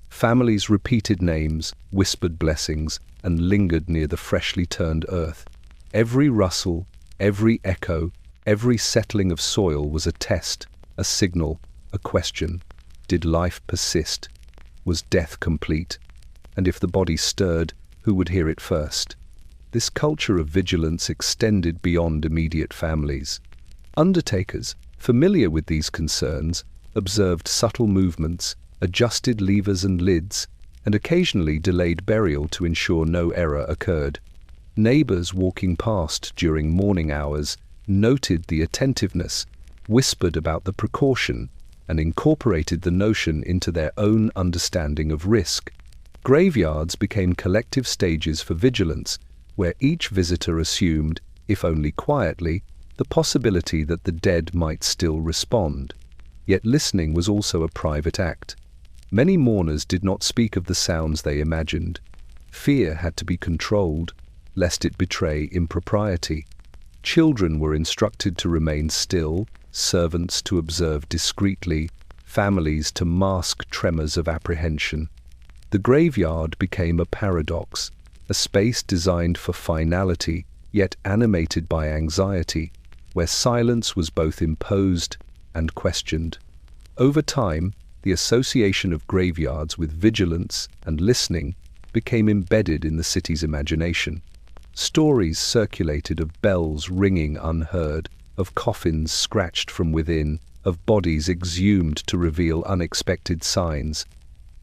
Families repeated names, whispered blessings, and lingered near the freshly turned earth. Every rustle, every echo, every settling of soil was a test, a signal, a question. Did life persist? Was death complete? And if the body stirred, who would hear it first? This culture of vigilance extended beyond immediate families. Undertakers, familiar with these concerns, observed subtle movements, adjusted levers and lids, and occasionally delayed burial to ensure no error occurred. Neighbors walking past during morning hours noted the attentiveness, whispered about the precaution, and incorporated the notion into their own understanding of risk. Graveyards became collective stages for vigilance, where each visitor assumed, if only quietly, the possibility that the dead might still respond. Yet listening was also a private act. Many mourners did not speak of the sounds they imagined. Fear had to be controlled, lest it betray impropriety. Children were instructed to remain still, servants to observe discreetly, families to mask tremors of apprehension. The graveyard became a paradox, a space designed for finality, yet animated by anxiety, where silence was both imposed and questioned. Over time, the association of graveyards with vigilance and listening became embedded in the city's imagination. Stories circulated of bells ringing unheard, of coffins scratched from within, of bodies exhumed to reveal unexpected signs.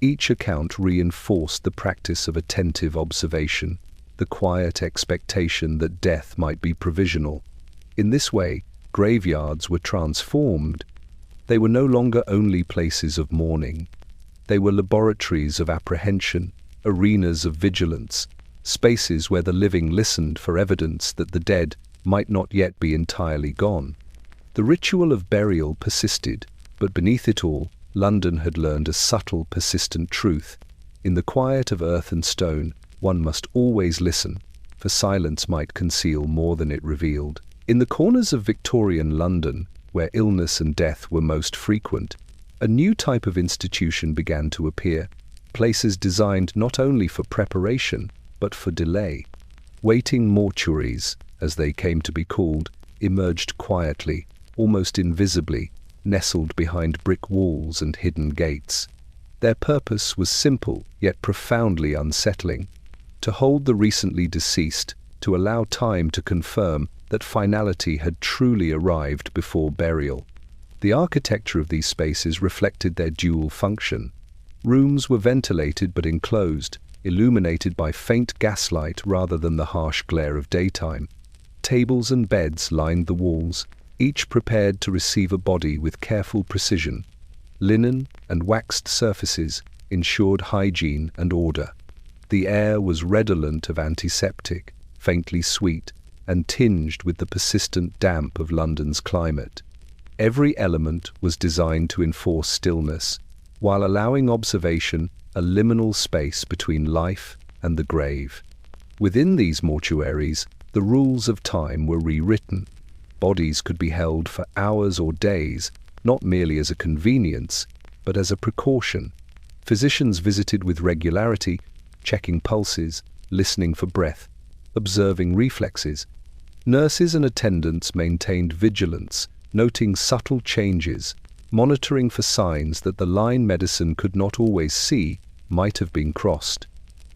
Each account reinforced the practice of attentive observation, the quiet expectation that death might be provisional. In this way, graveyards were transformed. They were no longer only places of mourning. They were laboratories of apprehension, arenas of vigilance, spaces where the living listened for evidence that the dead might not yet be entirely gone. The ritual of burial persisted, but beneath it all, London had learned a subtle, persistent truth. In the quiet of earth and stone, one must always listen, for silence might conceal more than it revealed. In the corners of Victorian London, where illness and death were most frequent, a new type of institution began to appear, places designed not only for preparation, but for delay. Waiting mortuaries, as they came to be called, emerged quietly, almost invisibly, nestled behind brick walls and hidden gates. Their purpose was simple, yet profoundly unsettling: to hold the recently deceased, to allow time to confirm that finality had truly arrived before burial. The architecture of these spaces reflected their dual function. Rooms were ventilated but enclosed, illuminated by faint gaslight rather than the harsh glare of daytime. Tables and beds lined the walls, each prepared to receive a body with careful precision. Linen and waxed surfaces ensured hygiene and order. The air was redolent of antiseptic, faintly sweet, and tinged with the persistent damp of London's climate. Every element was designed to enforce stillness, while allowing observation a liminal space between life and the grave. Within these mortuaries, the rules of time were rewritten. Bodies could be held for hours or days, not merely as a convenience, but as a precaution. Physicians visited with regularity, checking pulses, listening for breath, observing reflexes. Nurses and attendants maintained vigilance, noting subtle changes, monitoring for signs that the line medicine could not always see might have been crossed.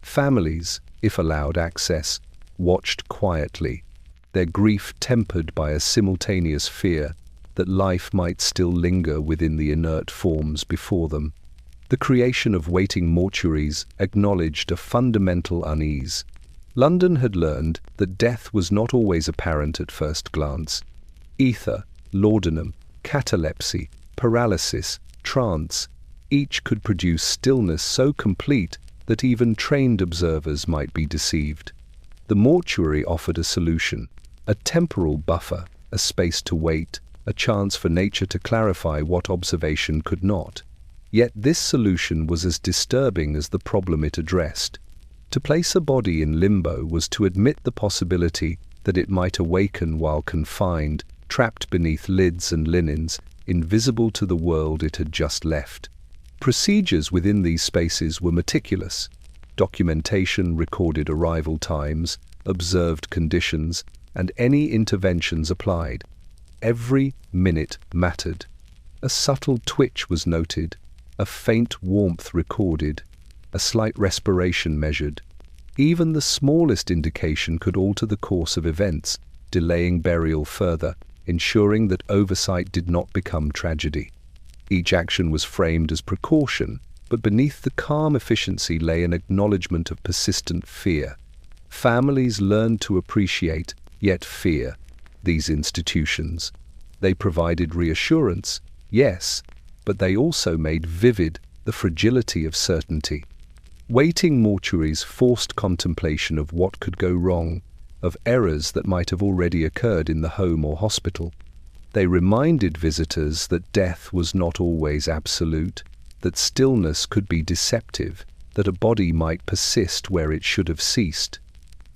Families, if allowed access, watched quietly, their grief tempered by a simultaneous fear that life might still linger within the inert forms before them. The creation of waiting mortuaries acknowledged a fundamental unease. London had learned that death was not always apparent at first glance. Ether, laudanum, catalepsy, paralysis, trance, each could produce stillness so complete that even trained observers might be deceived. The mortuary offered a solution, a temporal buffer, a space to wait, a chance for nature to clarify what observation could not. Yet this solution was as disturbing as the problem it addressed. To place a body in limbo was to admit the possibility that it might awaken while confined, trapped beneath lids and linens, invisible to the world it had just left. Procedures within these spaces were meticulous. Documentation recorded arrival times, observed conditions, and any interventions applied. Every minute mattered. A subtle twitch was noted, a faint warmth recorded, a slight respiration measured. Even the smallest indication could alter the course of events, delaying burial further, ensuring that oversight did not become tragedy. Each action was framed as precaution, But beneath the calm efficiency lay an acknowledgement of persistent fear. Families learned to appreciate, yet fear, these institutions. They provided reassurance, yes, but they also made vivid the fragility of certainty. Waiting mortuaries forced contemplation of what could go wrong, of errors that might have already occurred in the home or hospital. They reminded visitors that death was not always absolute, that stillness could be deceptive, that a body might persist where it should have ceased.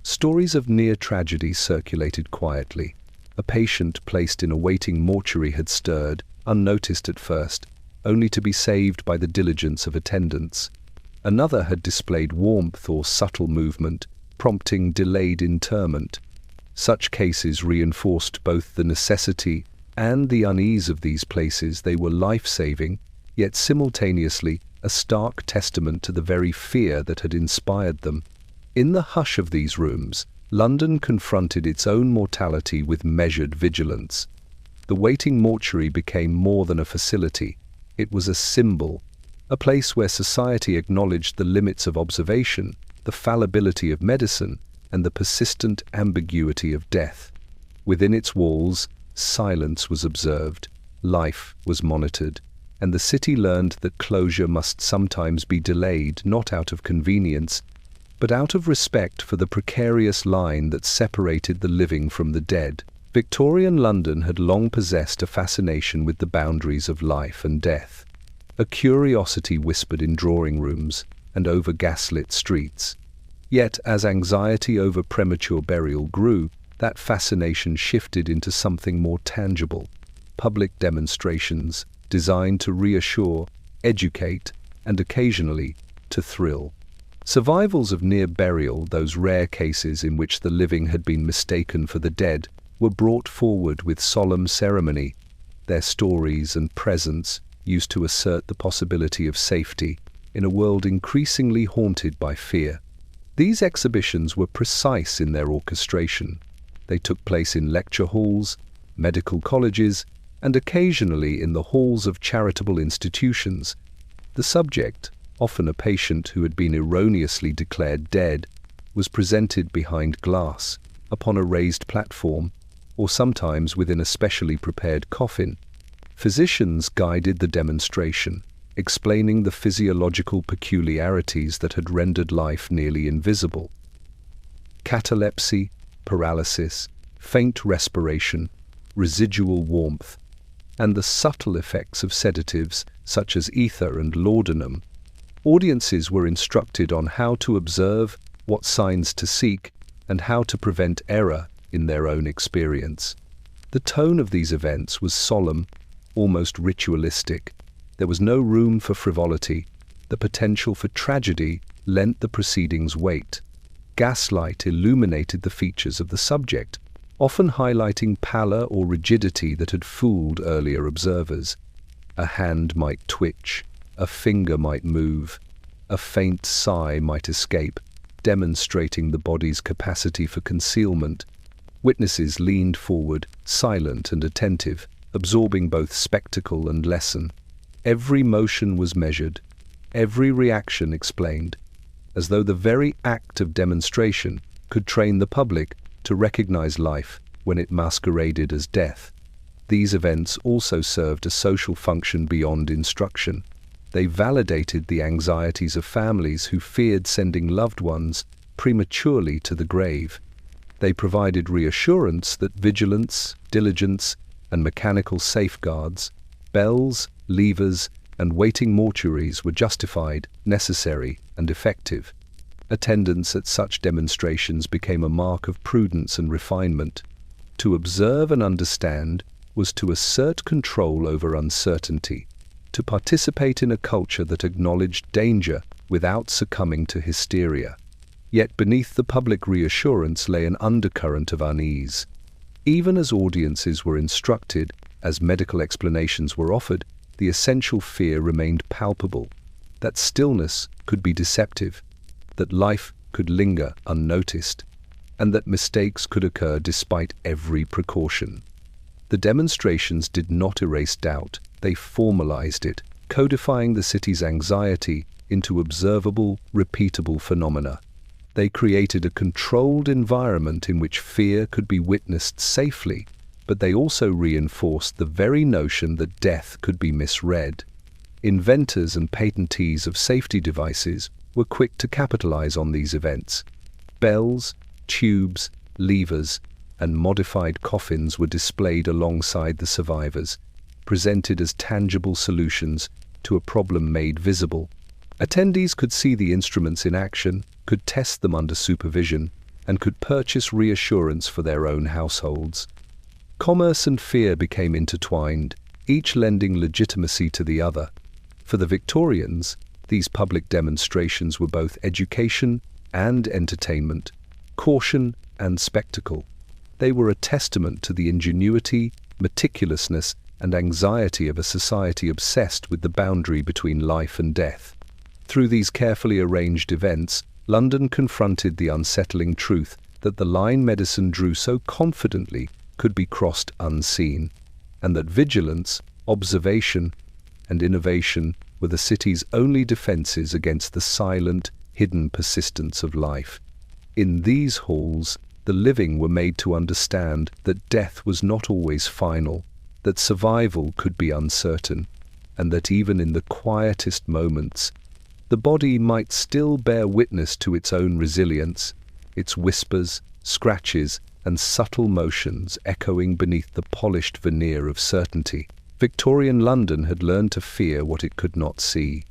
Stories of near tragedy circulated quietly. A patient placed in a waiting mortuary had stirred, unnoticed at first, only to be saved by the diligence of attendants. Another had displayed warmth or subtle movement, prompting delayed interment. Such cases reinforced both the necessity and the unease of these places. They were life-saving, yet simultaneously a stark testament to the very fear that had inspired them. In the hush of these rooms, London confronted its own mortality with measured vigilance. The waiting mortuary became more than a facility. It was a symbol, a place where society acknowledged the limits of observation, the fallibility of medicine, and the persistent ambiguity of death. Within its walls, silence was observed, life was monitored, and the city learned that closure must sometimes be delayed, not out of convenience, but out of respect for the precarious line that separated the living from the dead. Victorian London had long possessed a fascination with the boundaries of life and death, a curiosity whispered in drawing rooms and over gaslit streets. Yet, as anxiety over premature burial grew, that fascination shifted into something more tangible: public demonstrations designed to reassure, educate, and occasionally to thrill. Survivals of near burial, those rare cases in which the living had been mistaken for the dead, were brought forward with solemn ceremony. Their stories and presence used to assert the possibility of safety in a world increasingly haunted by fear. These exhibitions were precise in their orchestration. They took place in lecture halls, medical colleges, and occasionally in the halls of charitable institutions. The subject, often a patient who had been erroneously declared dead, was presented behind glass, upon a raised platform, or sometimes within a specially prepared coffin. Physicians guided the demonstration, explaining the physiological peculiarities that had rendered life nearly invisible. Catalepsy, paralysis, faint respiration, residual warmth, and the subtle effects of sedatives such as ether and laudanum. Audiences were instructed on how to observe, what signs to seek, and how to prevent error in their own experience. The tone of these events was solemn, almost ritualistic. There was no room for frivolity. The potential for tragedy lent the proceedings weight. Gaslight illuminated the features of the subject, often highlighting pallor or rigidity that had fooled earlier observers. A hand might twitch, a finger might move, a faint sigh might escape, demonstrating the body's capacity for concealment. Witnesses leaned forward, silent and attentive, absorbing both spectacle and lesson. Every motion was measured, every reaction explained, as though the very act of demonstration could train the public to recognize life when it masqueraded as death. These events also served a social function beyond instruction. They validated the anxieties of families who feared sending loved ones prematurely to the grave. They provided reassurance that vigilance, diligence, and mechanical safeguards, bells, levers, and waiting mortuaries were justified, necessary, and effective. Attendance at such demonstrations became a mark of prudence and refinement. To observe and understand was to assert control over uncertainty, to participate in a culture that acknowledged danger without succumbing to hysteria. Yet beneath the public reassurance lay an undercurrent of unease. Even as audiences were instructed, as medical explanations were offered, the essential fear remained palpable, that stillness could be deceptive, that life could linger unnoticed, and that mistakes could occur despite every precaution. The demonstrations did not erase doubt, they formalized it. codifying the city's anxiety into observable, repeatable phenomena. They created a controlled environment in which fear could be witnessed safely, but they also reinforced the very notion that death could be misread. Inventors and patentees of safety devices were quick to capitalize on these events. Bells, tubes, levers, and modified coffins were displayed alongside the survivors, presented as tangible solutions to a problem made visible. Attendees could see the instruments in action, could test them under supervision, and could purchase reassurance for their own households. Commerce and fear became intertwined, each lending legitimacy to the other. For the Victorians, these public demonstrations were both education and entertainment, caution and spectacle. They were a testament to the ingenuity, meticulousness, and anxiety of a society obsessed with the boundary between life and death. Through these carefully arranged events, London confronted the unsettling truth that the line medicine drew so confidently could be crossed unseen, and that vigilance, observation, and innovation were the city's only defenses against the silent, hidden persistence of life. In these halls, the living were made to understand that death was not always final, that survival could be uncertain, and that even in the quietest moments, the body might still bear witness to its own resilience, its whispers, scratches, and subtle motions echoing beneath the polished veneer of certainty. Victorian London had learned to fear what it could not see.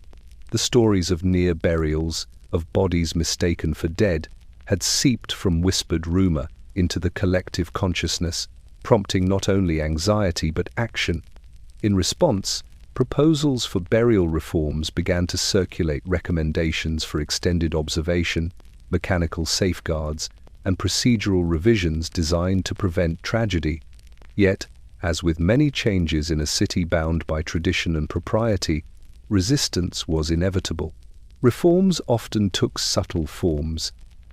The stories of near burials, of bodies mistaken for dead, had seeped from whispered rumor into the collective consciousness, prompting not only anxiety but action. In response, proposals for burial reforms began to circulate, recommendations for extended observation, mechanical safeguards, and procedural revisions designed to prevent tragedy. Yet, as with many changes in a city bound by tradition and propriety, resistance was inevitable. Reforms often took subtle forms.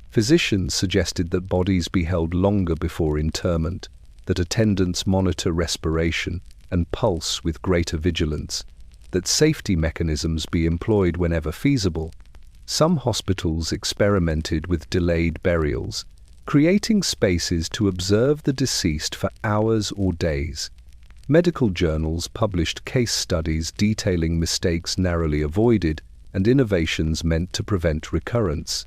Physicians suggested that bodies be held longer before interment, that attendants monitor respiration and pulse with greater vigilance, that safety mechanisms be employed whenever feasible. Some hospitals experimented with delayed burials, creating spaces to observe the deceased for hours or days. Medical journals published case studies detailing mistakes narrowly avoided and innovations meant to prevent recurrence.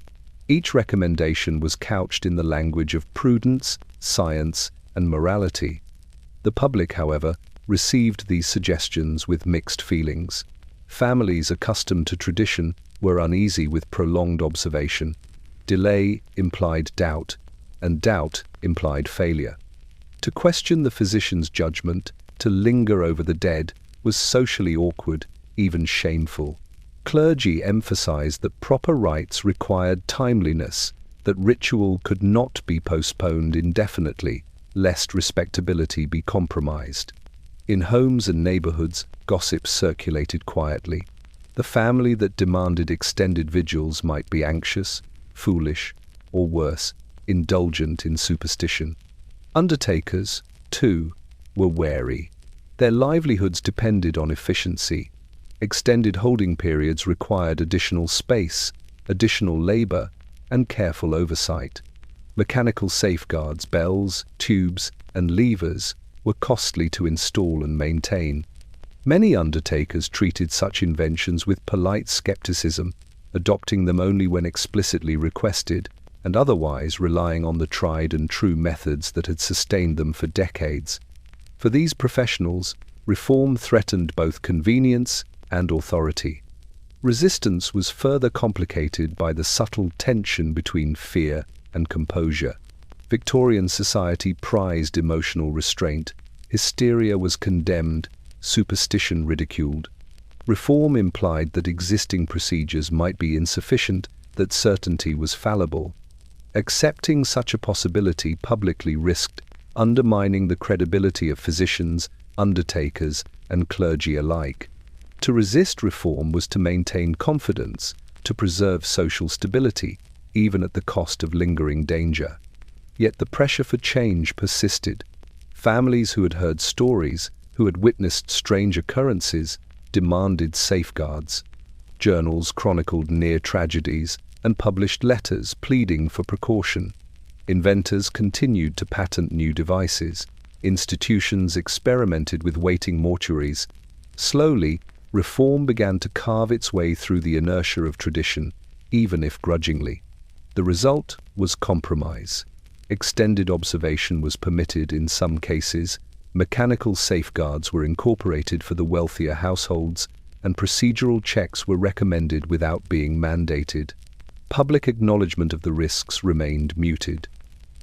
Each recommendation was couched in the language of prudence, science, and morality. The public, however, received these suggestions with mixed feelings. Families accustomed to tradition were uneasy with prolonged observation. Delay implied doubt, and doubt implied failure. To question the physician's judgment, to linger over the dead, was socially awkward, even shameful. Clergy emphasized that proper rites required timeliness, that ritual could not be postponed indefinitely, lest respectability be compromised. In homes and neighborhoods, gossip circulated quietly. The family that demanded extended vigils might be anxious, foolish, or worse, indulgent in superstition. Undertakers, too, were wary. Their livelihoods depended on efficiency. Extended holding periods required additional space, additional labor, and careful oversight. Mechanical safeguards, bells, tubes, and levers were costly to install and maintain. Many undertakers treated such inventions with polite skepticism, adopting them only when explicitly requested, and otherwise relying on the tried and true methods that had sustained them for decades. For these professionals, reform threatened both convenience and authority. Resistance was further complicated by the subtle tension between fear and composure. Victorian society prized emotional restraint. Hysteria was condemned, superstition ridiculed. Reform implied that existing procedures might be insufficient, that certainty was fallible. Accepting such a possibility publicly risked undermining the credibility of physicians, undertakers, and clergy alike. To resist reform was to maintain confidence, to preserve social stability, even at the cost of lingering danger. Yet the pressure for change persisted. Families who had heard stories, who had witnessed strange occurrences, demanded safeguards. Journals chronicled near tragedies and published letters pleading for precaution. Inventors continued to patent new devices. Institutions experimented with waiting mortuaries. Slowly, reform began to carve its way through the inertia of tradition, even if grudgingly. The result was compromise. Extended observation was permitted in some cases, mechanical safeguards were incorporated for the wealthier households, and procedural checks were recommended without being mandated. Public acknowledgement of the risks remained muted.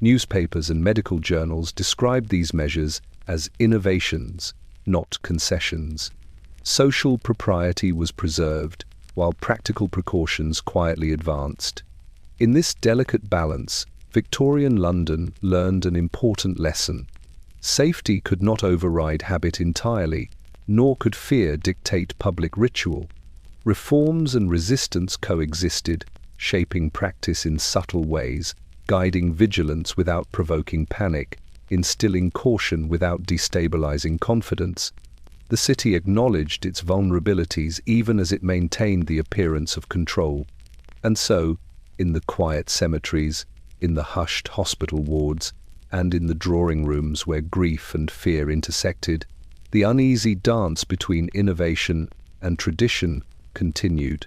Newspapers and medical journals described these measures as innovations, not concessions. Social propriety was preserved, while practical precautions quietly advanced. In this delicate balance, Victorian London learned an important lesson. Safety could not override habit entirely, nor could fear dictate public ritual. Reforms and resistance coexisted, shaping practice in subtle ways, guiding vigilance without provoking panic, instilling caution without destabilizing confidence. The city acknowledged its vulnerabilities even as it maintained the appearance of control. And so, in the quiet cemeteries, in the hushed hospital wards, and in the drawing rooms where grief and fear intersected, the uneasy dance between innovation and tradition continued.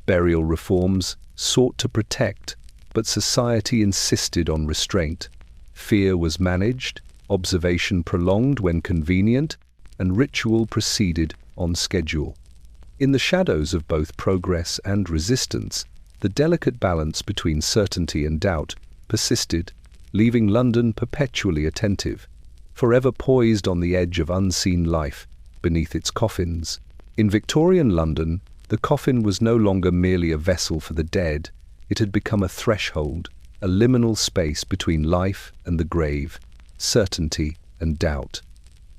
Burial reforms sought to protect, but society insisted on restraint. Fear was managed, observation prolonged when convenient, and ritual proceeded on schedule. In the shadows of both progress and resistance, the delicate balance between certainty and doubt persisted, leaving London perpetually attentive, forever poised on the edge of unseen life beneath its coffins. In Victorian London, the coffin was no longer merely a vessel for the dead. It had become a threshold, a liminal space between life and the grave, certainty and doubt.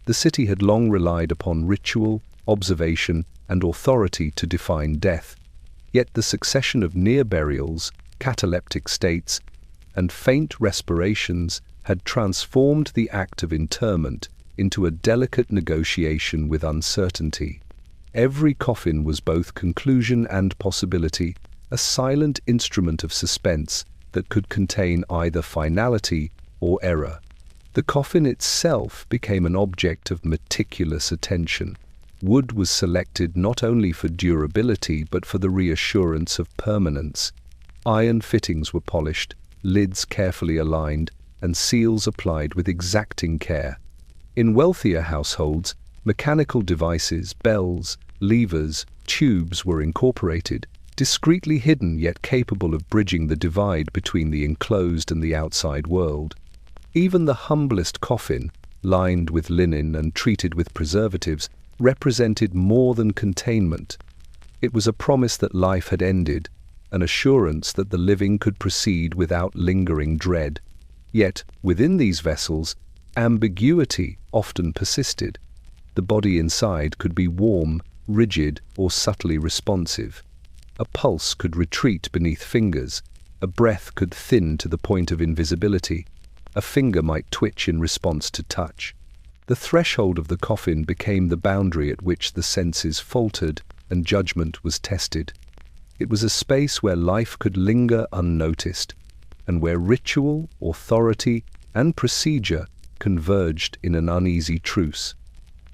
The city had long relied upon ritual, observation, and authority to define death, yet the succession of near burials, cataleptic states, and faint respirations had transformed the act of interment into a delicate negotiation with uncertainty. Every coffin was both conclusion and possibility, a silent instrument of suspense that could contain either finality or error. The coffin itself became an object of meticulous attention. Wood was selected not only for durability but for the reassurance of permanence. Iron fittings were polished, lids carefully aligned, and seals applied with exacting care. In wealthier households, mechanical devices, bells, levers, tubes were incorporated, discreetly hidden yet capable of bridging the divide between the enclosed and the outside world. Even the humblest coffin, lined with linen and treated with preservatives, represented more than containment. It was a promise that life had ended, an assurance that the living could proceed without lingering dread. Yet, within these vessels, ambiguity often persisted. The body inside could be warm, rigid, or subtly responsive. A pulse could retreat beneath fingers, a breath could thin to the point of invisibility, a finger might twitch in response to touch. The threshold of the coffin became the boundary at which the senses faltered and judgment was tested. It was a space where life could linger unnoticed, and where ritual, authority, and procedure converged in an uneasy truce.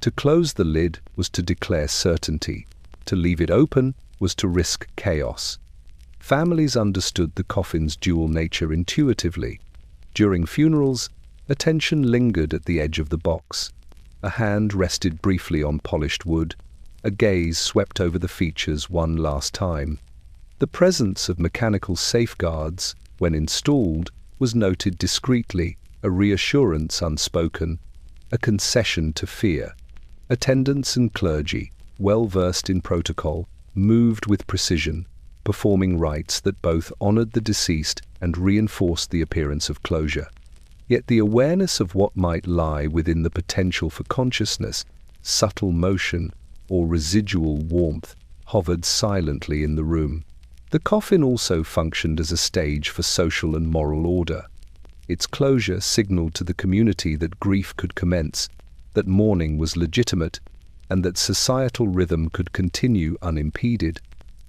To close the lid was to declare certainty. To leave it open was to risk chaos. Families understood the coffin's dual nature intuitively. During funerals, attention lingered at the edge of the box. A hand rested briefly on polished wood. A gaze swept over the features one last time. The presence of mechanical safeguards, when installed, was noted discreetly, a reassurance unspoken, a concession to fear. Attendants and clergy, well versed in protocol, moved with precision, performing rites that both honored the deceased and reinforced the appearance of closure. Yet the awareness of what might lie within the potential for consciousness, subtle motion, or residual warmth hovered silently in the room. The coffin also functioned as a stage for social and moral order. Its closure signaled to the community that grief could commence, that mourning was legitimate, and that societal rhythm could continue unimpeded.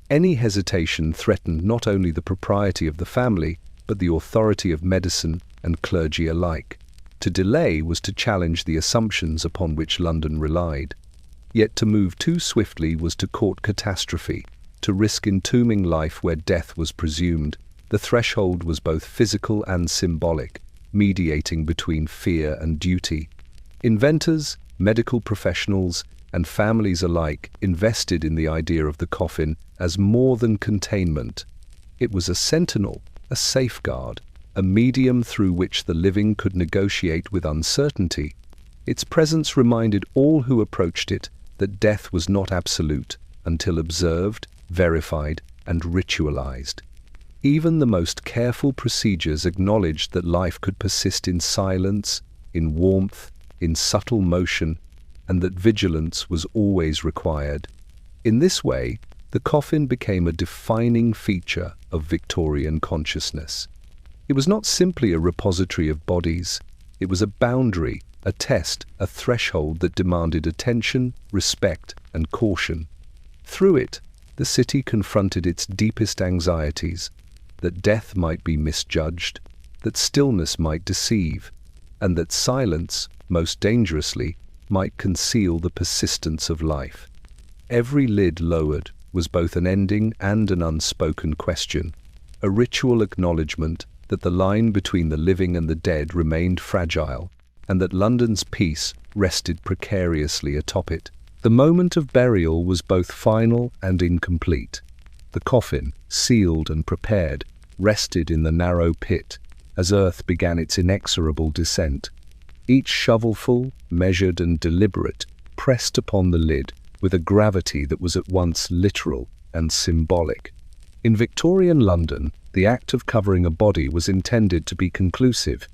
Any hesitation threatened not only the propriety of the family, but the authority of medicine and clergy alike. To delay was to challenge the assumptions upon which London relied. Yet to move too swiftly was to court catastrophe, to risk entombing life where death was presumed. The threshold was both physical and symbolic, mediating between fear and duty. Inventors, medical professionals, and families alike invested in the idea of the coffin as more than containment. It was a sentinel, a safeguard, a medium through which the living could negotiate with uncertainty. Its presence reminded all who approached it that death was not absolute until observed, verified, and ritualized. Even the most careful procedures acknowledged that life could persist in silence, in warmth, in subtle motion, and that vigilance was always required. In this way, the coffin became a defining feature of Victorian consciousness. It was not simply a repository of bodies. It was a boundary, a test, a threshold that demanded attention, respect, and caution. Through it, the city confronted its deepest anxieties, that death might be misjudged, that stillness might deceive, and that silence, most dangerously, might conceal the persistence of life. Every lid lowered was both an ending and an unspoken question, a ritual acknowledgement that the line between the living and the dead remained fragile, and that London's peace rested precariously atop it. The moment of burial was both final and incomplete. The coffin, sealed and prepared, rested in the narrow pit as earth began its inexorable descent. Each shovelful, measured and deliberate, pressed upon the lid with a gravity that was at once literal and symbolic. In Victorian London, the act of covering a body was intended to be conclusive,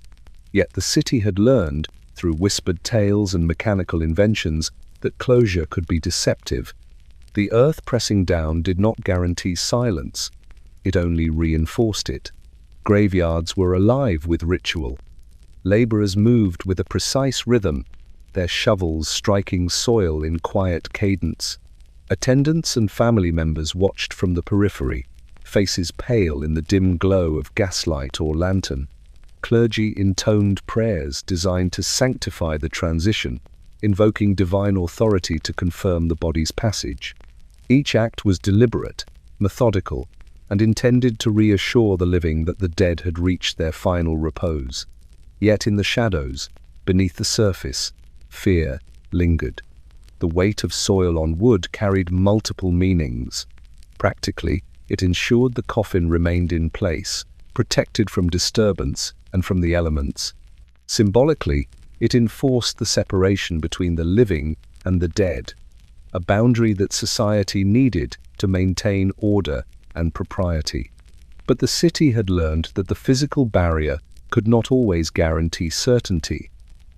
yet the city had learned, through whispered tales and mechanical inventions, that closure could be deceptive. The earth pressing down did not guarantee silence, it only reinforced it. Graveyards were alive with ritual. Labourers moved with a precise rhythm, their shovels striking soil in quiet cadence. Attendants and family members watched from the periphery, faces pale in the dim glow of gaslight or lantern. Clergy intoned prayers designed to sanctify the transition, invoking divine authority to confirm the body's passage. Each act was deliberate, methodical, and intended to reassure the living that the dead had reached their final repose. Yet in the shadows, beneath the surface, fear lingered. The weight of soil on wood carried multiple meanings. Practically, it ensured the coffin remained in place, protected from disturbance and from the elements. Symbolically, it enforced the separation between the living and the dead, a boundary that society needed to maintain order and propriety. But the city had learned that the physical barrier could not always guarantee certainty.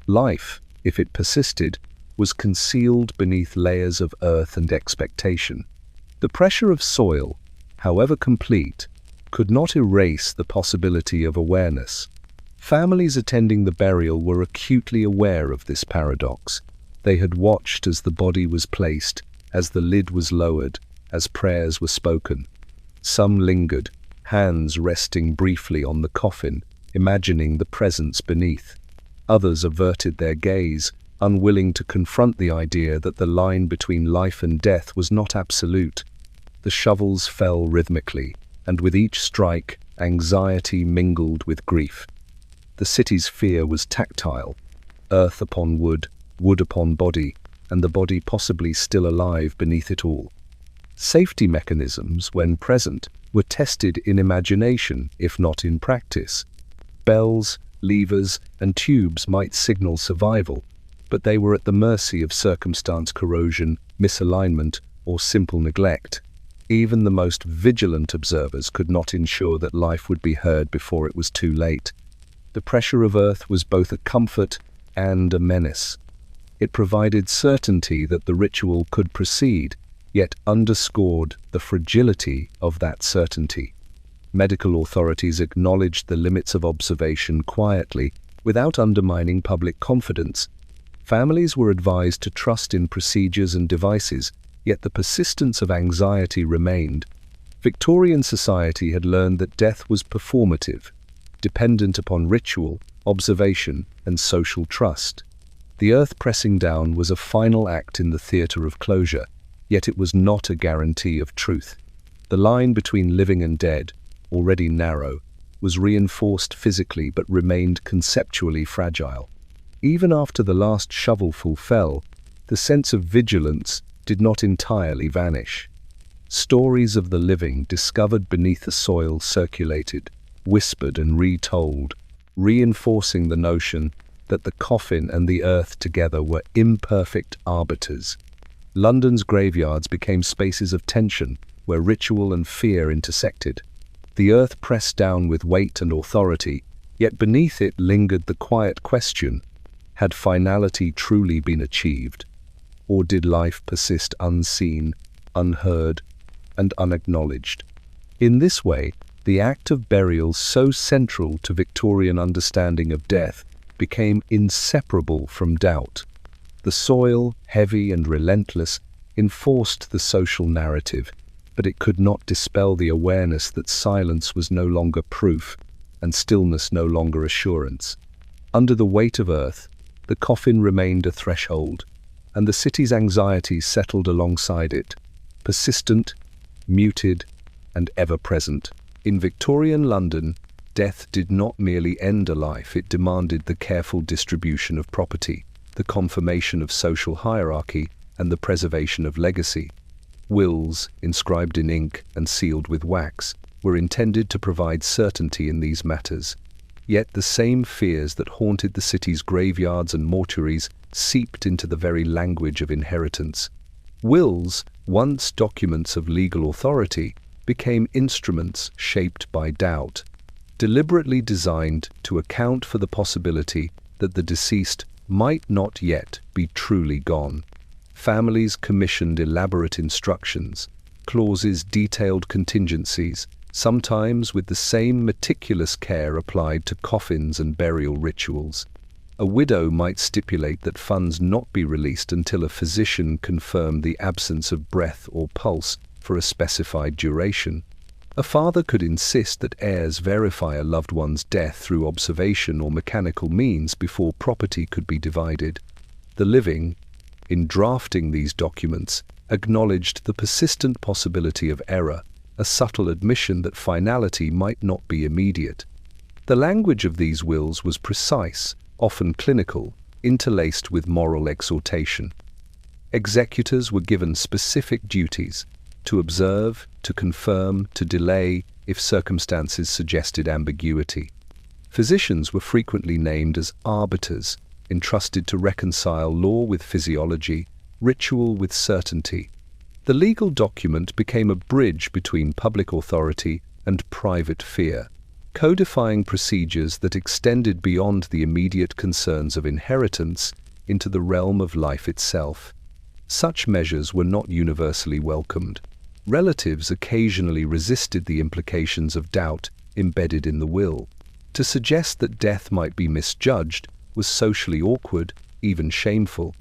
Life, if it persisted, was concealed beneath layers of earth and expectation. The pressure of soil, however complete, could not erase the possibility of awareness. Families attending the burial were acutely aware of this paradox. They had watched as the body was placed, as the lid was lowered, as prayers were spoken. Some lingered, hands resting briefly on the coffin, imagining the presence beneath. Others averted their gaze, unwilling to confront the idea that the line between life and death was not absolute. The shovels fell rhythmically, and with each strike, anxiety mingled with grief. The city's fear was tactile, earth upon wood, wood upon body, and the body possibly still alive beneath it all. Safety mechanisms, when present, were tested in imagination, if not in practice. Bells, levers, and tubes might signal survival, but they were at the mercy of circumstance corrosion, misalignment, or simple neglect. Even the most vigilant observers could not ensure that life would be heard before it was too late. The pressure of earth was both a comfort and a menace. It provided certainty that the ritual could proceed, yet underscored the fragility of that certainty. Medical authorities acknowledged the limits of observation quietly, without undermining public confidence. Families were advised to trust in procedures and devices, yet the persistence of anxiety remained. Victorian society had learned that death was performative, dependent upon ritual, observation, and social trust. The earth pressing down was a final act in the theatre of closure, yet it was not a guarantee of truth. The line between living and dead, already narrow, was reinforced physically but remained conceptually fragile. Even after the last shovelful fell, the sense of vigilance did not entirely vanish. Stories of the living discovered beneath the soil circulated, whispered and retold, reinforcing the notion that the coffin and the earth together were imperfect arbiters. London's graveyards became spaces of tension where ritual and fear intersected. The earth pressed down with weight and authority, yet beneath it lingered the quiet question: had finality truly been achieved? Or did life persist unseen, unheard, and unacknowledged? In this way, the act of burial, so central to Victorian understanding of death, became inseparable from doubt. The soil, heavy and relentless, enforced the social narrative, but it could not dispel the awareness that silence was no longer proof, and stillness no longer assurance. Under the weight of earth, the coffin remained a threshold, and the city's anxieties settled alongside it, persistent, muted, and ever-present. In Victorian London, death did not merely end a life, it demanded the careful distribution of property, the confirmation of social hierarchy, and the preservation of legacy. Wills, inscribed in ink and sealed with wax, were intended to provide certainty in these matters. Yet the same fears that haunted the city's graveyards and mortuaries seeped into the very language of inheritance. Wills, once documents of legal authority, became instruments shaped by doubt, deliberately designed to account for the possibility that the deceased might not yet be truly gone. Families commissioned elaborate instructions, clauses detailed contingencies, sometimes with the same meticulous care applied to coffins and burial rituals. A widow might stipulate that funds not be released until a physician confirmed the absence of breath or pulse for a specified duration. A father could insist that heirs verify a loved one's death through observation or mechanical means before property could be divided. The living, in drafting these documents, acknowledged the persistent possibility of error, a subtle admission that finality might not be immediate. The language of these wills was precise, often clinical, interlaced with moral exhortation. Executors were given specific duties: to observe, to confirm, to delay if circumstances suggested ambiguity. Physicians were frequently named as arbiters, entrusted to reconcile law with physiology, ritual with certainty. The legal document became a bridge between public authority and private fear, codifying procedures that extended beyond the immediate concerns of inheritance into the realm of life itself. Such measures were not universally welcomed. Relatives occasionally resisted the implications of doubt embedded in the will. To suggest that death might be misjudged was socially awkward, even shameful.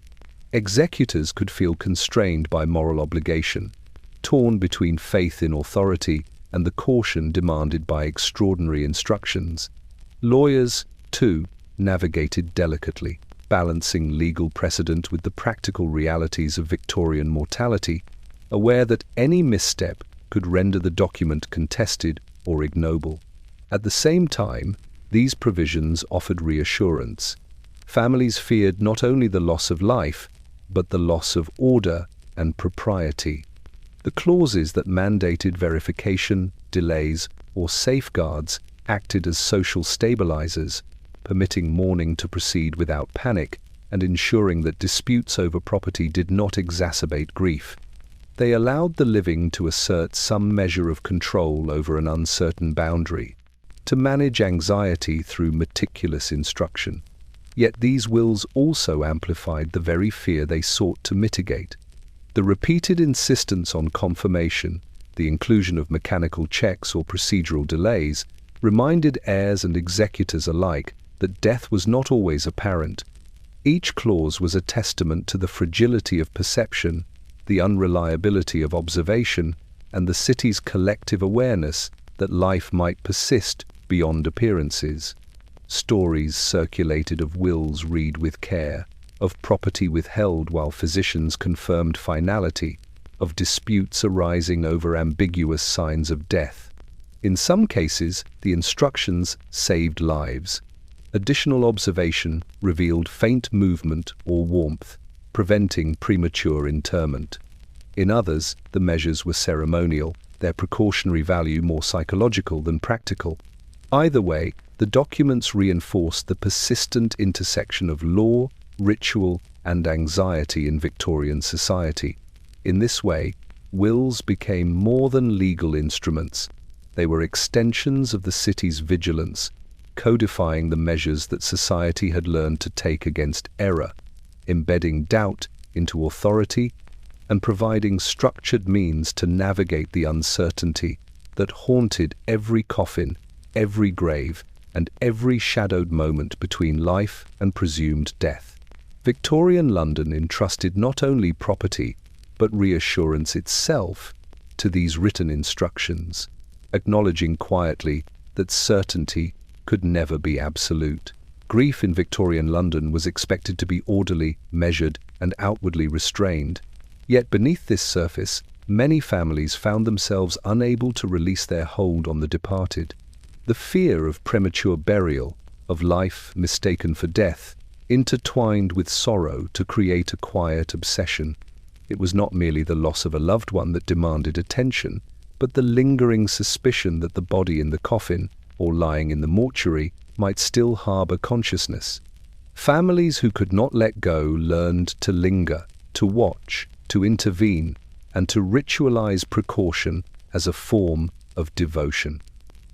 Executors could feel constrained by moral obligation, torn between faith in authority and the caution demanded by extraordinary instructions. Lawyers, too, navigated delicately, balancing legal precedent with the practical realities of Victorian mortality, aware that any misstep could render the document contested or ignoble. At the same time, these provisions offered reassurance. Families feared not only the loss of life, but the loss of order and propriety. The clauses that mandated verification, delays, or safeguards acted as social stabilizers, permitting mourning to proceed without panic and ensuring that disputes over property did not exacerbate grief. They allowed the living to assert some measure of control over an uncertain boundary, to manage anxiety through meticulous instruction. Yet these wills also amplified the very fear they sought to mitigate. The repeated insistence on confirmation, the inclusion of mechanical checks or procedural delays, reminded heirs and executors alike that death was not always apparent. Each clause was a testament to the fragility of perception, the unreliability of observation, and the city's collective awareness that life might persist beyond appearances. Stories circulated of wills read with care, of property withheld while physicians confirmed finality, of disputes arising over ambiguous signs of death. In some cases, the instructions saved lives. Additional observation revealed faint movement or warmth, preventing premature interment. In others, the measures were ceremonial, their precautionary value more psychological than practical. Either way, the documents reinforced the persistent intersection of law, ritual, and anxiety in Victorian society. In this way, wills became more than legal instruments. They were extensions of the city's vigilance, codifying the measures that society had learned to take against error, embedding doubt into authority, and providing structured means to navigate the uncertainty that haunted every coffin, every grave, and every shadowed moment between life and presumed death. Victorian London entrusted not only property, but reassurance itself to these written instructions, acknowledging quietly that certainty could never be absolute. Grief in Victorian London was expected to be orderly, measured, and outwardly restrained. Yet beneath this surface, many families found themselves unable to release their hold on the departed. The fear of premature burial, of life mistaken for death, intertwined with sorrow to create a quiet obsession. It was not merely the loss of a loved one that demanded attention, but the lingering suspicion that the body in the coffin, or lying in the mortuary, might still harbor consciousness. Families who could not let go learned to linger, to watch, to intervene, and to ritualize precaution as a form of devotion.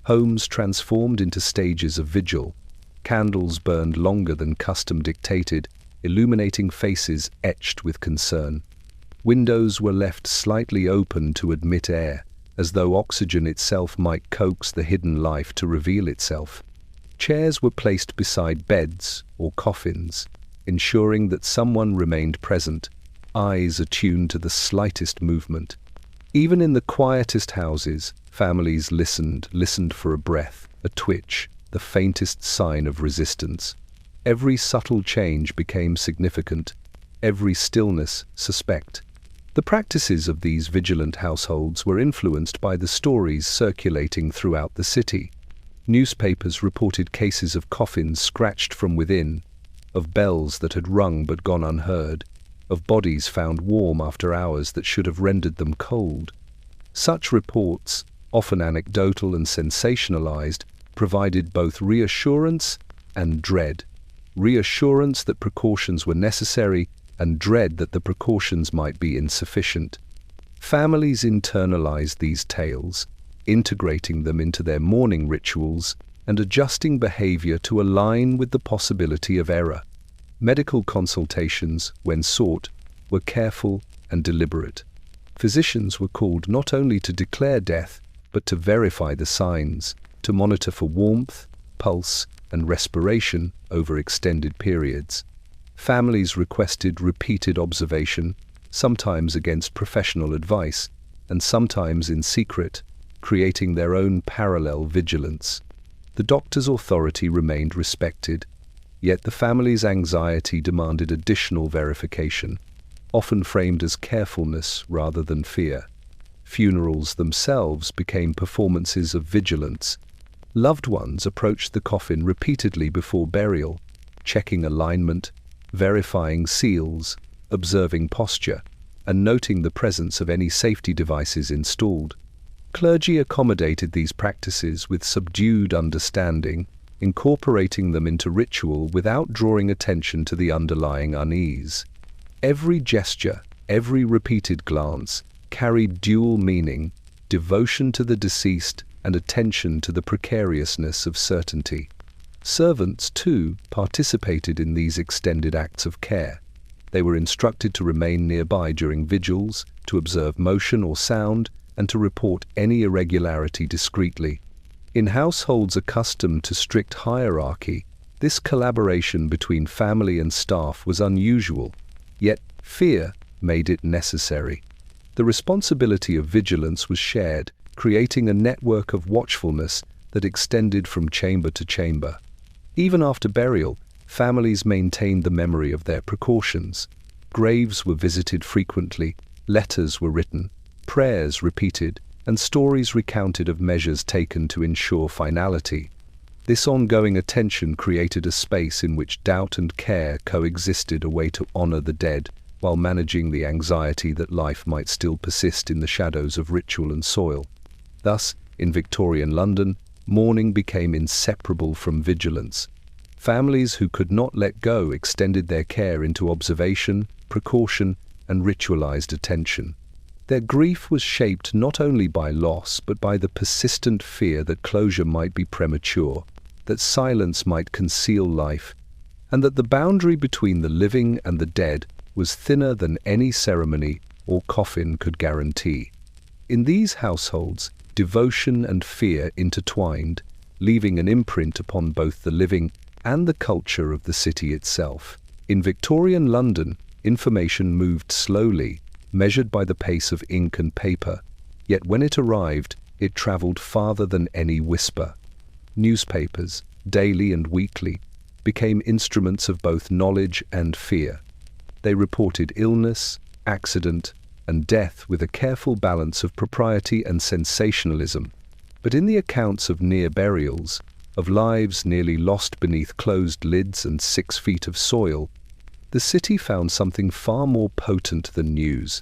Homes transformed into stages of vigil. Candles burned longer than custom dictated, illuminating faces etched with concern. Windows were left slightly open to admit air, as though oxygen itself might coax the hidden life to reveal itself. Chairs were placed beside beds or coffins, ensuring that someone remained present, eyes attuned to the slightest movement. Even in the quietest houses, families listened for a breath, a twitch, the faintest sign of resistance. Every subtle change became significant, every stillness suspect. The practices of these vigilant households were influenced by the stories circulating throughout the city. Newspapers reported cases of coffins scratched from within, of bells that had rung but gone unheard, of bodies found warm after hours that should have rendered them cold. Such reports, often anecdotal and sensationalized, provided both reassurance and dread. Reassurance that precautions were necessary, and dread that the precautions might be insufficient. Families internalized these tales, integrating them into their mourning rituals and adjusting behavior to align with the possibility of error. Medical consultations, when sought, were careful and deliberate. Physicians were called not only to declare death, but to verify the signs, to monitor for warmth, pulse, and respiration over extended periods. Families requested repeated observation, sometimes against professional advice, and sometimes in secret, creating their own parallel vigilance. The doctor's authority remained respected, yet the family's anxiety demanded additional verification, often framed as carefulness rather than fear. Funerals themselves became performances of vigilance. Loved ones approached the coffin repeatedly before burial, checking alignment, verifying seals, observing posture, and noting the presence of any safety devices installed. Clergy accommodated these practices with subdued understanding, incorporating them into ritual without drawing attention to the underlying unease. Every gesture, every repeated glance, carried dual meaning: devotion to the deceased and attention to the precariousness of certainty. Servants, too, participated in these extended acts of care. They were instructed to remain nearby during vigils, to observe motion or sound, and to report any irregularity discreetly. In households accustomed to strict hierarchy, This collaboration between family and staff was unusual, yet fear made it necessary. The responsibility of vigilance was shared, creating a network of watchfulness that extended from chamber to chamber. Even after burial, families maintained the memory of their precautions. Graves were visited frequently, letters were written, prayers repeated, and stories recounted of measures taken to ensure finality. This ongoing attention created a space in which doubt and care coexisted, a way to honor the dead, while managing the anxiety that life might still persist in the shadows of ritual and soil. Thus, in Victorian London, mourning became inseparable from vigilance. Families who could not let go extended their care into observation, precaution, and ritualized attention. Their grief was shaped not only by loss, but by the persistent fear that closure might be premature, that silence might conceal life, and that the boundary between the living and the dead was thinner than any ceremony or coffin could guarantee. In these households, devotion and fear intertwined, leaving an imprint upon both the living and the culture of the city itself. In Victorian London, information moved slowly, measured by the pace of ink and paper, yet when it arrived, it traveled farther than any whisper. Newspapers, daily and weekly, became instruments of both knowledge and fear. They reported illness, accident, and death with a careful balance of propriety and sensationalism. But in the accounts of near burials, of lives nearly lost beneath closed lids and 6 feet of soil, the city found something far more potent than news,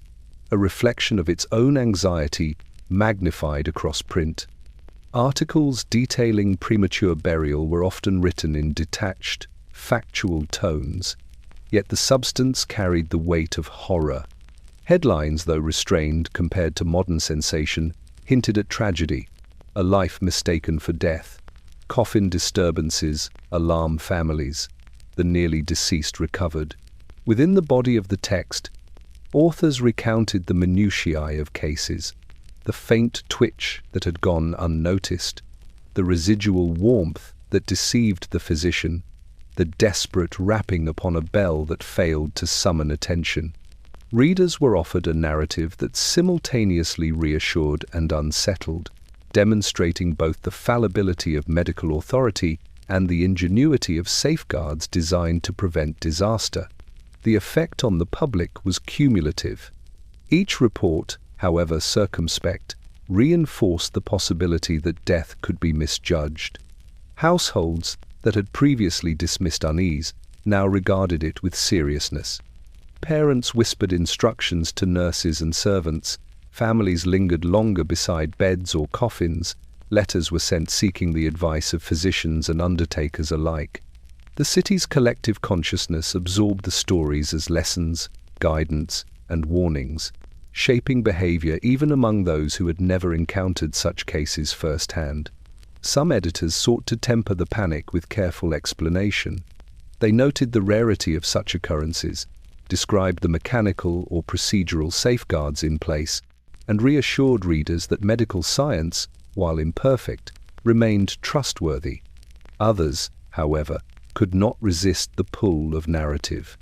a reflection of its own anxiety magnified across print. Articles detailing premature burial were often written in detached, factual tones, yet the substance carried the weight of horror. Headlines, though restrained compared to modern sensation, hinted at tragedy, a life mistaken for death, coffin disturbances, alarm families, the nearly deceased recovered. Within the body of the text, authors recounted the minutiae of cases, the faint twitch that had gone unnoticed, the residual warmth that deceived the physician, the desperate rapping upon a bell that failed to summon attention. Readers were offered a narrative that simultaneously reassured and unsettled, demonstrating both the fallibility of medical authority and the ingenuity of safeguards designed to prevent disaster. The effect on the public was cumulative. Each report, however circumspect, reinforced the possibility that death could be misjudged. Households that had previously dismissed unease now regarded it with seriousness. Parents whispered instructions to nurses and servants, families lingered longer beside beds or coffins, letters were sent seeking the advice of physicians and undertakers alike. The city's collective consciousness absorbed the stories as lessons, guidance, and warnings, shaping behavior even among those who had never encountered such cases firsthand. Some editors sought to temper the panic with careful explanation. They noted the rarity of such occurrences, described the mechanical or procedural safeguards in place, and reassured readers that medical science, while imperfect, remained trustworthy. Others, however, could not resist the pull of narrative.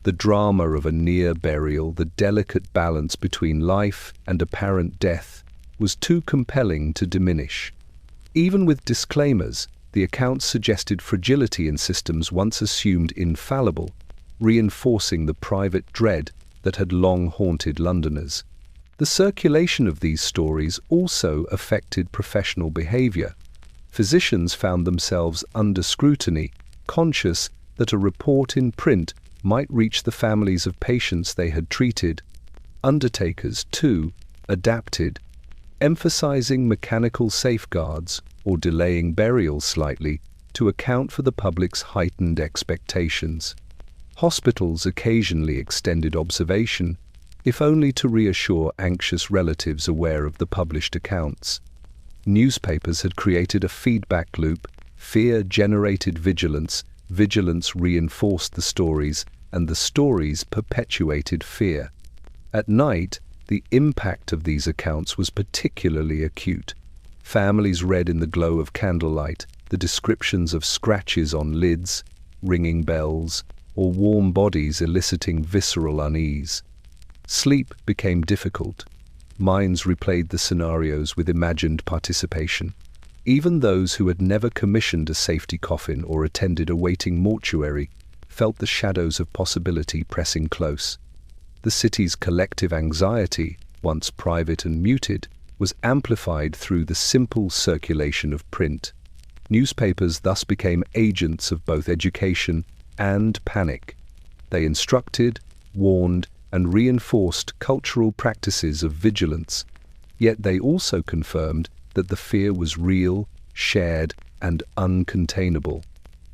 The drama of a near burial, the delicate balance between life and apparent death, was too compelling to diminish. Even with disclaimers, the accounts suggested fragility in systems once assumed infallible, reinforcing the private dread that had long haunted Londoners. The circulation of these stories also affected professional behavior. Physicians found themselves under scrutiny, conscious that a report in print might reach the families of patients they had treated. Undertakers, too, adapted, emphasizing mechanical safeguards or delaying burial slightly to account for the public's heightened expectations. Hospitals occasionally extended observation, if only to reassure anxious relatives aware of the published accounts. Newspapers had created a feedback loop. Fear generated vigilance, vigilance reinforced the stories, and the stories perpetuated fear. At night, the impact of these accounts was particularly acute. Families read in the glow of candlelight, the descriptions of scratches on lids, ringing bells, or warm bodies eliciting visceral unease. Sleep became difficult. Minds replayed the scenarios with imagined participation. Even those who had never commissioned a safety coffin or attended a waiting mortuary felt the shadows of possibility pressing close. The city's collective anxiety, once private and muted, was amplified through the simple circulation of print. Newspapers thus became agents of both education and panic. They instructed, warned, and reinforced cultural practices of vigilance, yet they also confirmed that the fear was real, shared, and uncontainable.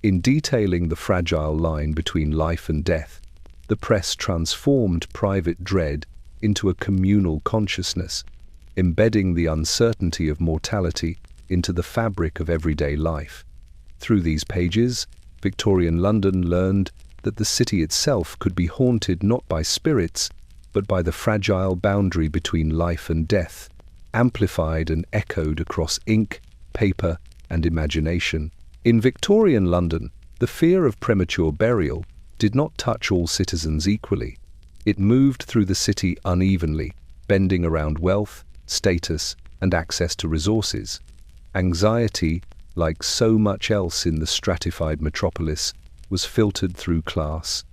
In detailing the fragile line between life and death, the press transformed private dread into a communal consciousness, embedding the uncertainty of mortality into the fabric of everyday life. Through these pages, Victorian London learned that the city itself could be haunted not by spirits, but by the fragile boundary between life and death, amplified and echoed across ink, paper, and imagination. In Victorian London, the fear of premature burial did not touch all citizens equally. It moved through the city unevenly, bending around wealth, status, and access to resources. Anxiety, like so much else in the stratified metropolis, was filtered through class.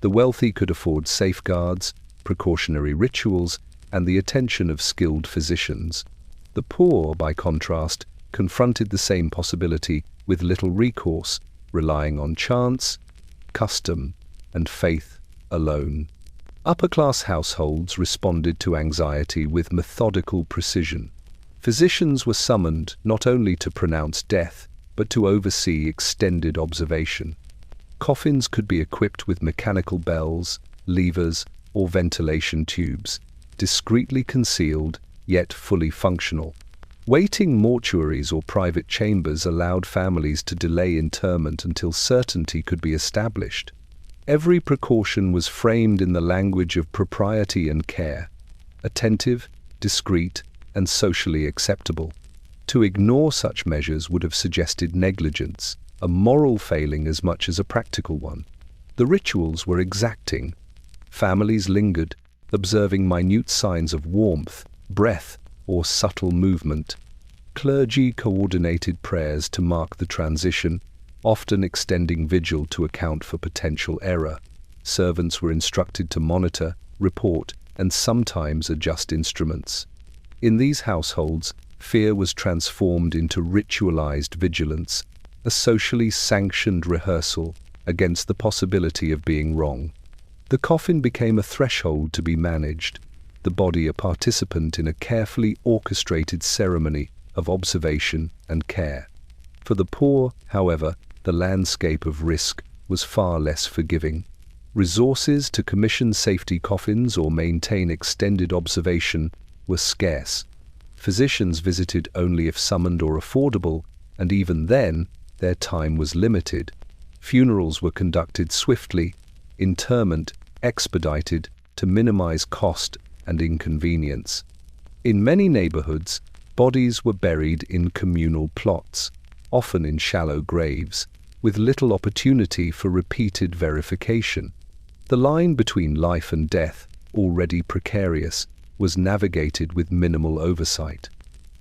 The wealthy could afford safeguards, precautionary rituals, and the attention of skilled physicians. The poor, by contrast, confronted the same possibility with little recourse, relying on chance, custom, and faith alone. Upper-class households responded to anxiety with methodical precision. Physicians were summoned not only to pronounce death, but to oversee extended observation. Coffins could be equipped with mechanical bells, levers, or ventilation tubes, discreetly concealed yet fully functional. Waiting mortuaries or private chambers allowed families to delay interment until certainty could be established. Every precaution was framed in the language of propriety and care, attentive, discreet, and socially acceptable. To ignore such measures would have suggested negligence, a moral failing as much as a practical one. The rituals were exacting. Families lingered, observing minute signs of warmth, breath, or subtle movement. Clergy coordinated prayers to mark the transition, often extending vigil to account for potential error. Servants were instructed to monitor, report, and sometimes adjust instruments. In these households, fear was transformed into ritualized vigilance, a socially sanctioned rehearsal against the possibility of being wrong. The coffin became a threshold to be managed, the body a participant in a carefully orchestrated ceremony of observation and care. For the poor, however, the landscape of risk was far less forgiving. Resources to commission safety coffins or maintain extended observation were scarce. Physicians visited only if summoned or affordable, and even then, their time was limited. Funerals were conducted swiftly, interment expedited to minimize cost and inconvenience. In many neighborhoods, bodies were buried in communal plots, often in shallow graves, with little opportunity for repeated verification. The line between life and death, already precarious, was navigated with minimal oversight.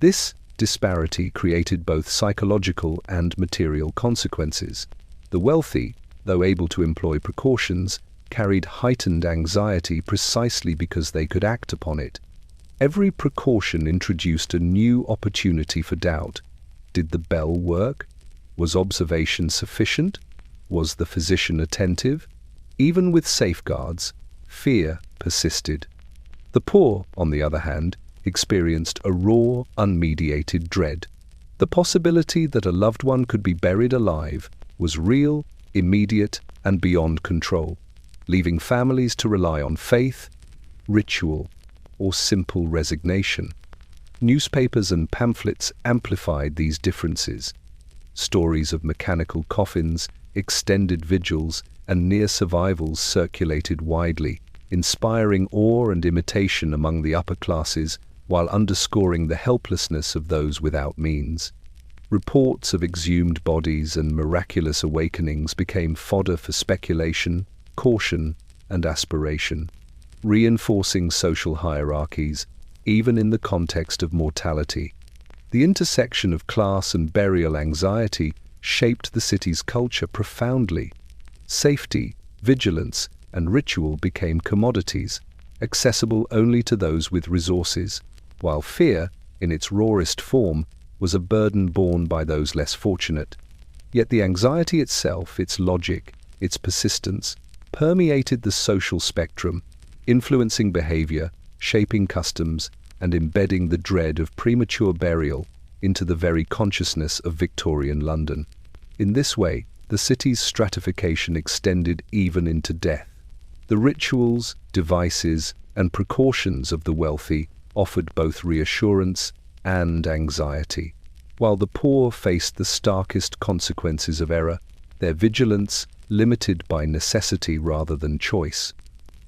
This disparity created both psychological and material consequences. The wealthy, though able to employ precautions, carried heightened anxiety precisely because they could act upon it. Every precaution introduced a new opportunity for doubt. Did the bell work? Was observation sufficient? Was the physician attentive? Even with safeguards, fear persisted. The poor, on the other hand, experienced a raw, unmediated dread. The possibility that a loved one could be buried alive was real, immediate, and beyond control, leaving families to rely on faith, ritual, or simple resignation. Newspapers and pamphlets amplified these differences. Stories of mechanical coffins, extended vigils, and near survivals circulated widely, inspiring awe and imitation among the upper classes while underscoring the helplessness of those without means. Reports of exhumed bodies and miraculous awakenings became fodder for speculation, caution, and aspiration, reinforcing social hierarchies, even in the context of mortality. The intersection of class and burial anxiety shaped the city's culture profoundly. Safety, vigilance, and ritual became commodities, accessible only to those with resources, while fear, in its rawest form, was a burden borne by those less fortunate. Yet the anxiety itself, its logic, its persistence, permeated the social spectrum, influencing behavior, shaping customs, and embedding the dread of premature burial into the very consciousness of Victorian London. In this way, the city's stratification extended even into death. The rituals, devices, and precautions of the wealthy offered both reassurance and anxiety, while the poor faced the starkest consequences of error, their vigilance limited by necessity rather than choice.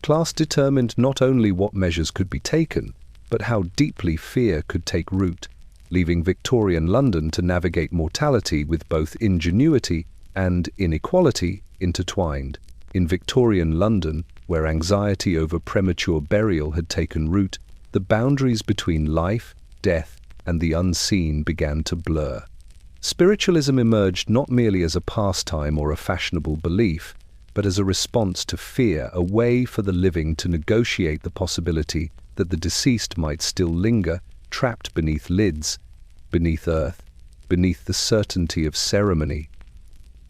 Class determined not only what measures could be taken, but how deeply fear could take root, leaving Victorian London to navigate mortality with both ingenuity and inequality intertwined. In Victorian London, where anxiety over premature burial had taken root, the boundaries between life, death, and the unseen began to blur. Spiritualism emerged not merely as a pastime or a fashionable belief, but as a response to fear, a way for the living to negotiate the possibility that the deceased might still linger, trapped beneath lids, beneath earth, beneath the certainty of ceremony.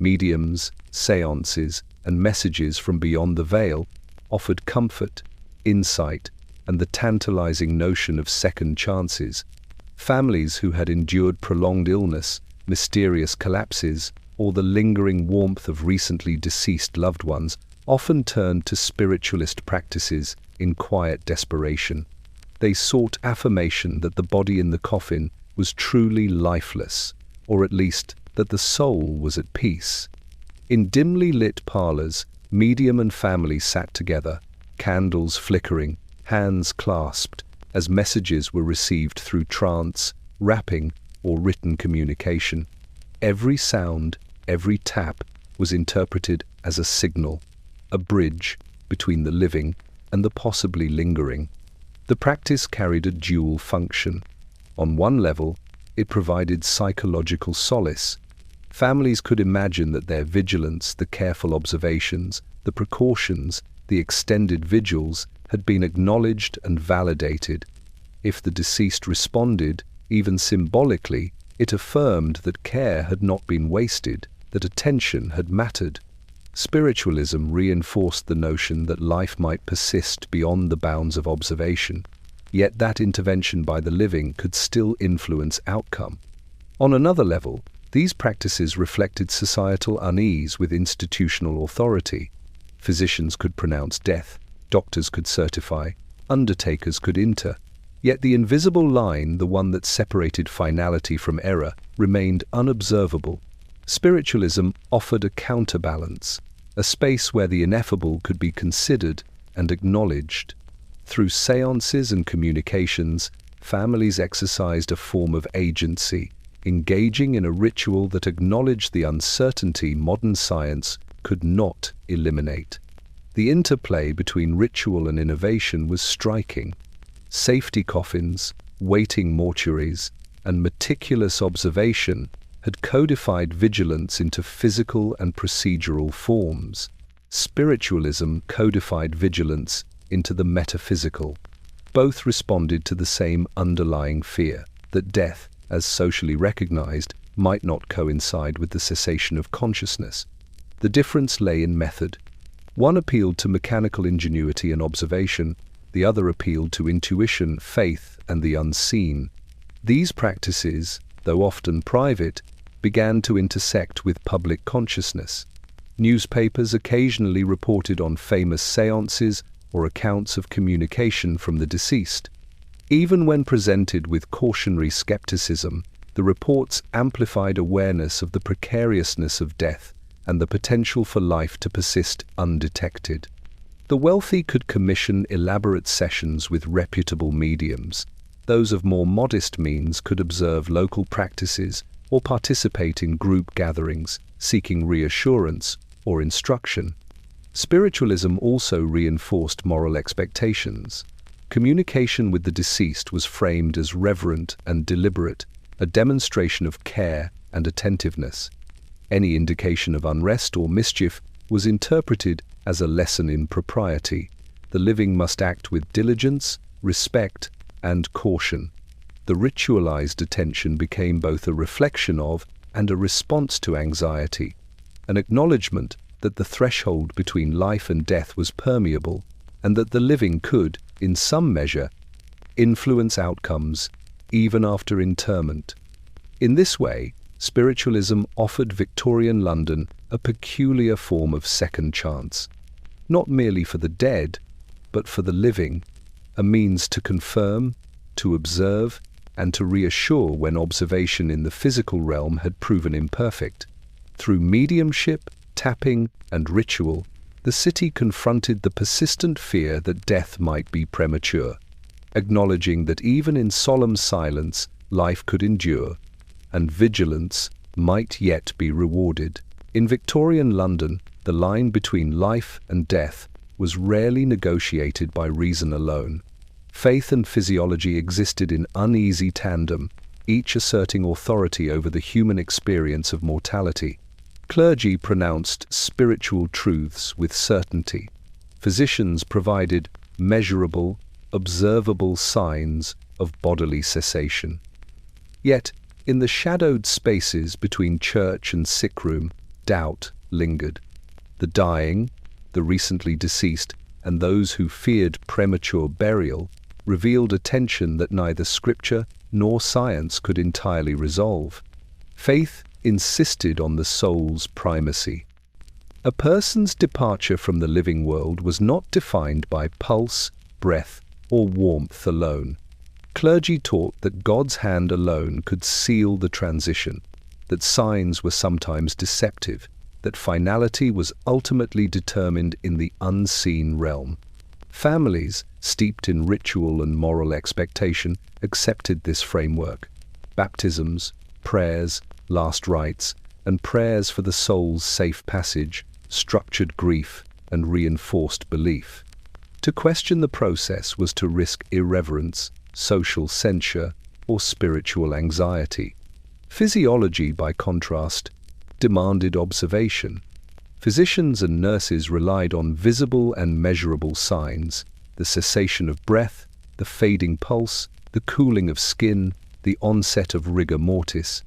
Mediums, seances, and messages from beyond the veil offered comfort, insight, and the tantalizing notion of second chances. Families who had endured prolonged illness, mysterious collapses, or the lingering warmth of recently deceased loved ones often turned to spiritualist practices in quiet desperation. They sought affirmation that the body in the coffin was truly lifeless, or at least that the soul was at peace. In dimly lit parlors, medium and family sat together, candles flickering, hands clasped, as messages were received through trance, rapping, or written communication. Every sound, every tap was interpreted as a signal, a bridge between the living and the possibly lingering. The practice carried a dual function. On one level, it provided psychological solace. Families could imagine that their vigilance, the careful observations, the precautions, the extended vigils had been acknowledged and validated. If the deceased responded, even symbolically, it affirmed that care had not been wasted, that attention had mattered. Spiritualism reinforced the notion that life might persist beyond the bounds of observation, yet that intervention by the living could still influence outcome. On another level, these practices reflected societal unease with institutional authority. Physicians could pronounce death, doctors could certify, undertakers could inter. Yet the invisible line, the one that separated finality from error, remained unobservable. Spiritualism offered a counterbalance, a space where the ineffable could be considered and acknowledged. Through seances and communications, families exercised a form of agency, engaging in a ritual that acknowledged the uncertainty modern science could not eliminate. The interplay between ritual and innovation was striking. Safety coffins, waiting mortuaries, and meticulous observation had codified vigilance into physical and procedural forms. Spiritualism codified vigilance into the metaphysical. Both responded to the same underlying fear, that death, as socially recognized, might not coincide with the cessation of consciousness. The difference lay in method. One appealed to mechanical ingenuity and observation, the other appealed to intuition, faith, and the unseen. These practices, though often private, began to intersect with public consciousness. Newspapers occasionally reported on famous seances or accounts of communication from the deceased. Even when presented with cautionary skepticism, the reports amplified awareness of the precariousness of death and the potential for life to persist undetected. The wealthy could commission elaborate sessions with reputable mediums. Those of more modest means could observe local practices, or participate in group gatherings, seeking reassurance or instruction. Spiritualism also reinforced moral expectations. Communication with the deceased was framed as reverent and deliberate, a demonstration of care and attentiveness. Any indication of unrest or mischief was interpreted as a lesson in propriety. The living must act with diligence, respect, and caution. The ritualized attention became both a reflection of and a response to anxiety, an acknowledgement that the threshold between life and death was permeable, and that the living could, in some measure, influence outcomes even after interment. In this way, spiritualism offered Victorian London a peculiar form of second chance, not merely for the dead, but for the living, a means to confirm, to observe, and to reassure when observation in the physical realm had proven imperfect. Through mediumship, tapping, and ritual, the city confronted the persistent fear that death might be premature, acknowledging that even in solemn silence life could endure, and vigilance might yet be rewarded. In Victorian London, the line between life and death was rarely negotiated by reason alone. Faith and physiology existed in uneasy tandem, each asserting authority over the human experience of mortality. Clergy pronounced spiritual truths with certainty. Physicians provided measurable, observable signs of bodily cessation. Yet, in the shadowed spaces between church and sick room, doubt lingered. The dying, the recently deceased, and those who feared premature burial revealed a tension that neither scripture nor science could entirely resolve. Faith insisted on the soul's primacy. A person's departure from the living world was not defined by pulse, breath, or warmth alone. Clergy taught that God's hand alone could seal the transition, that signs were sometimes deceptive, that finality was ultimately determined in the unseen realm. Families, steeped in ritual and moral expectation, accepted this framework. Baptisms, prayers, last rites, and prayers for the soul's safe passage structured grief and reinforced belief. To question the process was to risk irreverence, social censure, or spiritual anxiety. Physiology, by contrast, demanded observation. Physicians and nurses relied on visible and measurable signs: the cessation of breath, the fading pulse, the cooling of skin, the onset of rigor mortis.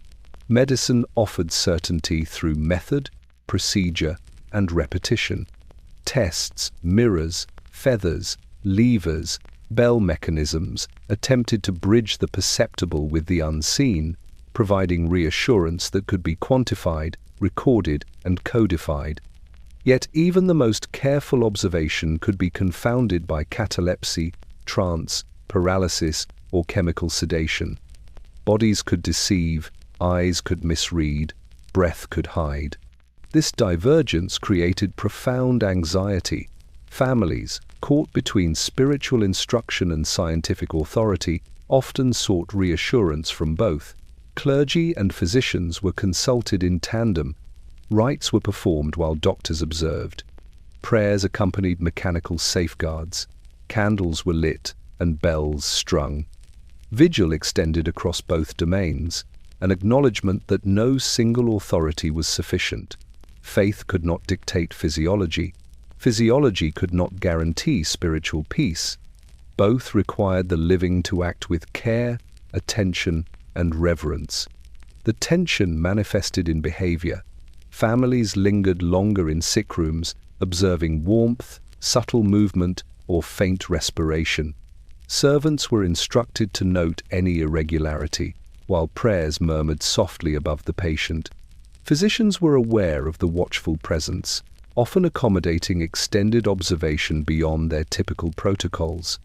Medicine offered certainty through method, procedure, and repetition. Tests, mirrors, feathers, levers, bell mechanisms attempted to bridge the perceptible with the unseen, providing reassurance that could be quantified, recorded, and codified. Yet even the most careful observation could be confounded by catalepsy, trance, paralysis, or chemical sedation. Bodies could deceive, eyes could misread, breath could hide. This divergence created profound anxiety. Families, caught between spiritual instruction and scientific authority, often sought reassurance from both. Clergy and physicians were consulted in tandem. Rites were performed while doctors observed. Prayers accompanied mechanical safeguards. Candles were lit and bells strung. Vigil extended across both domains, an acknowledgement that no single authority was sufficient. Faith could not dictate physiology. Physiology could not guarantee spiritual peace. Both required the living to act with care, attention, and reverence. The tension manifested in behavior. Families lingered longer in sick rooms, observing warmth, subtle movement, or faint respiration. Servants were instructed to note any irregularity, while prayers murmured softly above the patient. Physicians were aware of the watchful presence, often accommodating extended observation beyond their typical protocols.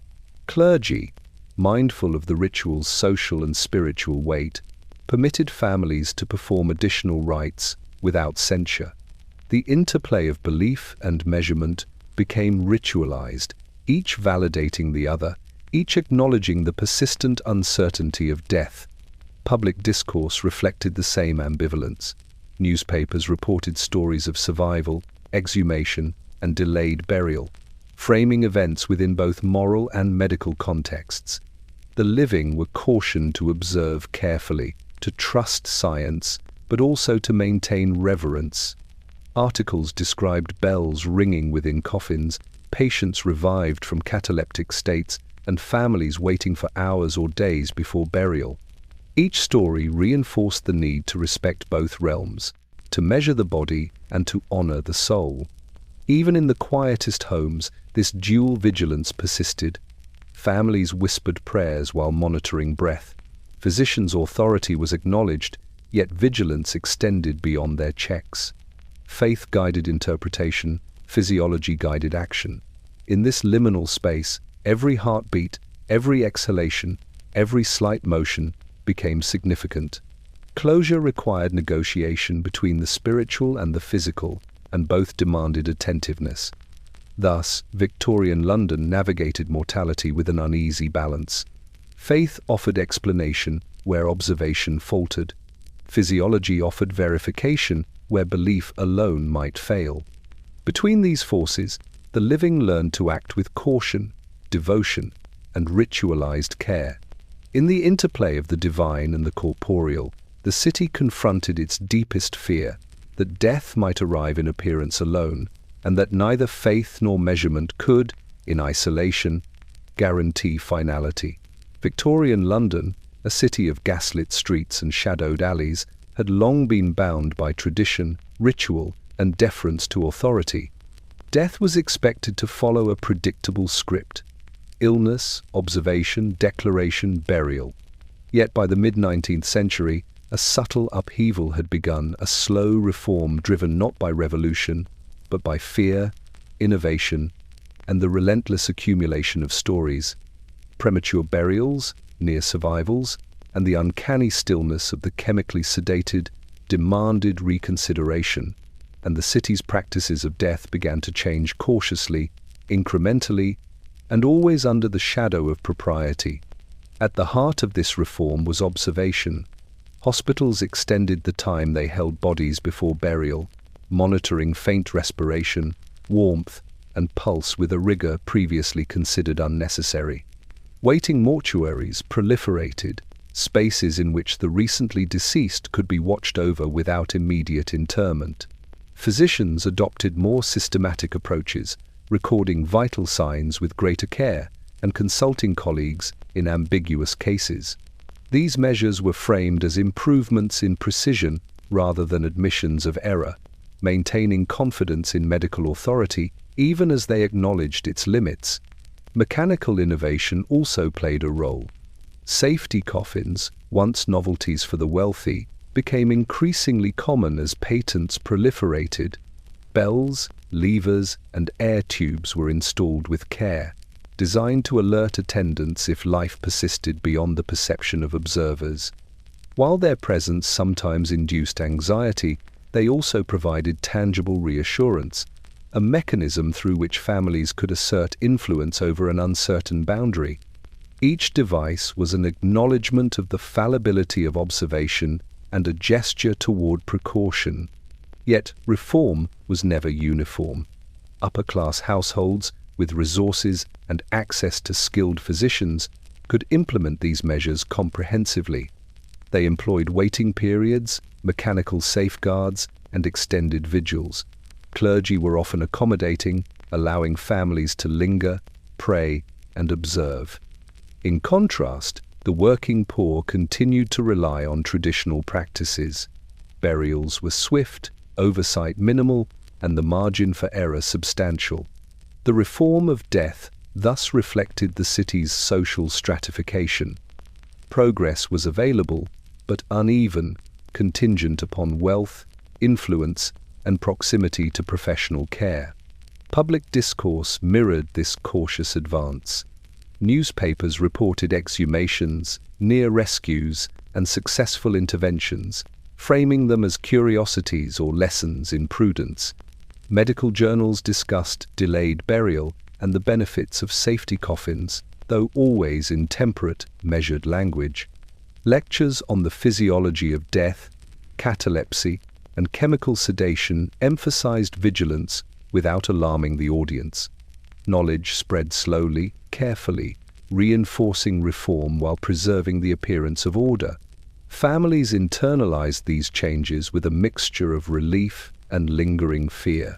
Clergy, mindful of the ritual's social and spiritual weight, permitted families to perform additional rites without censure. The interplay of belief and measurement became ritualized, each validating the other, each acknowledging the persistent uncertainty of death. Public discourse reflected the same ambivalence. Newspapers reported stories of survival, exhumation, and delayed burial, framing events within both moral and medical contexts. The living were cautioned to observe carefully, to trust science, but also to maintain reverence. Articles described bells ringing within coffins, patients revived from cataleptic states, and families waiting for hours or days before burial. Each story reinforced the need to respect both realms, to measure the body and to honor the soul. Even in the quietest homes, this dual vigilance persisted. Families whispered prayers while monitoring breath. Physicians' authority was acknowledged, yet vigilance extended beyond their checks. Faith guided interpretation, physiology guided action. In this liminal space, every heartbeat, every exhalation, every slight motion became significant. Closure required negotiation between the spiritual and the physical, and both demanded attentiveness. Thus, Victorian London navigated mortality with an uneasy balance. Faith offered explanation where observation faltered. Physiology offered verification where belief alone might fail. Between these forces, the living learned to act with caution, devotion, and ritualized care. In the interplay of the divine and the corporeal, the city confronted its deepest fear, that death might arrive in appearance alone, and that neither faith nor measurement could, in isolation, guarantee finality. Victorian London, a city of gaslit streets and shadowed alleys, had long been bound by tradition, ritual, and deference to authority. Death was expected to follow a predictable script: illness, observation, declaration, burial. Yet by the mid-19th century, a subtle upheaval had begun, a slow reform driven not by revolution, but by fear, innovation, and the relentless accumulation of stories. Premature burials, near survivals, and the uncanny stillness of the chemically sedated demanded reconsideration, and the city's practices of death began to change cautiously, incrementally, and always under the shadow of propriety. At the heart of this reform was observation. Hospitals extended the time they held bodies before burial, monitoring faint respiration, warmth, and pulse with a rigor previously considered unnecessary. Waiting mortuaries proliferated, spaces in which the recently deceased could be watched over without immediate interment. Physicians adopted more systematic approaches, recording vital signs with greater care and consulting colleagues in ambiguous cases. These measures were framed as improvements in precision rather than admissions of error, maintaining confidence in medical authority even as they acknowledged its limits. Mechanical innovation also played a role. Safety coffins, once novelties for the wealthy, became increasingly common as patents proliferated. Bells, levers, and air tubes were installed with care, designed to alert attendants if life persisted beyond the perception of observers. While their presence sometimes induced anxiety, they also provided tangible reassurance, a mechanism through which families could assert influence over an uncertain boundary. Each device was an acknowledgement of the fallibility of observation and a gesture toward precaution. Yet reform was never uniform. Upper-class households, with resources and access to skilled physicians, could implement these measures comprehensively. They employed waiting periods, mechanical safeguards, and extended vigils. Clergy were often accommodating, allowing families to linger, pray, and observe. In contrast, the working poor continued to rely on traditional practices. Burials were swift, oversight minimal, and the margin for error substantial. The reform of death thus reflected the city's social stratification. Progress was available, but uneven, contingent upon wealth, influence, and proximity to professional care. Public discourse mirrored this cautious advance. Newspapers reported exhumations, near rescues, and successful interventions, framing them as curiosities or lessons in prudence. Medical journals discussed delayed burial and the benefits of safety coffins, though always in temperate, measured language. Lectures on the physiology of death, catalepsy, and chemical sedation emphasized vigilance without alarming the audience. Knowledge spread slowly, carefully, reinforcing reform while preserving the appearance of order. Families internalized these changes with a mixture of relief and lingering fear.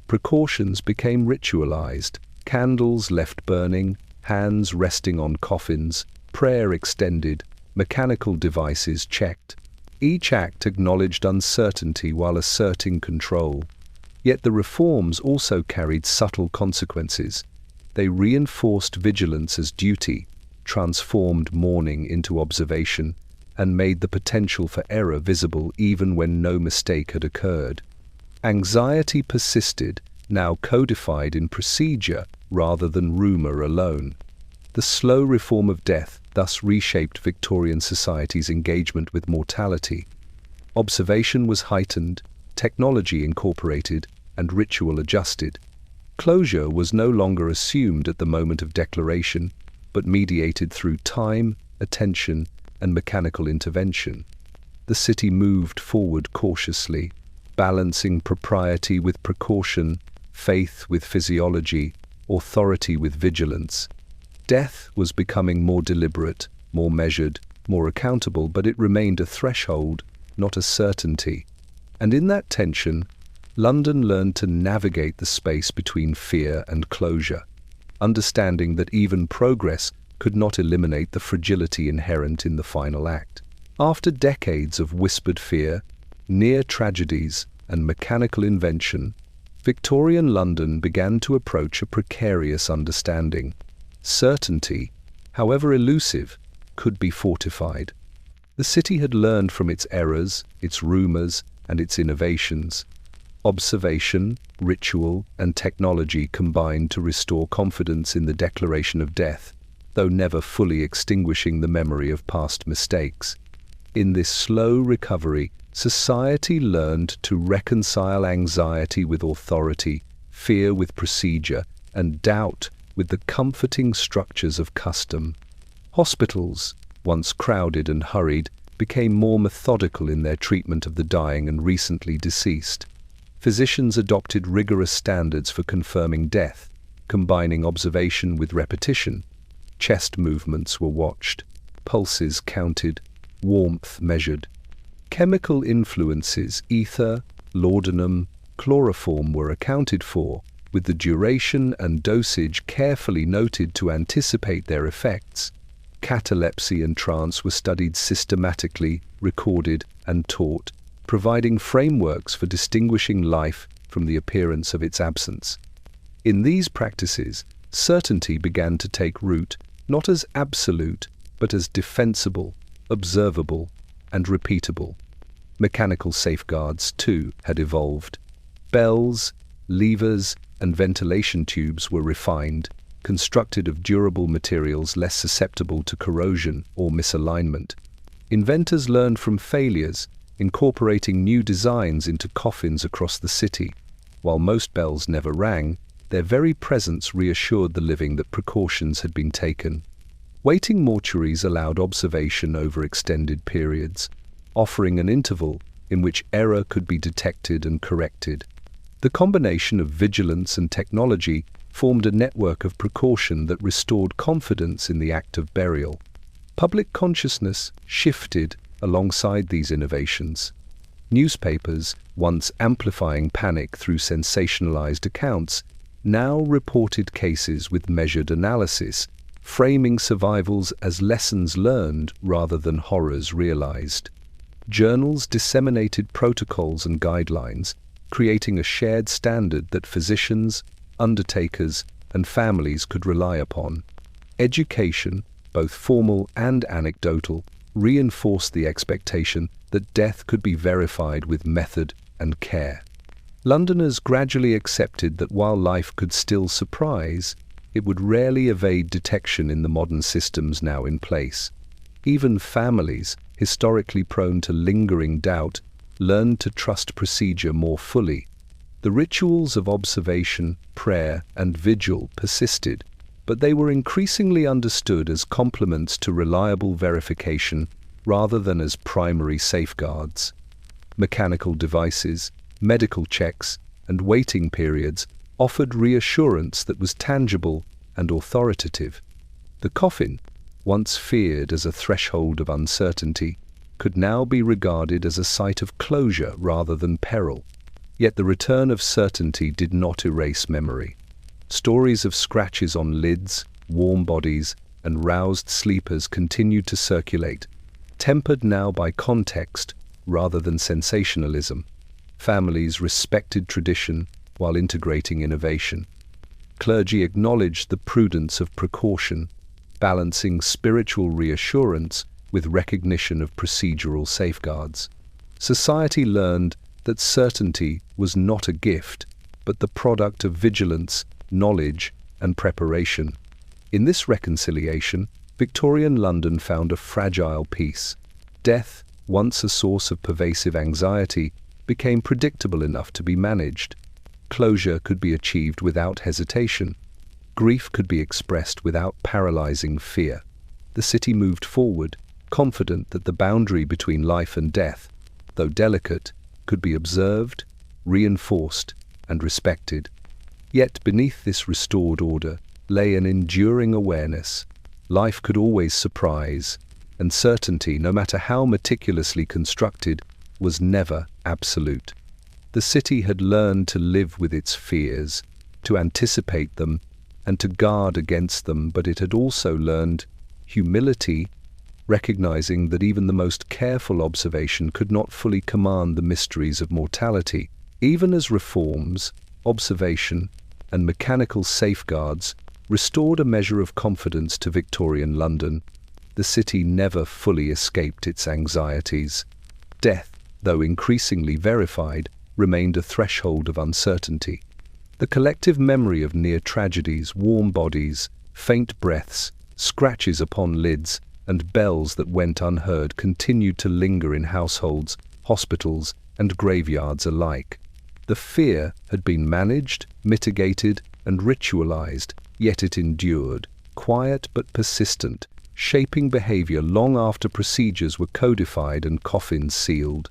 Precautions became ritualized, candles left burning, hands resting on coffins, prayer extended, mechanical devices checked. Each act acknowledged uncertainty while asserting control. Yet the reforms also carried subtle consequences. They reinforced vigilance as duty, transformed mourning into observation, and made the potential for error visible even when no mistake had occurred. Anxiety persisted, now codified in procedure rather than rumor alone. The slow reform of death thus reshaped Victorian society's engagement with mortality. Observation was heightened, technology incorporated, and ritual adjusted. Closure was no longer assumed at the moment of declaration, but mediated through time, attention, and mechanical intervention. The city moved forward cautiously, balancing propriety with precaution, faith with physiology, authority with vigilance. Death was becoming more deliberate, more measured, more accountable, but it remained a threshold, not a certainty. And in that tension, London learned to navigate the space between fear and closure, understanding that even progress could not eliminate the fragility inherent in the final act. After decades of whispered fear, near tragedies, and mechanical invention, Victorian London began to approach a precarious understanding. Certainty, however elusive, could be fortified. The city had learned from its errors, its rumors, and its innovations. Observation, ritual, and technology combined to restore confidence in the declaration of death, though never fully extinguishing the memory of past mistakes. In this slow recovery, society learned to reconcile anxiety with authority, fear with procedure, and doubt with the comforting structures of custom. Hospitals, once crowded and hurried, became more methodical in their treatment of the dying and recently deceased. Physicians adopted rigorous standards for confirming death, combining observation with repetition. Chest movements were watched, pulses counted, warmth measured. Chemical influences, ether, laudanum, chloroform were accounted for, with the duration and dosage carefully noted to anticipate their effects. Catalepsy and trance were studied systematically, recorded, and taught, providing frameworks for distinguishing life from the appearance of its absence. In these practices, certainty began to take root, not as absolute, but as defensible, observable, and repeatable. Mechanical safeguards, too, had evolved. Bells, levers, and ventilation tubes were refined, constructed of durable materials less susceptible to corrosion or misalignment. Inventors learned from failures, incorporating new designs into coffins across the city. While most bells never rang, their very presence reassured the living that precautions had been taken. Waiting mortuaries allowed observation over extended periods, offering an interval in which error could be detected and corrected. The combination of vigilance and technology formed a network of precaution that restored confidence in the act of burial. Public consciousness shifted alongside these innovations. Newspapers, once amplifying panic through sensationalized accounts, now reported cases with measured analysis, framing survivals as lessons learned rather than horrors realized. Journals disseminated protocols and guidelines, creating a shared standard that physicians, undertakers, and families could rely upon. Education, both formal and anecdotal, reinforced the expectation that death could be verified with method and care. Londoners gradually accepted that while life could still surprise, it would rarely evade detection in the modern systems now in place. Even families, historically prone to lingering doubt, learned to trust procedure more fully. The rituals of observation, prayer, and vigil persisted, but they were increasingly understood as complements to reliable verification rather than as primary safeguards. Mechanical devices, medical checks, and waiting periods offered reassurance that was tangible and authoritative. The coffin, once feared as a threshold of uncertainty, could now be regarded as a site of closure rather than peril. Yet the return of certainty did not erase memory. Stories of scratches on lids, warm bodies, and roused sleepers continued to circulate, tempered now by context rather than sensationalism. Families respected tradition while integrating innovation. Clergy acknowledged the prudence of precaution, balancing spiritual reassurance with recognition of procedural safeguards. Society learned that certainty was not a gift, but the product of vigilance, knowledge, and preparation. In this reconciliation, Victorian London found a fragile peace. Death, once a source of pervasive anxiety, became predictable enough to be managed. Closure could be achieved without hesitation. Grief could be expressed without paralyzing fear. The city moved forward, confident that the boundary between life and death, though delicate, could be observed, reinforced, and respected. Yet beneath this restored order lay an enduring awareness. Life could always surprise, and certainty, no matter how meticulously constructed, was never absolute. The city had learned to live with its fears, to anticipate them, and to guard against them, but it had also learned humility, recognizing that even the most careful observation could not fully command the mysteries of mortality. Even as reforms, observation, and mechanical safeguards restored a measure of confidence to Victorian London, the city never fully escaped its anxieties. Death, though increasingly verified, remained a threshold of uncertainty. The collective memory of near tragedies, warm bodies, faint breaths, scratches upon lids, and bells that went unheard continued to linger in households, hospitals, and graveyards alike. The fear had been managed, mitigated, and ritualized, yet it endured, quiet but persistent, shaping behavior long after procedures were codified and coffins sealed.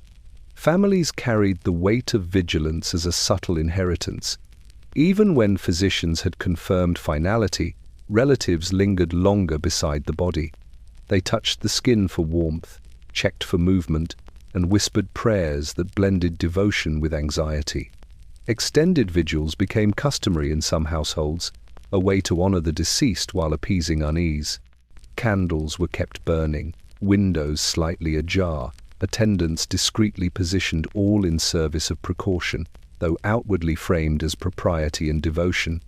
Families carried the weight of vigilance as a subtle inheritance. Even when physicians had confirmed finality, relatives lingered longer beside the body. They touched the skin for warmth, checked for movement, and whispered prayers that blended devotion with anxiety. Extended vigils became customary in some households, a way to honor the deceased while appeasing unease. Candles were kept burning, windows slightly ajar, attendants discreetly positioned, all in service of precaution, though outwardly framed as propriety and devotion.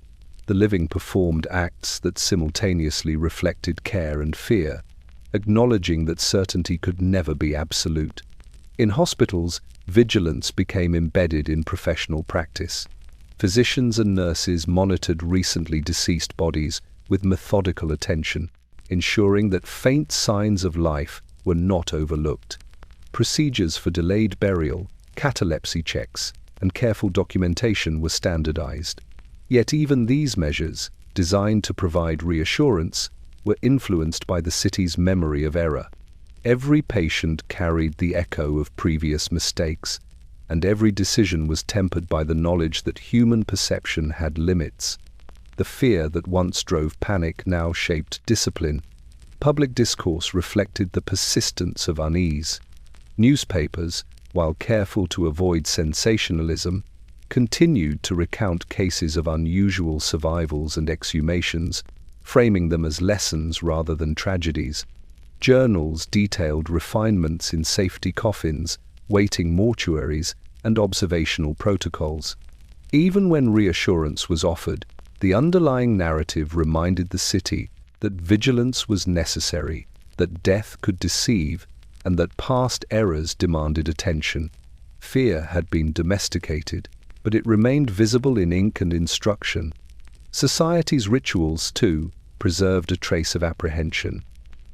The living performed acts that simultaneously reflected care and fear, acknowledging that certainty could never be absolute. In hospitals, vigilance became embedded in professional practice. Physicians and nurses monitored recently deceased bodies with methodical attention, ensuring that faint signs of life were not overlooked. Procedures for delayed burial, catalepsy checks, and careful documentation were standardized. Yet even these measures, designed to provide reassurance, were influenced by the city's memory of error. Every patient carried the echo of previous mistakes, and every decision was tempered by the knowledge that human perception had limits. The fear that once drove panic now shaped discipline. Public discourse reflected the persistence of unease. Newspapers, while careful to avoid sensationalism, continued to recount cases of unusual survivals and exhumations, framing them as lessons rather than tragedies. Journals detailed refinements in safety coffins, waiting mortuaries, and observational protocols. Even when reassurance was offered, the underlying narrative reminded the city that vigilance was necessary, that death could deceive, and that past errors demanded attention. Fear had been domesticated, but it remained visible in ink and instruction. Society's rituals, too, preserved a trace of apprehension.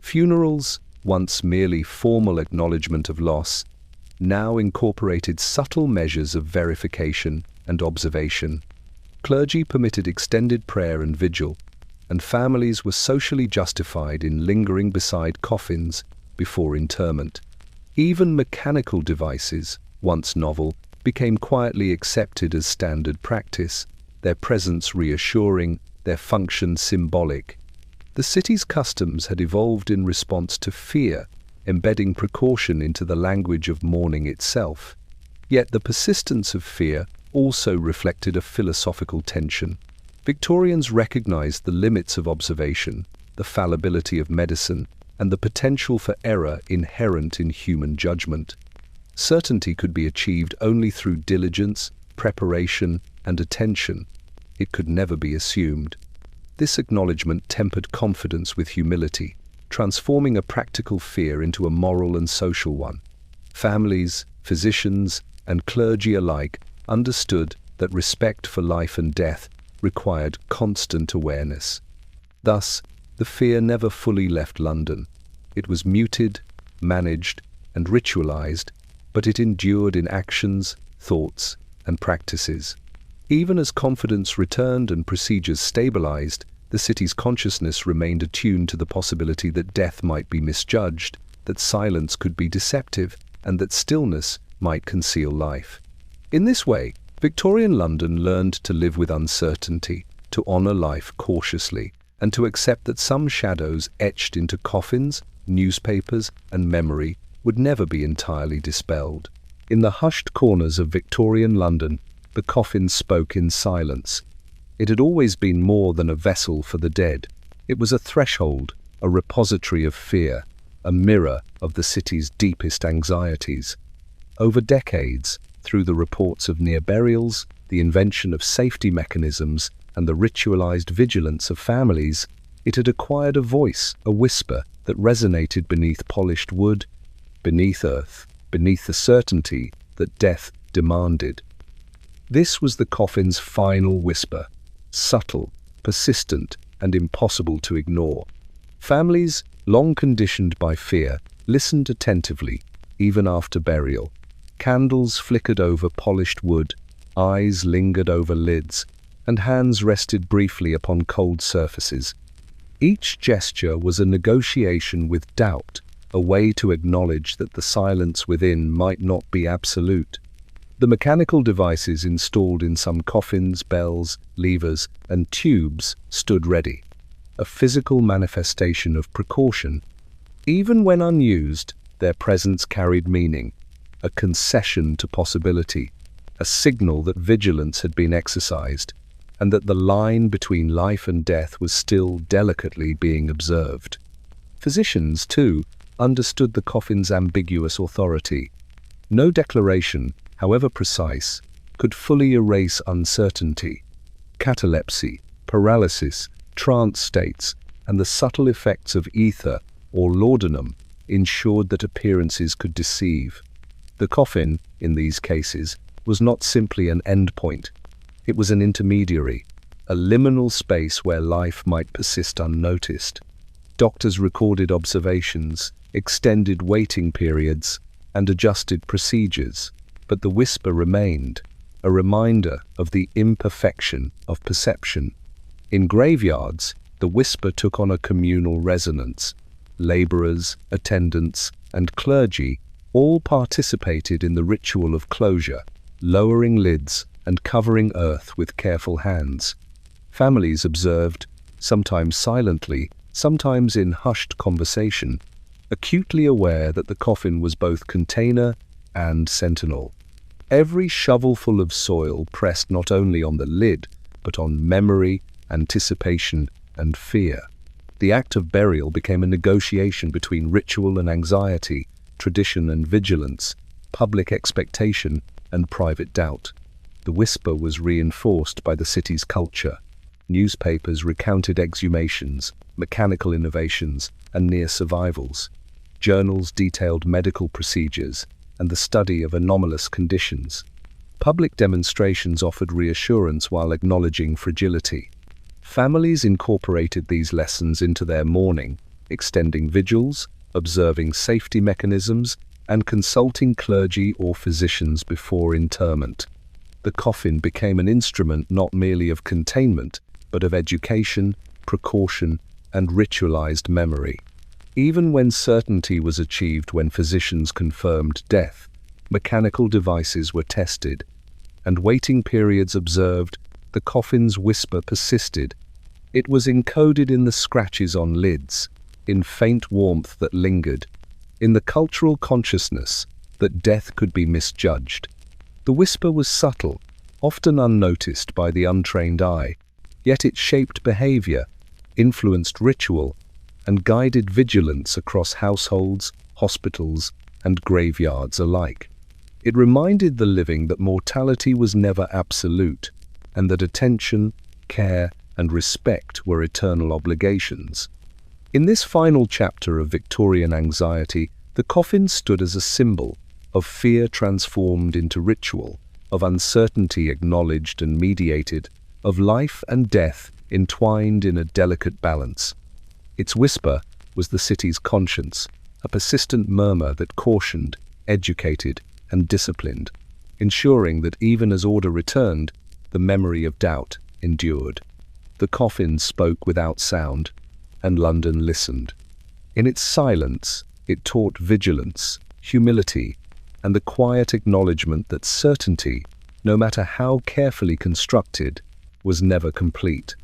Funerals, once merely formal acknowledgement of loss, now incorporated subtle measures of verification and observation. Clergy permitted extended prayer and vigil, and families were socially justified in lingering beside coffins, before interment. Even mechanical devices, once novel, became quietly accepted as standard practice, their presence reassuring, their function symbolic. The city's customs had evolved in response to fear, embedding precaution into the language of mourning itself. Yet the persistence of fear also reflected a philosophical tension. Victorians recognized the limits of observation, the fallibility of medicine, and the potential for error inherent in human judgment. Certainty could be achieved only through diligence, preparation, and attention. It could never be assumed. This acknowledgement tempered confidence with humility, transforming a practical fear into a moral and social one. Families, physicians, and clergy alike understood that respect for life and death required constant awareness. Thus, the fear never fully left London. It was muted, managed, and ritualized, but it endured in actions, thoughts, and practices. Even as confidence returned and procedures stabilized, the city's consciousness remained attuned to the possibility that death might be misjudged, that silence could be deceptive, and that stillness might conceal life. In this way, Victorian London learned to live with uncertainty, to honor life cautiously, and to accept that some shadows etched into coffins, newspapers, and memory would never be entirely dispelled. In the hushed corners of Victorian London, the coffin spoke in silence. It had always been more than a vessel for the dead. It was a threshold, a repository of fear, a mirror of the city's deepest anxieties. Over decades, through the reports of near burials, the invention of safety mechanisms, and the ritualized vigilance of families, it had acquired a voice, a whisper that resonated beneath polished wood, beneath earth, beneath the certainty that death demanded. This was the coffin's final whisper, subtle, persistent, and impossible to ignore. Families, long conditioned by fear, listened attentively, even after burial. Candles flickered over polished wood, eyes lingered over lids, and hands rested briefly upon cold surfaces. Each gesture was a negotiation with doubt, a way to acknowledge that the silence within might not be absolute. The mechanical devices installed in some coffins, bells, levers, and tubes stood ready, a physical manifestation of precaution. Even when unused, their presence carried meaning, a concession to possibility, a signal that vigilance had been exercised, and that the line between life and death was still delicately being observed. Physicians, too, understood the coffin's ambiguous authority. No declaration, however precise, could fully erase uncertainty. Catalepsy, paralysis, trance states, and the subtle effects of ether or laudanum ensured that appearances could deceive. The coffin, in these cases, was not simply an endpoint. It was an intermediary, a liminal space where life might persist unnoticed. Doctors recorded observations, extended waiting periods, and adjusted procedures, but the whisper remained, a reminder of the imperfection of perception. In graveyards, the whisper took on a communal resonance. Laborers, attendants, and clergy all participated in the ritual of closure, lowering lids and covering earth with careful hands. Families observed, sometimes silently, sometimes in hushed conversation, acutely aware that the coffin was both container and sentinel. Every shovelful of soil pressed not only on the lid, but on memory, anticipation, and fear. The act of burial became a negotiation between ritual and anxiety, tradition and vigilance, public expectation and private doubt. The whisper was reinforced by the city's culture. Newspapers recounted exhumations, mechanical innovations, and near survivals. Journals detailed medical procedures and the study of anomalous conditions. Public demonstrations offered reassurance while acknowledging fragility. Families incorporated these lessons into their mourning, extending vigils, observing safety mechanisms, and consulting clergy or physicians before interment. The coffin became an instrument not merely of containment, but of education, precaution, and ritualized memory. Even when certainty was achieved, when physicians confirmed death, mechanical devices were tested, and waiting periods observed, the coffin's whisper persisted. It was encoded in the scratches on lids, in faint warmth that lingered, in the cultural consciousness that death could be misjudged. The whisper was subtle, often unnoticed by the untrained eye, yet it shaped behavior, influenced ritual, and guided vigilance across households, hospitals, and graveyards alike. It reminded the living that mortality was never absolute, and that attention, care, and respect were eternal obligations. In this final chapter of Victorian anxiety, the coffin stood as a symbol of fear transformed into ritual, of uncertainty acknowledged and mediated, of life and death entwined in a delicate balance. Its whisper was the city's conscience, a persistent murmur that cautioned, educated, and disciplined, ensuring that even as order returned, the memory of doubt endured. The coffin spoke without sound, and London listened. In its silence, it taught vigilance, humility, and the quiet acknowledgement that certainty, no matter how carefully constructed, was never complete.